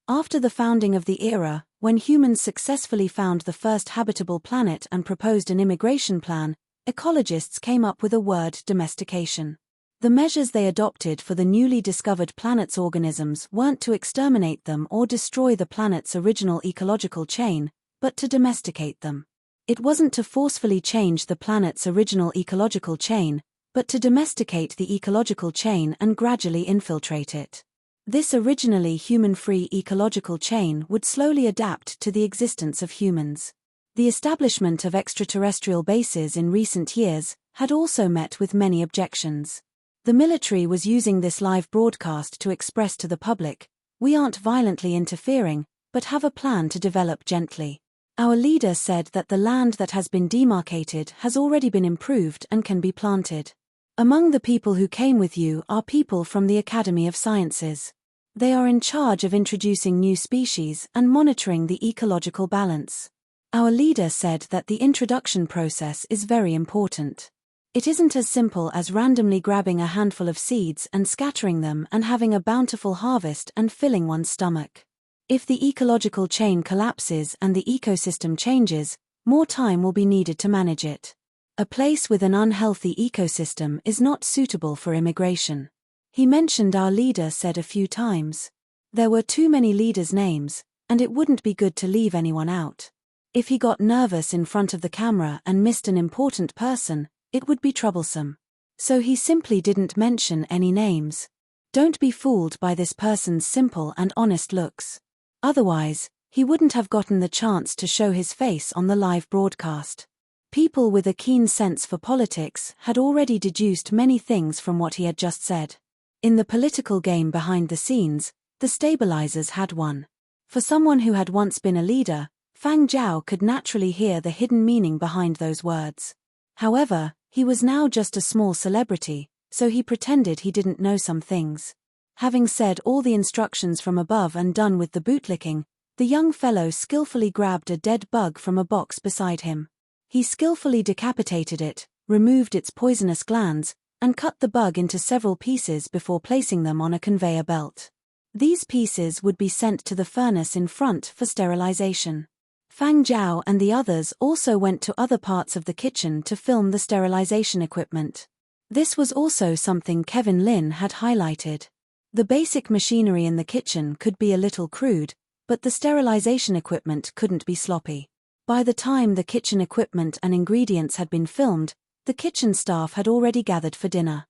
After the founding of the era, when humans successfully found the first habitable planet and proposed an immigration plan, ecologists came up with a word: domestication. The measures they adopted for the newly discovered planet's organisms weren't to exterminate them or destroy the planet's original ecological chain, but to domesticate them. It wasn't to forcefully change the planet's original ecological chain, but to domesticate the ecological chain and gradually infiltrate it. This originally human-free ecological chain would slowly adapt to the existence of humans. The establishment of extraterrestrial bases in recent years had also met with many objections. The military was using this live broadcast to express to the public, "We aren't violently interfering, but have a plan to develop gently. Our leader said that the land that has been demarcated has already been improved and can be planted. Among the people who came with you are people from the Academy of Sciences. They are in charge of introducing new species and monitoring the ecological balance. Our leader said that the introduction process is very important. It isn't as simple as randomly grabbing a handful of seeds and scattering them and having a bountiful harvest and filling one's stomach. If the ecological chain collapses and the ecosystem changes, more time will be needed to manage it. A place with an unhealthy ecosystem is not suitable for immigration." He mentioned our leader said a few times. There were too many leaders' names, and it wouldn't be good to leave anyone out. If he got nervous in front of the camera and missed an important person, it would be troublesome. So he simply didn't mention any names. Don't be fooled by this person's simple and honest looks. Otherwise, he wouldn't have gotten the chance to show his face on the live broadcast. People with a keen sense for politics had already deduced many things from what he had just said. In the political game behind the scenes, the stabilizers had won. For someone who had once been a leader, Fang Zhao could naturally hear the hidden meaning behind those words. However, he was now just a small celebrity, so he pretended he didn't know some things. Having said all the instructions from above and done with the bootlicking, the young fellow skillfully grabbed a dead bug from a box beside him. He skillfully decapitated it, removed its poisonous glands, and cut the bug into several pieces before placing them on a conveyor belt. These pieces would be sent to the furnace in front for sterilization. Fang Zhao and the others also went to other parts of the kitchen to film the sterilization equipment. This was also something Kevin Lin had highlighted. The basic machinery in the kitchen could be a little crude, but the sterilization equipment couldn't be sloppy. By the time the kitchen equipment and ingredients had been filmed, the kitchen staff had already gathered for dinner.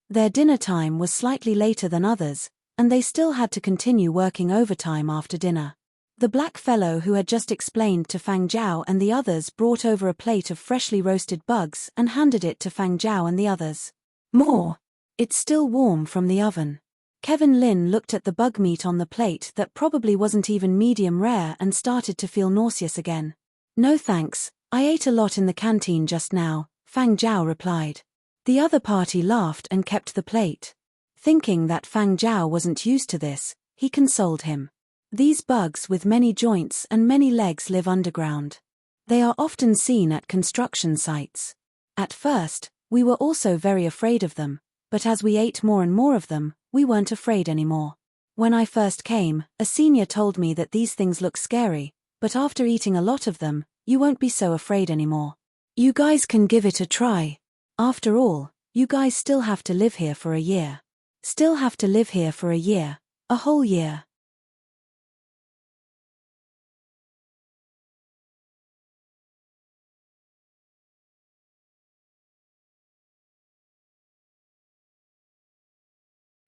Their dinner time was slightly later than others, and they still had to continue working overtime after dinner. The black fellow who had just explained to Fang Zhao and the others brought over a plate of freshly roasted bugs and handed it to Fang Zhao and the others. "More. It's still warm from the oven." Kevin Lin looked at the bug meat on the plate that probably wasn't even medium rare and started to feel nauseous again. "No thanks, I ate a lot in the canteen just now," Fang Zhao replied. The other party laughed and kept the plate. Thinking that Fang Zhao wasn't used to this, he consoled him. These bugs with many joints and many legs live underground. They are often seen at construction sites. At first, we were also very afraid of them, but as we ate more and more of them, we weren't afraid anymore. When I first came, a senior told me that these things look scary, but after eating a lot of them, you won't be so afraid anymore. You guys can give it a try. After all, you guys still have to live here for a year. Still have to live here for a year. A whole year.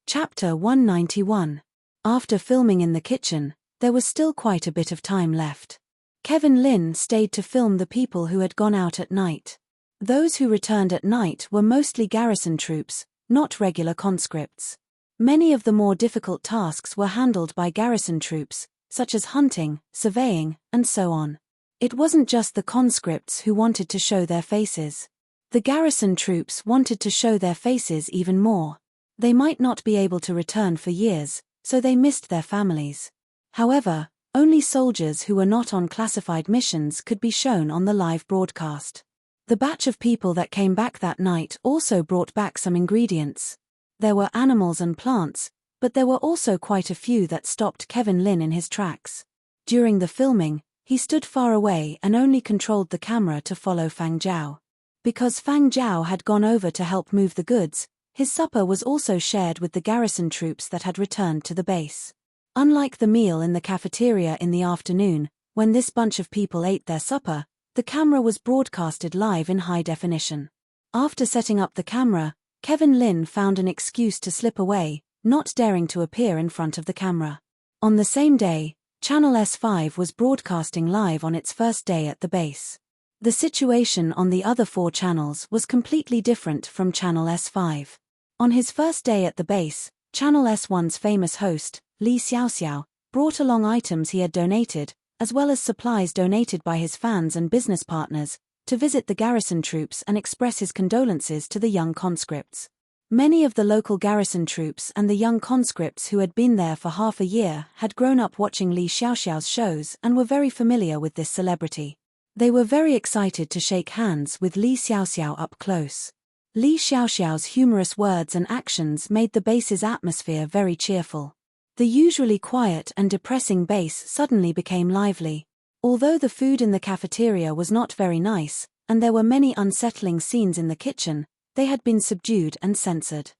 Chapter 191. After filming in the kitchen, there was still quite a bit of time left. Kevin Lin stayed to film the people who had gone out at night. Those who returned at night were mostly garrison troops, not regular conscripts. Many of the more difficult tasks were handled by garrison troops, such as hunting, surveying, and so on. It wasn't just the conscripts who wanted to show their faces. The garrison troops wanted to show their faces even more. They might not be able to return for years, so they missed their families. However, only soldiers who were not on classified missions could be shown on the live broadcast. The batch of people that came back that night also brought back some ingredients. There were animals and plants, but there were also quite a few that stopped Kevin Lin in his tracks. During the filming, he stood far away and only controlled the camera to follow Fang Zhao. Because Fang Zhao had gone over to help move the goods, his supper was also shared with the garrison troops that had returned to the base. Unlike the meal in the cafeteria in the afternoon, when this bunch of people ate their supper, the camera was broadcasted live in high definition. After setting up the camera, Kevin Lin found an excuse to slip away, not daring to appear in front of the camera. On the same day, Channel S5 was broadcasting live on its first day at the base. The situation on the other 4 channels was completely different from Channel S5. On his first day at the base, Channel S1's famous host, Li Xiaoxiao, brought along items he had donated, as well as supplies donated by his fans and business partners, to visit the garrison troops and express his condolences to the young conscripts. Many of the local garrison troops and the young conscripts who had been there for half a year had grown up watching Li Xiaoxiao's shows and were very familiar with this celebrity. They were very excited to shake hands with Li Xiaoxiao up close. Li Xiaoxiao's humorous words and actions made the base's atmosphere very cheerful. The usually quiet and depressing base suddenly became lively. Although the food in the cafeteria was not very nice, and there were many unsettling scenes in the kitchen, they had been subdued and censored.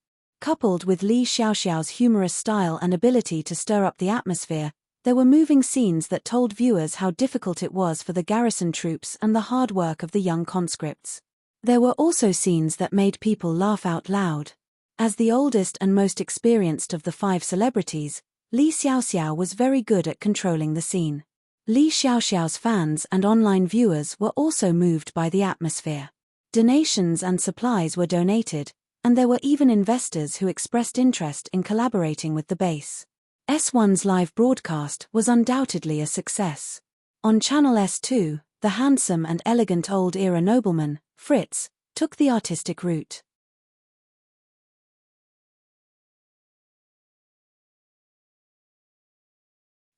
Coupled with Li Xiaoxiao's humorous style and ability to stir up the atmosphere, there were moving scenes that told viewers how difficult it was for the garrison troops and the hard work of the young conscripts. There were also scenes that made people laugh out loud. As the oldest and most experienced of the 5 celebrities, Li Xiaoxiao was very good at controlling the scene. Li Xiaoxiao's fans and online viewers were also moved by the atmosphere. Donations and supplies were donated, and there were even investors who expressed interest in collaborating with the base. S1's live broadcast was undoubtedly a success. On Channel S2, the handsome and elegant old-era nobleman, Fritz, took the artistic route.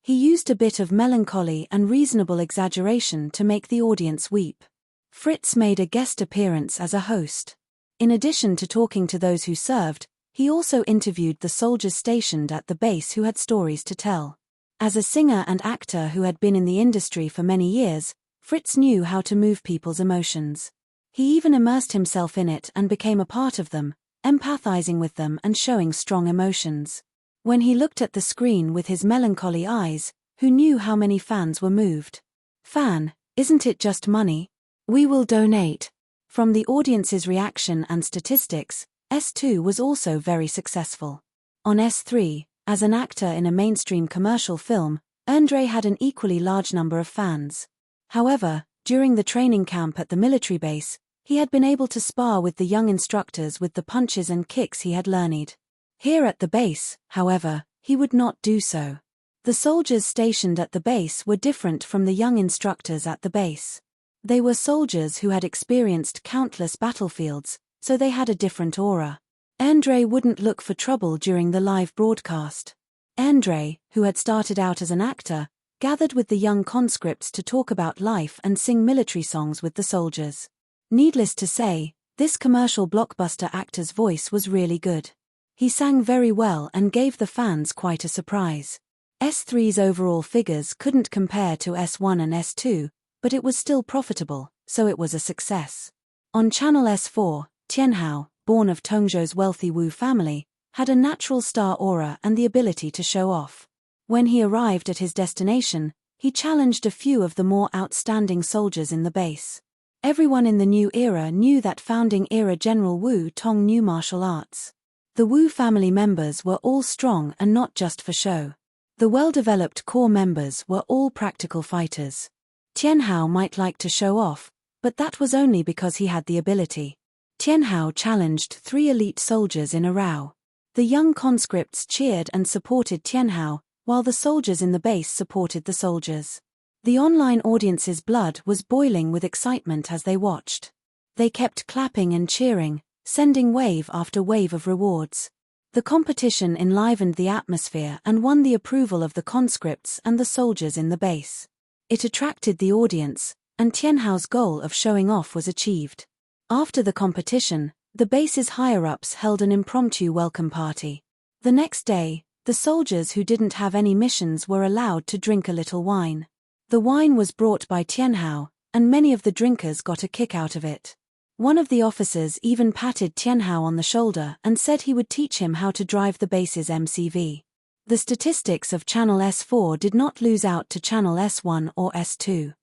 He used a bit of melancholy and reasonable exaggeration to make the audience weep. Fritz made a guest appearance as a host. In addition to talking to those who served, he also interviewed the soldiers stationed at the base who had stories to tell. As a singer and actor who had been in the industry for many years, Fritz knew how to move people's emotions. He even immersed himself in it and became a part of them, empathizing with them and showing strong emotions. When he looked at the screen with his melancholy eyes, who knew how many fans were moved? "Fan, isn't it just money? We will donate." From the audience's reaction and statistics, S2 was also very successful. On S3, as an actor in a mainstream commercial film, Andre had an equally large number of fans. However, during the training camp at the military base, he had been able to spar with the young instructors with the punches and kicks he had learned. Here at the base, however, he would not do so. The soldiers stationed at the base were different from the young instructors at the base. They were soldiers who had experienced countless battlefields, so they had a different aura. Andre wouldn't look for trouble during the live broadcast. Andre, who had started out as an actor, gathered with the young conscripts to talk about life and sing military songs with the soldiers. Needless to say, this commercial blockbuster actor's voice was really good. He sang very well and gave the fans quite a surprise. S3's overall figures couldn't compare to S1 and S2, but it was still profitable, so it was a success. On Channel S4, Tianhao, born of Tongzhou's wealthy Wu family, had a natural star aura and the ability to show off. When he arrived at his destination, he challenged a few of the more outstanding soldiers in the base. Everyone in the new era knew that founding era General Wu Tong knew martial arts. The Wu family members were all strong and not just for show. The well-developed core members were all practical fighters. Tianhao might like to show off, but that was only because he had the ability. Tianhao challenged 3 elite soldiers in a row. The young conscripts cheered and supported Tianhao, while the soldiers in the base supported the soldiers. The online audience's blood was boiling with excitement as they watched. They kept clapping and cheering, sending wave after wave of rewards. The competition enlivened the atmosphere and won the approval of the conscripts and the soldiers in the base. It attracted the audience, and Tianhao's goal of showing off was achieved. After the competition, the base's higher-ups held an impromptu welcome party. The next day, the soldiers who didn't have any missions were allowed to drink a little wine. The wine was brought by Tianhao, and many of the drinkers got a kick out of it. One of the officers even patted Tianhao on the shoulder and said he would teach him how to drive the base's MCV. The statistics of Channel S4 did not lose out to Channel S1 or S2.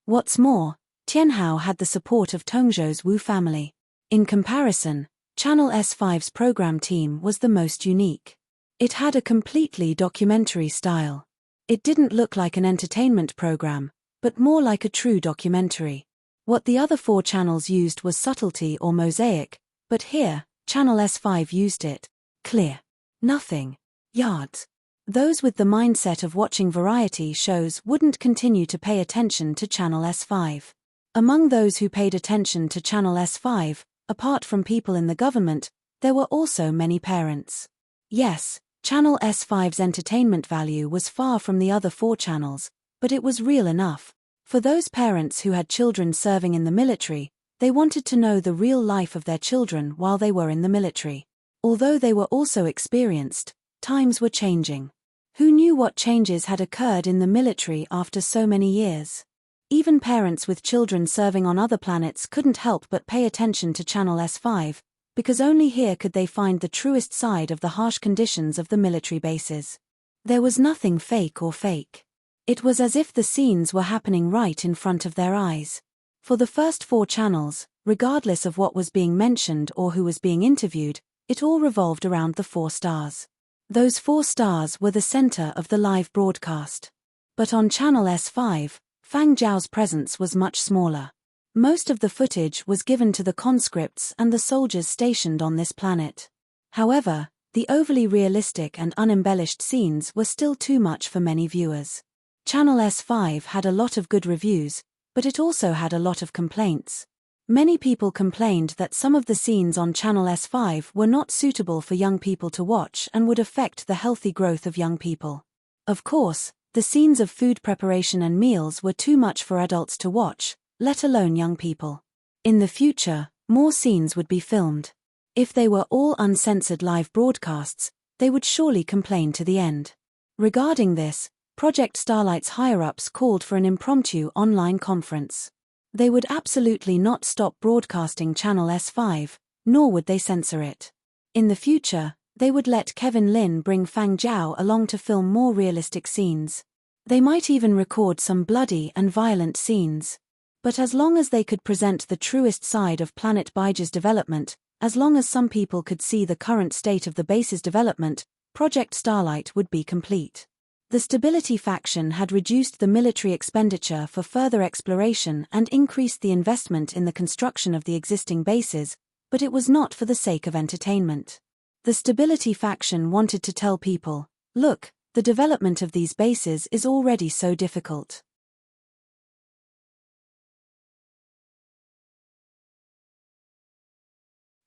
What's more, Tianhao had the support of Tongzhou's Wu family. In comparison, Channel S5's program team was the most unique. It had a completely documentary style. It didn't look like an entertainment program, but more like a true documentary. What the other 4 channels used was subtlety or mosaic, but here, Channel S5 used it. Clear. Nothing. Yards. Those with the mindset of watching variety shows wouldn't continue to pay attention to Channel S5. Among those who paid attention to Channel S5, apart from people in the government, there were also many parents. Yes, Channel S5's entertainment value was far from the other 4 channels, but it was real enough. For those parents who had children serving in the military, they wanted to know the real life of their children while they were in the military. Although they were also experienced, times were changing. Who knew what changes had occurred in the military after so many years? Even parents with children serving on other planets couldn't help but pay attention to Channel S5, because only here could they find the truest side of the harsh conditions of the military bases. There was nothing fake or fake. It was as if the scenes were happening right in front of their eyes. For the first 4 channels, regardless of what was being mentioned or who was being interviewed, it all revolved around the 4 stars. Those 4 stars were the center of the live broadcast. But on Channel S5, Fang Zhao's presence was much smaller. Most of the footage was given to the conscripts and the soldiers stationed on this planet. However, the overly realistic and unembellished scenes were still too much for many viewers. Channel S5 had a lot of good reviews, but it also had a lot of complaints. Many people complained that some of the scenes on Channel S5 were not suitable for young people to watch and would affect the healthy growth of young people. Of course, the scenes of food preparation and meals were too much for adults to watch, let alone young people. In the future, more scenes would be filmed. If they were all uncensored live broadcasts, they would surely complain to the end. Regarding this, Project Starlight's higher-ups called for an impromptu online conference. They would absolutely not stop broadcasting Channel S5, nor would they censor it. In the future, they would let Kevin Lin bring Fang Zhao along to film more realistic scenes. They might even record some bloody and violent scenes. But as long as they could present the truest side of Planet Baiji's development, as long as some people could see the current state of the base's development, Project Starlight would be complete. The Stability faction had reduced the military expenditure for further exploration and increased the investment in the construction of the existing bases, but it was not for the sake of entertainment. The Stability faction wanted to tell people, look, the development of these bases is already so difficult.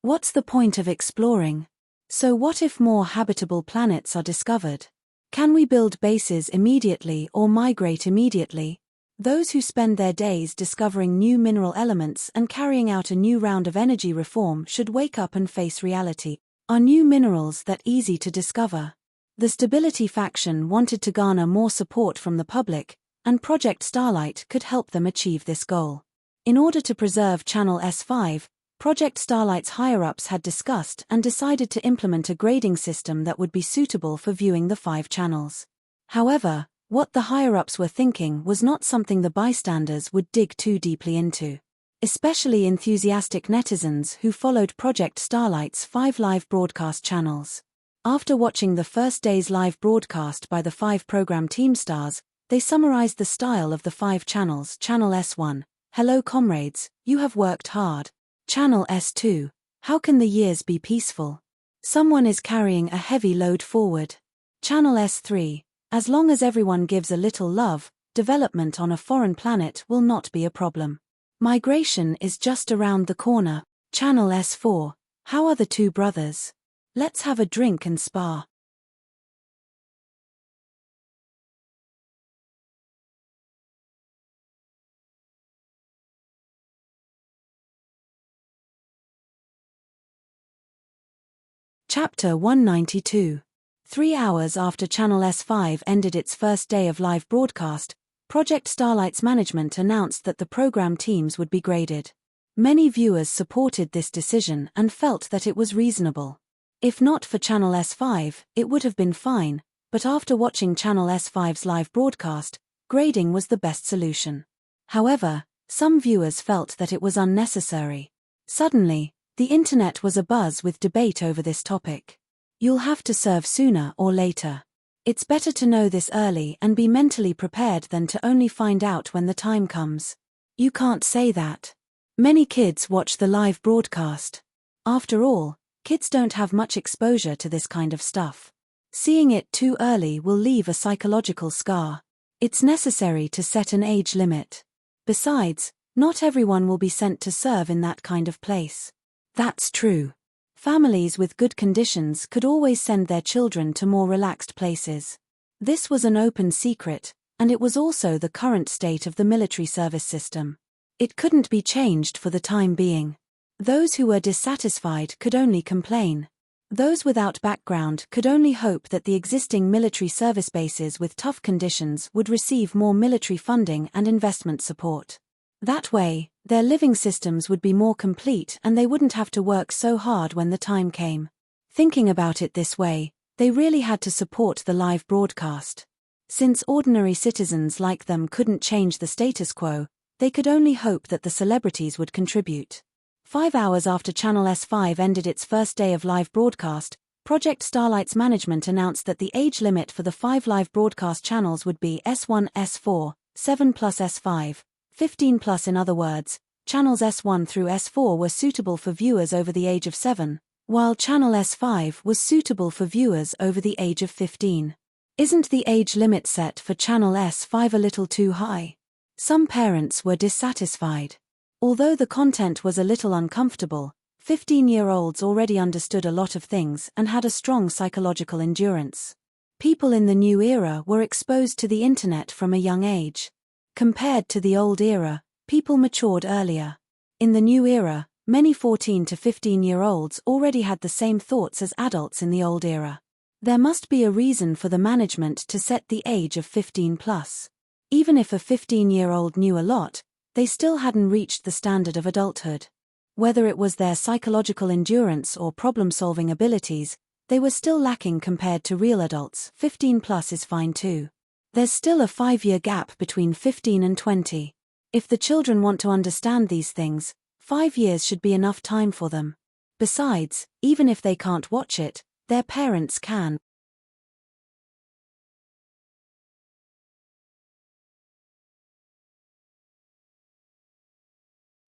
What's the point of exploring? So what if more habitable planets are discovered? Can we build bases immediately or migrate immediately? Those who spend their days discovering new mineral elements and carrying out a new round of energy reform should wake up and face reality. Are new minerals that easy to discover? The Stability faction wanted to garner more support from the public, and Project Starlight could help them achieve this goal. In order to preserve Channel S5, Project Starlight's higher-ups had discussed and decided to implement a grading system that would be suitable for viewing the 5 channels. However, what the higher-ups were thinking was not something the bystanders would dig too deeply into. Especially enthusiastic netizens who followed Project Starlight's 5 live broadcast channels. After watching the first day's live broadcast by the 5 program team stars, they summarized the style of the 5 channels. Channel S1, hello comrades, you have worked hard. Channel S2, how can the years be peaceful? Someone is carrying a heavy load forward. Channel S3, as long as everyone gives a little love, development on a foreign planet will not be a problem. Migration is just around the corner. Channel S4, how are the two brothers? Let's have a drink and spar. Chapter 192. 3 hours after Channel S5 ended its first day of live broadcast, Project Starlight's management announced that the program teams would be graded. Many viewers supported this decision and felt that it was reasonable. If not for Channel S5, it would have been fine, but after watching Channel S5's live broadcast, grading was the best solution. However, some viewers felt that it was unnecessary. Suddenly, the internet was abuzz with debate over this topic. You'll have to serve sooner or later. It's better to know this early and be mentally prepared than to only find out when the time comes. You can't say that. Many kids watch the live broadcast. After all, kids don't have much exposure to this kind of stuff. Seeing it too early will leave a psychological scar. It's necessary to set an age limit. Besides, not everyone will be sent to serve in that kind of place. That's true. Families with good conditions could always send their children to more relaxed places. This was an open secret, and it was also the current state of the military service system. It couldn't be changed for the time being. Those who were dissatisfied could only complain. Those without background could only hope that the existing military service bases with tough conditions would receive more military funding and investment support. That way, their living systems would be more complete and they wouldn't have to work so hard when the time came. Thinking about it this way, they really had to support the live broadcast. Since ordinary citizens like them couldn't change the status quo, they could only hope that the celebrities would contribute. 5 hours after Channel S5 ended its first day of live broadcast, Project Starlight's management announced that the age limit for the 5 live broadcast channels would be S1, S4, 7 plus S5, 15 plus. In other words, channels S1 through S4 were suitable for viewers over the age of 7, while channel S5 was suitable for viewers over the age of 15. Isn't the age limit set for channel S5 a little too high? Some parents were dissatisfied. Although the content was a little uncomfortable, 15-year-olds already understood a lot of things and had a strong psychological endurance. People in the new era were exposed to the internet from a young age. Compared to the old era, people matured earlier. In the new era, many 14 to 15-year-olds already had the same thoughts as adults in the old era. There must be a reason for the management to set the age of 15 plus. Even if a 15-year-old knew a lot, they still hadn't reached the standard of adulthood. Whether it was their psychological endurance or problem-solving abilities, they were still lacking compared to real adults. 15 plus is fine too. There's still a 5-year gap between 15 and 20. If the children want to understand these things, 5 years should be enough time for them. Besides, even if they can't watch it, their parents can.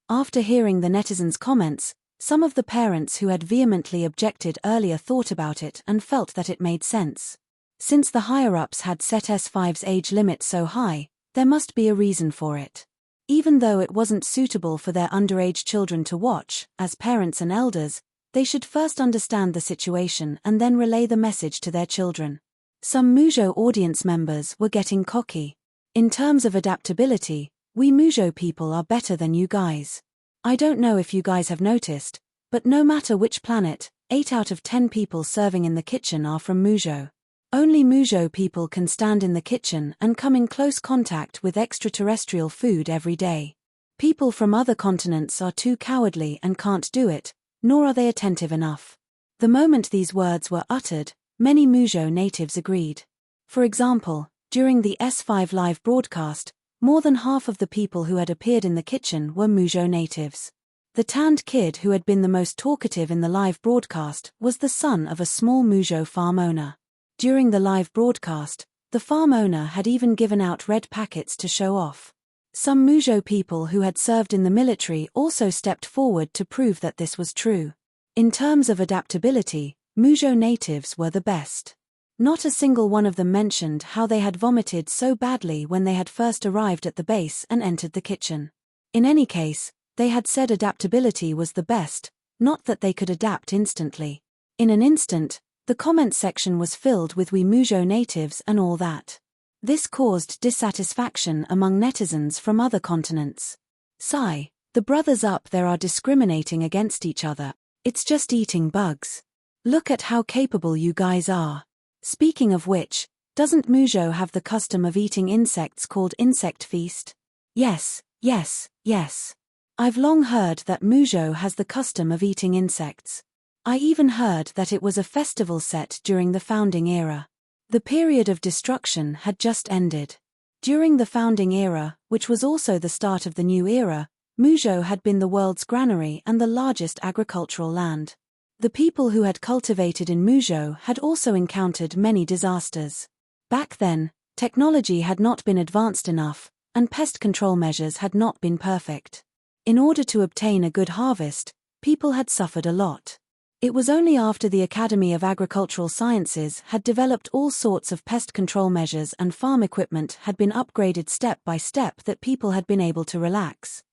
After hearing the netizens' comments, some of the parents who had vehemently objected earlier thought about it and felt that it made sense. Since the higher-ups had set S5's age limit so high, there must be a reason for it. Even though it wasn't suitable for their underage children to watch, as parents and elders, they should first understand the situation and then relay the message to their children. Some Mujo audience members were getting cocky. In terms of adaptability, we Mujo people are better than you guys. I don't know if you guys have noticed, but no matter which planet, 8 out of 10 people serving in the kitchen are from Mujo. Only Mujo people can stand in the kitchen and come in close contact with extraterrestrial food every day. People from other continents are too cowardly and can't do it, nor are they attentive enough. The moment these words were uttered, many Mujo natives agreed. For example, during the S5 live broadcast, more than half of the people who had appeared in the kitchen were Mujo natives. The tanned kid who had been the most talkative in the live broadcast was the son of a small Mujo farm owner. During the live broadcast, the farm owner had even given out red packets to show off. Some Mujo people who had served in the military also stepped forward to prove that this was true. In terms of adaptability, Mujo natives were the best. Not a single one of them mentioned how they had vomited so badly when they had first arrived at the base and entered the kitchen. In any case, they had said adaptability was the best, not that they could adapt instantly. In an instant, the comment section was filled with "we Muzhou natives" and all that. This caused dissatisfaction among netizens from other continents. Sigh, the brothers up there are discriminating against each other. It's just eating bugs. Look at how capable you guys are. Speaking of which, doesn't Muzhou have the custom of eating insects called insect feast? Yes, yes, yes. I've long heard that Muzhou has the custom of eating insects. I even heard that it was a festival set during the founding era. The period of destruction had just ended. During the founding era, which was also the start of the new era, Muzhou had been the world's granary and the largest agricultural land. The people who had cultivated in Muzhou had also encountered many disasters. Back then, technology had not been advanced enough, and pest control measures had not been perfect. In order to obtain a good harvest, people had suffered a lot. It was only after the Academy of Agricultural Sciences had developed all sorts of pest control measures and farm equipment had been upgraded step by step that people had been able to relax.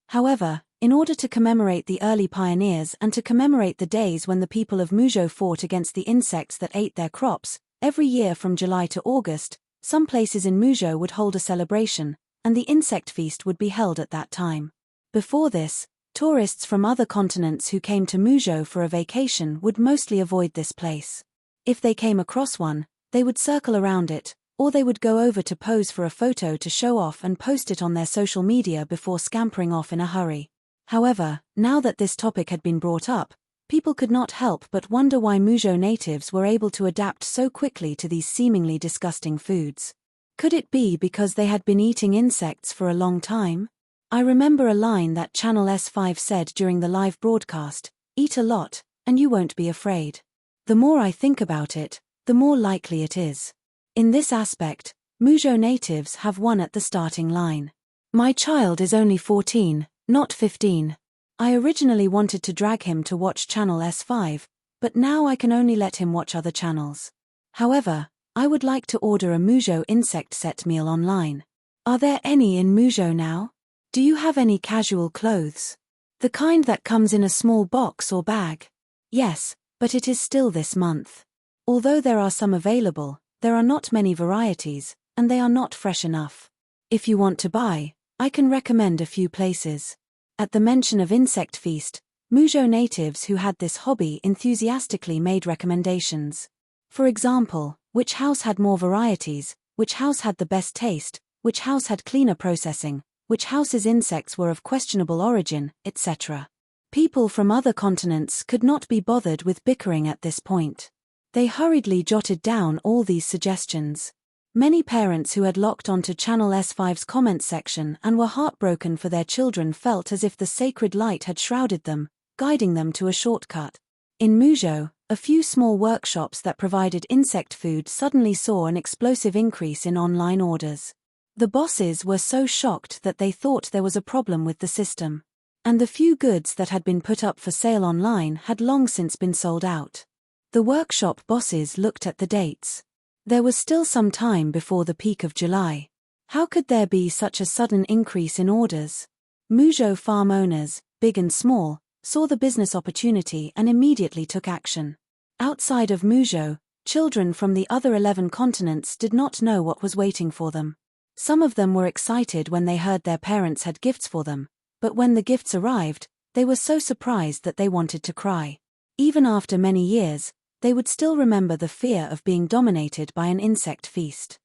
However, in order to commemorate the early pioneers and to commemorate the days when the people of Muzhou fought against the insects that ate their crops, every year from July to August, some places in Muzhou would hold a celebration, and the insect feast would be held at that time. Before this, tourists from other continents who came to Muzhou for a vacation would mostly avoid this place. If they came across one, they would circle around it, or they would go over to pose for a photo to show off and post it on their social media before scampering off in a hurry. However, now that this topic had been brought up, people could not help but wonder why Muzhou natives were able to adapt so quickly to these seemingly disgusting foods. Could it be because they had been eating insects for a long time? I remember a line that Channel S5 said during the live broadcast, "Eat a lot, and you won't be afraid." The more I think about it, the more likely it is. In this aspect, Muzhou natives have won at the starting line. My child is only 14, not 15. I originally wanted to drag him to watch Channel S5, but now I can only let him watch other channels. However, I would like to order a Muzhou insect set meal online. Are there any in Muzhou now? Do you have any casual clothes? The kind that comes in a small box or bag? Yes, but it is still this month. Although there are some available, there are not many varieties, and they are not fresh enough. If you want to buy, I can recommend a few places. At the mention of Insect Feast, Muzhou natives who had this hobby enthusiastically made recommendations. For example, which house had more varieties, which house had the best taste, which house had cleaner processing, which house's insects were of questionable origin, etc. People from other continents could not be bothered with bickering at this point. They hurriedly jotted down all these suggestions. Many parents who had locked onto Channel S5's comment section and were heartbroken for their children felt as if the sacred light had shrouded them, guiding them to a shortcut. In Muzhou, a few small workshops that provided insect food suddenly saw an explosive increase in online orders. The bosses were so shocked that they thought there was a problem with the system. And the few goods that had been put up for sale online had long since been sold out. The workshop bosses looked at the dates. There was still some time before the peak of July. How could there be such a sudden increase in orders? Muzhou farm owners, big and small, saw the business opportunity and immediately took action. Outside of Muzhou, children from the other 11 continents did not know what was waiting for them. Some of them were excited when they heard their parents had gifts for them, but when the gifts arrived, they were so surprised that they wanted to cry. Even after many years, they would still remember the fear of being dominated by an insect feast.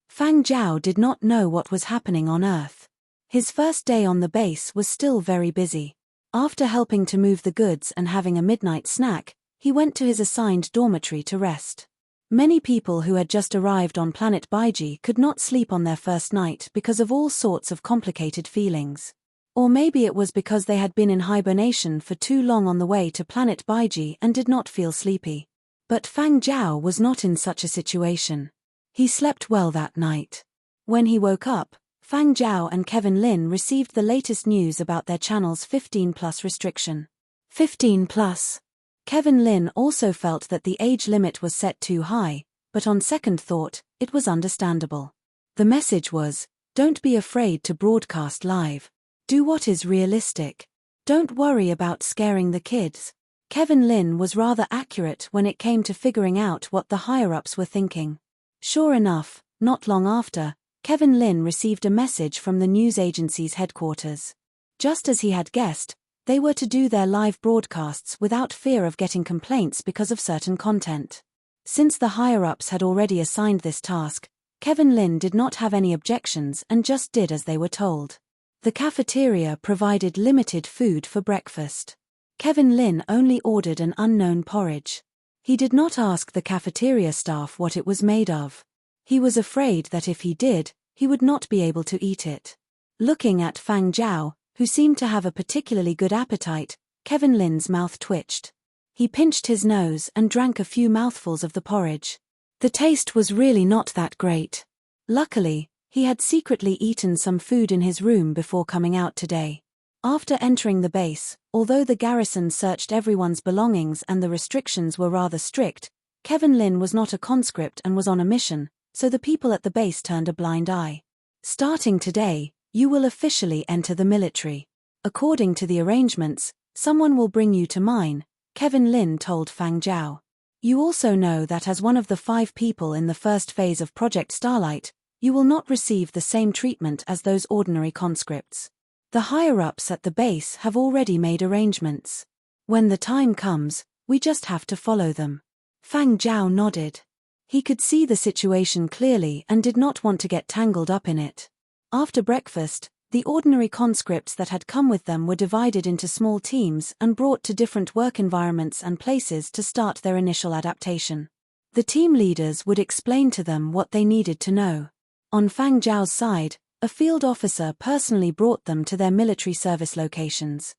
Fang Zhao did not know what was happening on Earth. His first day on the base was still very busy. After helping to move the goods and having a midnight snack, he went to his assigned dormitory to rest. Many people who had just arrived on planet Baiji could not sleep on their first night because of all sorts of complicated feelings. Or maybe it was because they had been in hibernation for too long on the way to planet Baiji and did not feel sleepy. But Fang Zhao was not in such a situation. He slept well that night. When he woke up, Fang Zhao and Kevin Lin received the latest news about their channel's 15+ restriction. 15+. Kevin Lin also felt that the age limit was set too high, but on second thought, it was understandable. The message was, don't be afraid to broadcast live. Do what is realistic. Don't worry about scaring the kids. Kevin Lin was rather accurate when it came to figuring out what the higher-ups were thinking. Sure enough, not long after, Kevin Lin received a message from the news agency's headquarters. Just as he had guessed, they were to do their live broadcasts without fear of getting complaints because of certain content. Since the higher-ups had already assigned this task, Kevin Lin did not have any objections and just did as they were told. The cafeteria provided limited food for breakfast. Kevin Lin only ordered an unknown porridge. He did not ask the cafeteria staff what it was made of. He was afraid that if he did, he would not be able to eat it. Looking at Fang Zhao, who seemed to have a particularly good appetite, Kevin Lin's mouth twitched. He pinched his nose and drank a few mouthfuls of the porridge. The taste was really not that great. Luckily, he had secretly eaten some food in his room before coming out today. After entering the base, although the garrison searched everyone's belongings and the restrictions were rather strict, Kevin Lin was not a conscript and was on a mission, so the people at the base turned a blind eye. Starting today, you will officially enter the military. According to the arrangements, someone will bring you to mine, Kevin Lin told Fang Zhao. You also know that as one of the 5 people in the first phase of Project Starlight, you will not receive the same treatment as those ordinary conscripts. The higher-ups at the base have already made arrangements. When the time comes, we just have to follow them. Fang Zhao nodded. He could see the situation clearly and did not want to get tangled up in it. After breakfast, the ordinary conscripts that had come with them were divided into small teams and brought to different work environments and places to start their initial adaptation. The team leaders would explain to them what they needed to know. On Fang Zhao's side, a field officer personally brought them to their military service locations.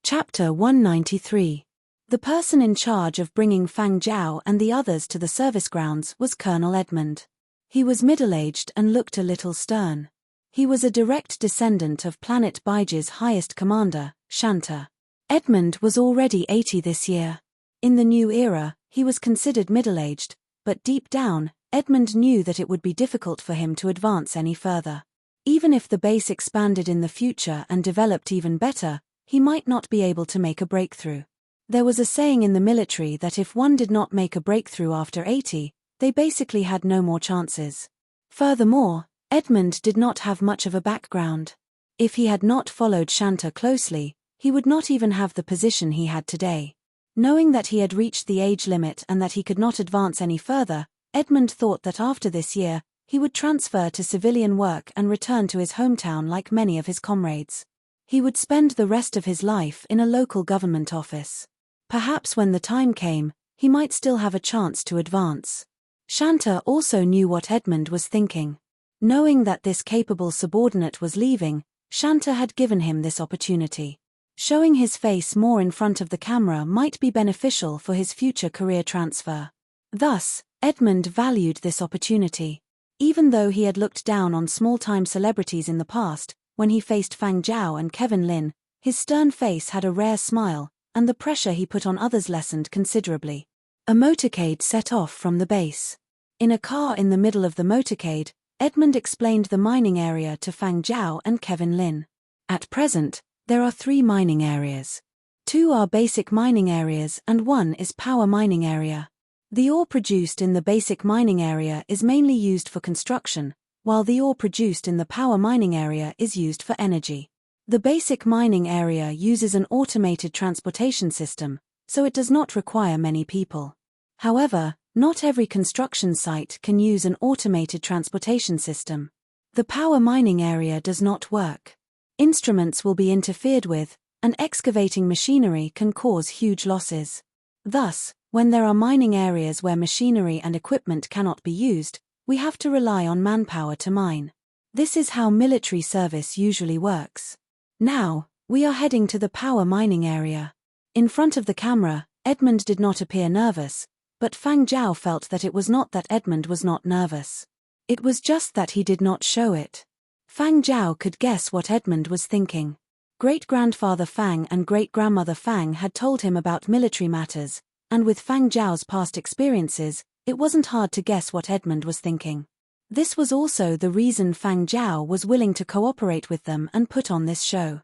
Chapter 193. The person in charge of bringing Fang Zhao and the others to the service grounds was Colonel Edmund. He was middle-aged and looked a little stern. He was a direct descendant of Planet Baiji's highest commander, Shanta. Edmund was already 80 this year. In the new era, he was considered middle-aged, but deep down, Edmund knew that it would be difficult for him to advance any further. Even if the base expanded in the future and developed even better, he might not be able to make a breakthrough. There was a saying in the military that if one did not make a breakthrough after 80, they basically had no more chances. Furthermore, Edmund did not have much of a background. If he had not followed Shanta closely, he would not even have the position he had today. Knowing that he had reached the age limit and that he could not advance any further, Edmund thought that after this year, he would transfer to civilian work and return to his hometown like many of his comrades. He would spend the rest of his life in a local government office. Perhaps when the time came, he might still have a chance to advance. Shanta also knew what Edmund was thinking. Knowing that this capable subordinate was leaving, Shanta had given him this opportunity. Showing his face more in front of the camera might be beneficial for his future career transfer. Thus, Edmund valued this opportunity. Even though he had looked down on small-time celebrities in the past, when he faced Fang Zhao and Kevin Lin, his stern face had a rare smile, and the pressure he put on others lessened considerably. A motorcade set off from the base. In a car in the middle of the motorcade, Edmund explained the mining area to Fang Zhao and Kevin Lin. At present, there are 3 mining areas. 2 are basic mining areas and 1 is power mining area. The ore produced in the basic mining area is mainly used for construction, while the ore produced in the power mining area is used for energy. The basic mining area uses an automated transportation system, so it does not require many people. However, not every construction site can use an automated transportation system. The power mining area does not work. Instruments will be interfered with, and excavating machinery can cause huge losses. Thus, when there are mining areas where machinery and equipment cannot be used, we have to rely on manpower to mine. This is how military service usually works. Now, we are heading to the power mining area. In front of the camera, Edmund did not appear nervous, but Fang Zhao felt that it was not that Edmund was not nervous. It was just that he did not show it. Fang Zhao could guess what Edmund was thinking. Great-grandfather Fang and great-grandmother Fang had told him about military matters, and with Fang Zhao's past experiences, it wasn't hard to guess what Edmund was thinking. This was also the reason Fang Zhao was willing to cooperate with them and put on this show.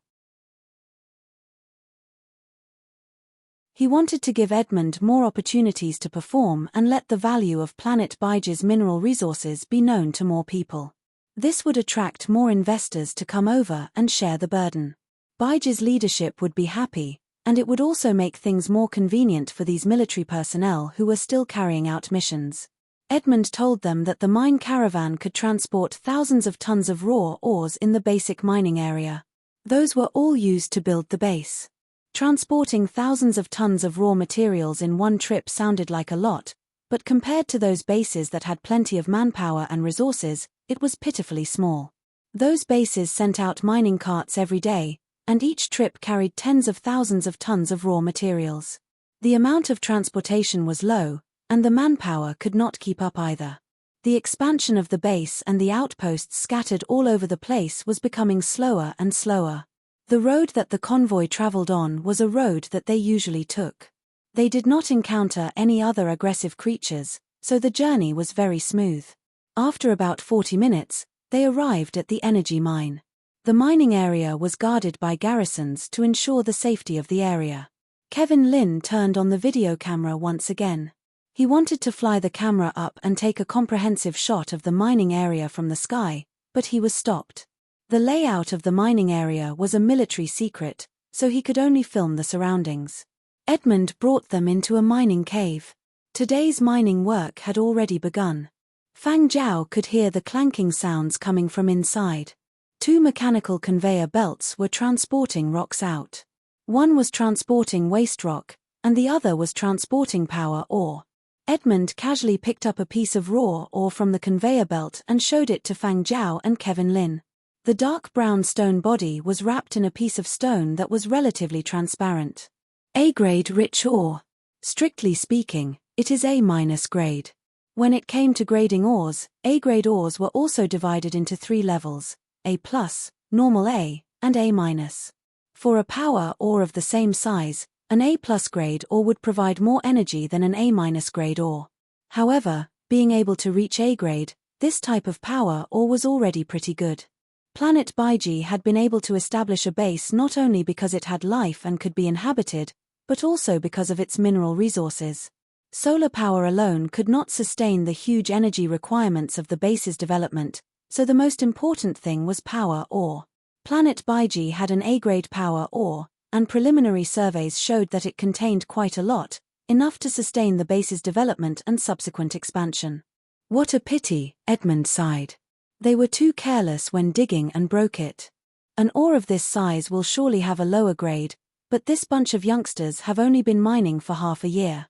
He wanted to give Edmund more opportunities to perform and let the value of Planet Baiji's mineral resources be known to more people. This would attract more investors to come over and share the burden. Baiji's leadership would be happy, and it would also make things more convenient for these military personnel who were still carrying out missions. Edmund told them that the mine caravan could transport thousands of tons of raw ores in the basic mining area. Those were all used to build the base. Transporting thousands of tons of raw materials in one trip sounded like a lot, but compared to those bases that had plenty of manpower and resources, it was pitifully small. Those bases sent out mining carts every day, and each trip carried tens of thousands of tons of raw materials. The amount of transportation was low, and the manpower could not keep up either. The expansion of the base and the outposts scattered all over the place was becoming slower and slower. The road that the convoy traveled on was a road that they usually took. They did not encounter any other aggressive creatures, so the journey was very smooth. After about 40 minutes, they arrived at the energy mine. The mining area was guarded by garrisons to ensure the safety of the area. Kevin Lin turned on the video camera once again. He wanted to fly the camera up and take a comprehensive shot of the mining area from the sky, but he was stopped. The layout of the mining area was a military secret, so he could only film the surroundings. Edmund brought them into a mining cave. Today's mining work had already begun. Fang Zhao could hear the clanking sounds coming from inside. 2 mechanical conveyor belts were transporting rocks out. One was transporting waste rock, and the other was transporting power ore. Edmund casually picked up a piece of raw ore from the conveyor belt and showed it to Fang Zhao and Kevin Lin. The dark brown stone body was wrapped in a piece of stone that was relatively transparent. A-grade rich ore. Strictly speaking, it is A- grade. When it came to grading ores, A-grade ores were also divided into 3 levels, A+, normal A, and A-. For a power ore of the same size, an A+ grade ore would provide more energy than an A- grade ore. However, being able to reach A grade, this type of power ore was already pretty good. Planet Baiji had been able to establish a base not only because it had life and could be inhabited, but also because of its mineral resources. Solar power alone could not sustain the huge energy requirements of the base's development, so the most important thing was power ore. Planet Baiji had an A-grade power ore, and preliminary surveys showed that it contained quite a lot, enough to sustain the base's development and subsequent expansion. What a pity, Edmund sighed. They were too careless when digging and broke it. An ore of this size will surely have a lower grade, but this bunch of youngsters have only been mining for half a year.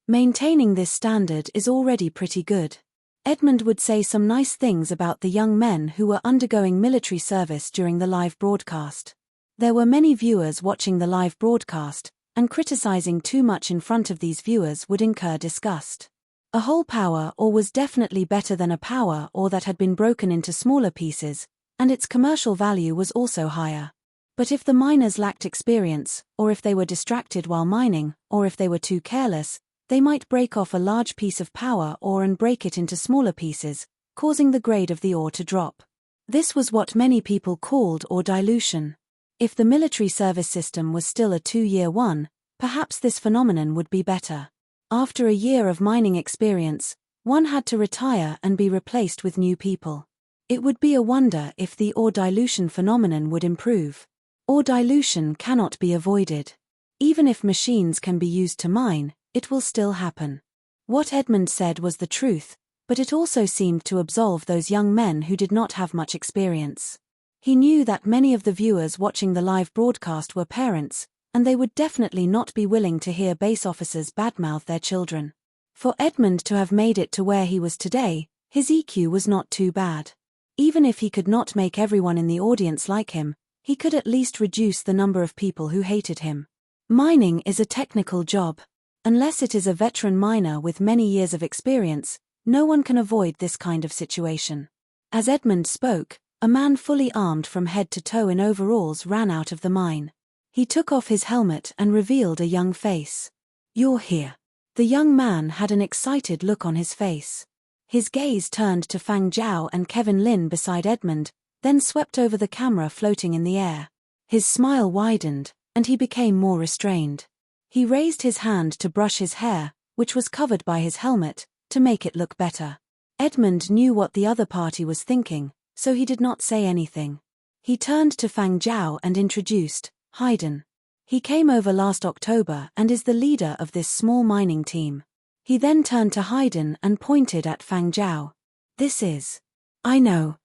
Maintaining this standard is already pretty good. Edmund would say some nice things about the young men who were undergoing military service during the live broadcast. There were many viewers watching the live broadcast, and criticizing too much in front of these viewers would incur disgust. A whole power ore was definitely better than a power ore that had been broken into smaller pieces, and its commercial value was also higher. But if the miners lacked experience, or if they were distracted while mining, or if they were too careless, they might break off a large piece of power ore and break it into smaller pieces, causing the grade of the ore to drop. This was what many people called ore dilution. If the military service system was still a 2-year one, perhaps this phenomenon would be better. After a year of mining experience, one had to retire and be replaced with new people. It would be a wonder if the ore dilution phenomenon would improve. Ore dilution cannot be avoided. Even if machines can be used to mine, it will still happen. What Edmund said was the truth, but it also seemed to absolve those young men who did not have much experience. He knew that many of the viewers watching the live broadcast were parents, and they would definitely not be willing to hear base officers badmouth their children. For Edmund to have made it to where he was today, his EQ was not too bad. Even if he could not make everyone in the audience like him, He could at least reduce the number of people who hated him. Mining is a technical job. Unless it is a veteran miner with many years of experience, no one can avoid this kind of situation. As Edmund spoke, a man fully armed from head to toe in overalls ran out of the mine. He took off his helmet and revealed a young face. "You're here." The young man had an excited look on his face. His gaze turned to Fang Zhao and Kevin Lin beside Edmund, then swept over the camera floating in the air. His smile widened, and he became more restrained. He raised his hand to brush his hair, which was covered by his helmet, to make it look better. Edmund knew what the other party was thinking, so he did not say anything. He turned to Fang Zhao and introduced Haydn. He came over last October and is the leader of this small mining team. He then turned to Haydn and pointed at Fang Zhao. "This is..." I know.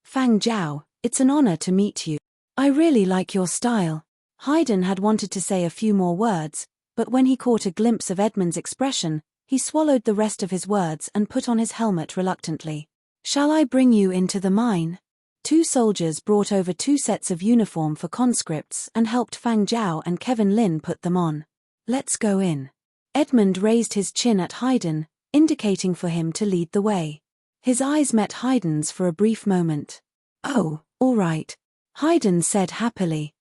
Fang Zhao, it's an honor to meet you. I really like your style." Haydn had wanted to say a few more words, but when he caught a glimpse of Edmund's expression, he swallowed the rest of his words and put on his helmet reluctantly. "Shall I bring you into the mine?" 2 soldiers brought over 2 sets of uniform for conscripts and helped Fang Zhao and Kevin Lin put them on. "Let's go in." Edmund raised his chin at Haydn, indicating for him to lead the way. His eyes met Haydn's for a brief moment. "Oh, all right," Haydn said happily.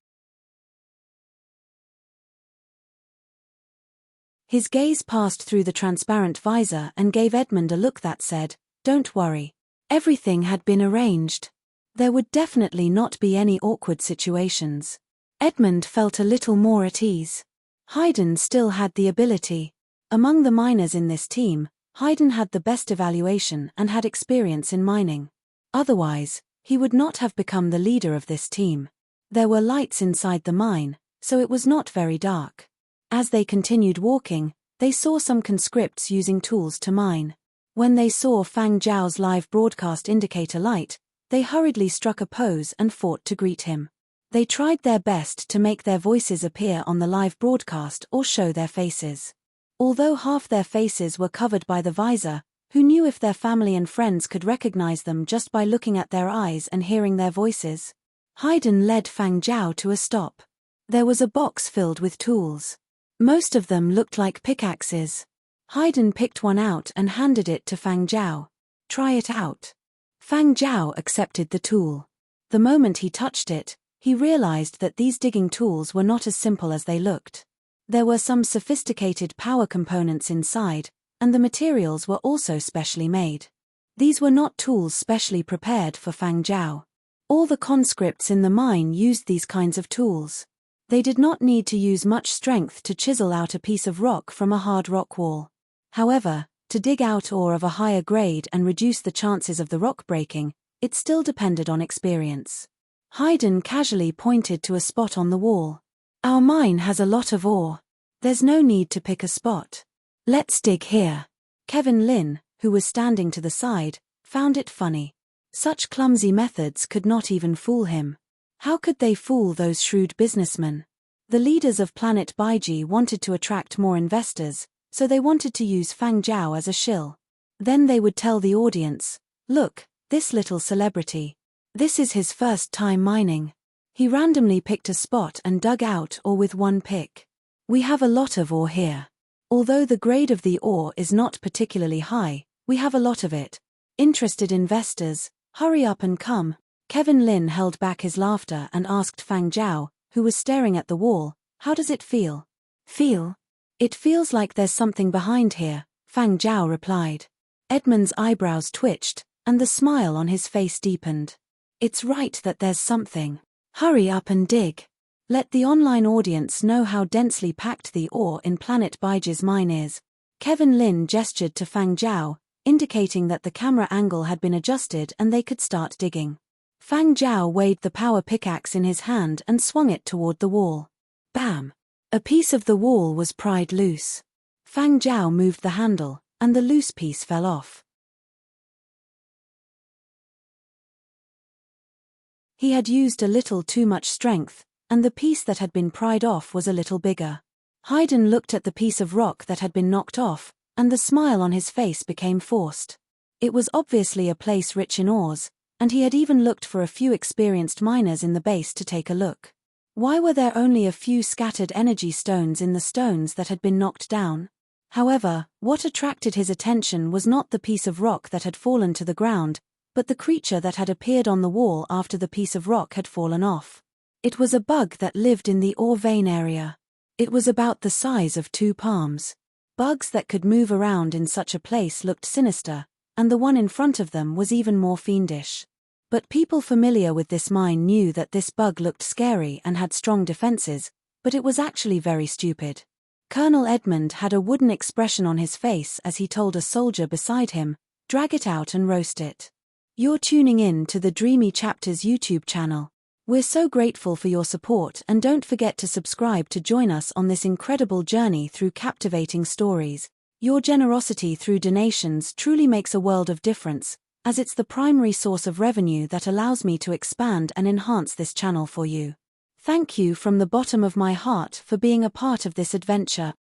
His gaze passed through the transparent visor and gave Edmund a look that said, "Don't worry. Everything had been arranged. There would definitely not be any awkward situations." Edmund felt a little more at ease. Haydn still had the ability. Among the miners in this team, Haydn had the best evaluation and had experience in mining. Otherwise, he would not have become the leader of this team. There were lights inside the mine, so it was not very dark. As they continued walking, they saw some conscripts using tools to mine. When they saw Fang Zhao's live broadcast indicator light, they hurriedly struck a pose and fought to greet him. They tried their best to make their voices appear on the live broadcast or show their faces. Although half their faces were covered by the visor, who knew if their family and friends could recognize them just by looking at their eyes and hearing their voices? Haydn led Fang Zhao to a stop. There was a box filled with tools. Most of them looked like pickaxes. Haydn picked one out and handed it to Fang Zhao. "Try it out." Fang Zhao accepted the tool. The moment he touched it, he realized that these digging tools were not as simple as they looked. There were some sophisticated power components inside, and the materials were also specially made. These were not tools specially prepared for Fang Zhao. All the conscripts in the mine used these kinds of tools. They did not need to use much strength to chisel out a piece of rock from a hard rock wall. However, to dig out ore of a higher grade and reduce the chances of the rock breaking, it still depended on experience. Haydn casually pointed to a spot on the wall. "Our mine has a lot of ore. There's no need to pick a spot. Let's dig here." Kevin Lin, who was standing to the side, found it funny. Such clumsy methods could not even fool him. How could they fool those shrewd businessmen? The leaders of Planet Baiji wanted to attract more investors, so they wanted to use Fang Zhao as a shill. Then they would tell the audience, "Look, this little celebrity. This is his first time mining. He randomly picked a spot and dug out ore with one pick. We have a lot of ore here. Although the grade of the ore is not particularly high, we have a lot of it. Interested investors, hurry up and come." Kevin Lin held back his laughter and asked Fang Zhao, who was staring at the wall, "How does it feel?" "Feel? It feels like there's something behind here," Fang Zhao replied. Edmund's eyebrows twitched, and the smile on his face deepened. "It's right that there's something. Hurry up and dig. Let the online audience know how densely packed the ore in Planet Baiji's mine is." Kevin Lin gestured to Fang Zhao, indicating that the camera angle had been adjusted and they could start digging. Fang Zhao weighed the power pickaxe in his hand and swung it toward the wall. Bam! A piece of the wall was pried loose. Fang Zhao moved the handle, and the loose piece fell off. He had used a little too much strength, and the piece that had been pried off was a little bigger. Haydn looked at the piece of rock that had been knocked off, and the smile on his face became forced. It was obviously a place rich in ores, and he had even looked for a few experienced miners in the base to take a look. Why were there only a few scattered energy stones in the stones that had been knocked down? However, what attracted his attention was not the piece of rock that had fallen to the ground, but the creature that had appeared on the wall after the piece of rock had fallen off. It was a bug that lived in the ore vein area. It was about the size of 2 palms. Bugs that could move around in such a place looked sinister, and the one in front of them was even more fiendish. But people familiar with this mine knew that this bug looked scary and had strong defenses, but it was actually very stupid. Colonel Edmund had a wooden expression on his face as he told a soldier beside him, "Drag it out and roast it." You're tuning in to the Dreamy Chapters YouTube channel. We're so grateful for your support, and don't forget to subscribe to join us on this incredible journey through captivating stories. Your generosity through donations truly makes a world of difference, as it's the primary source of revenue that allows me to expand and enhance this channel for you. Thank you from the bottom of my heart for being a part of this adventure.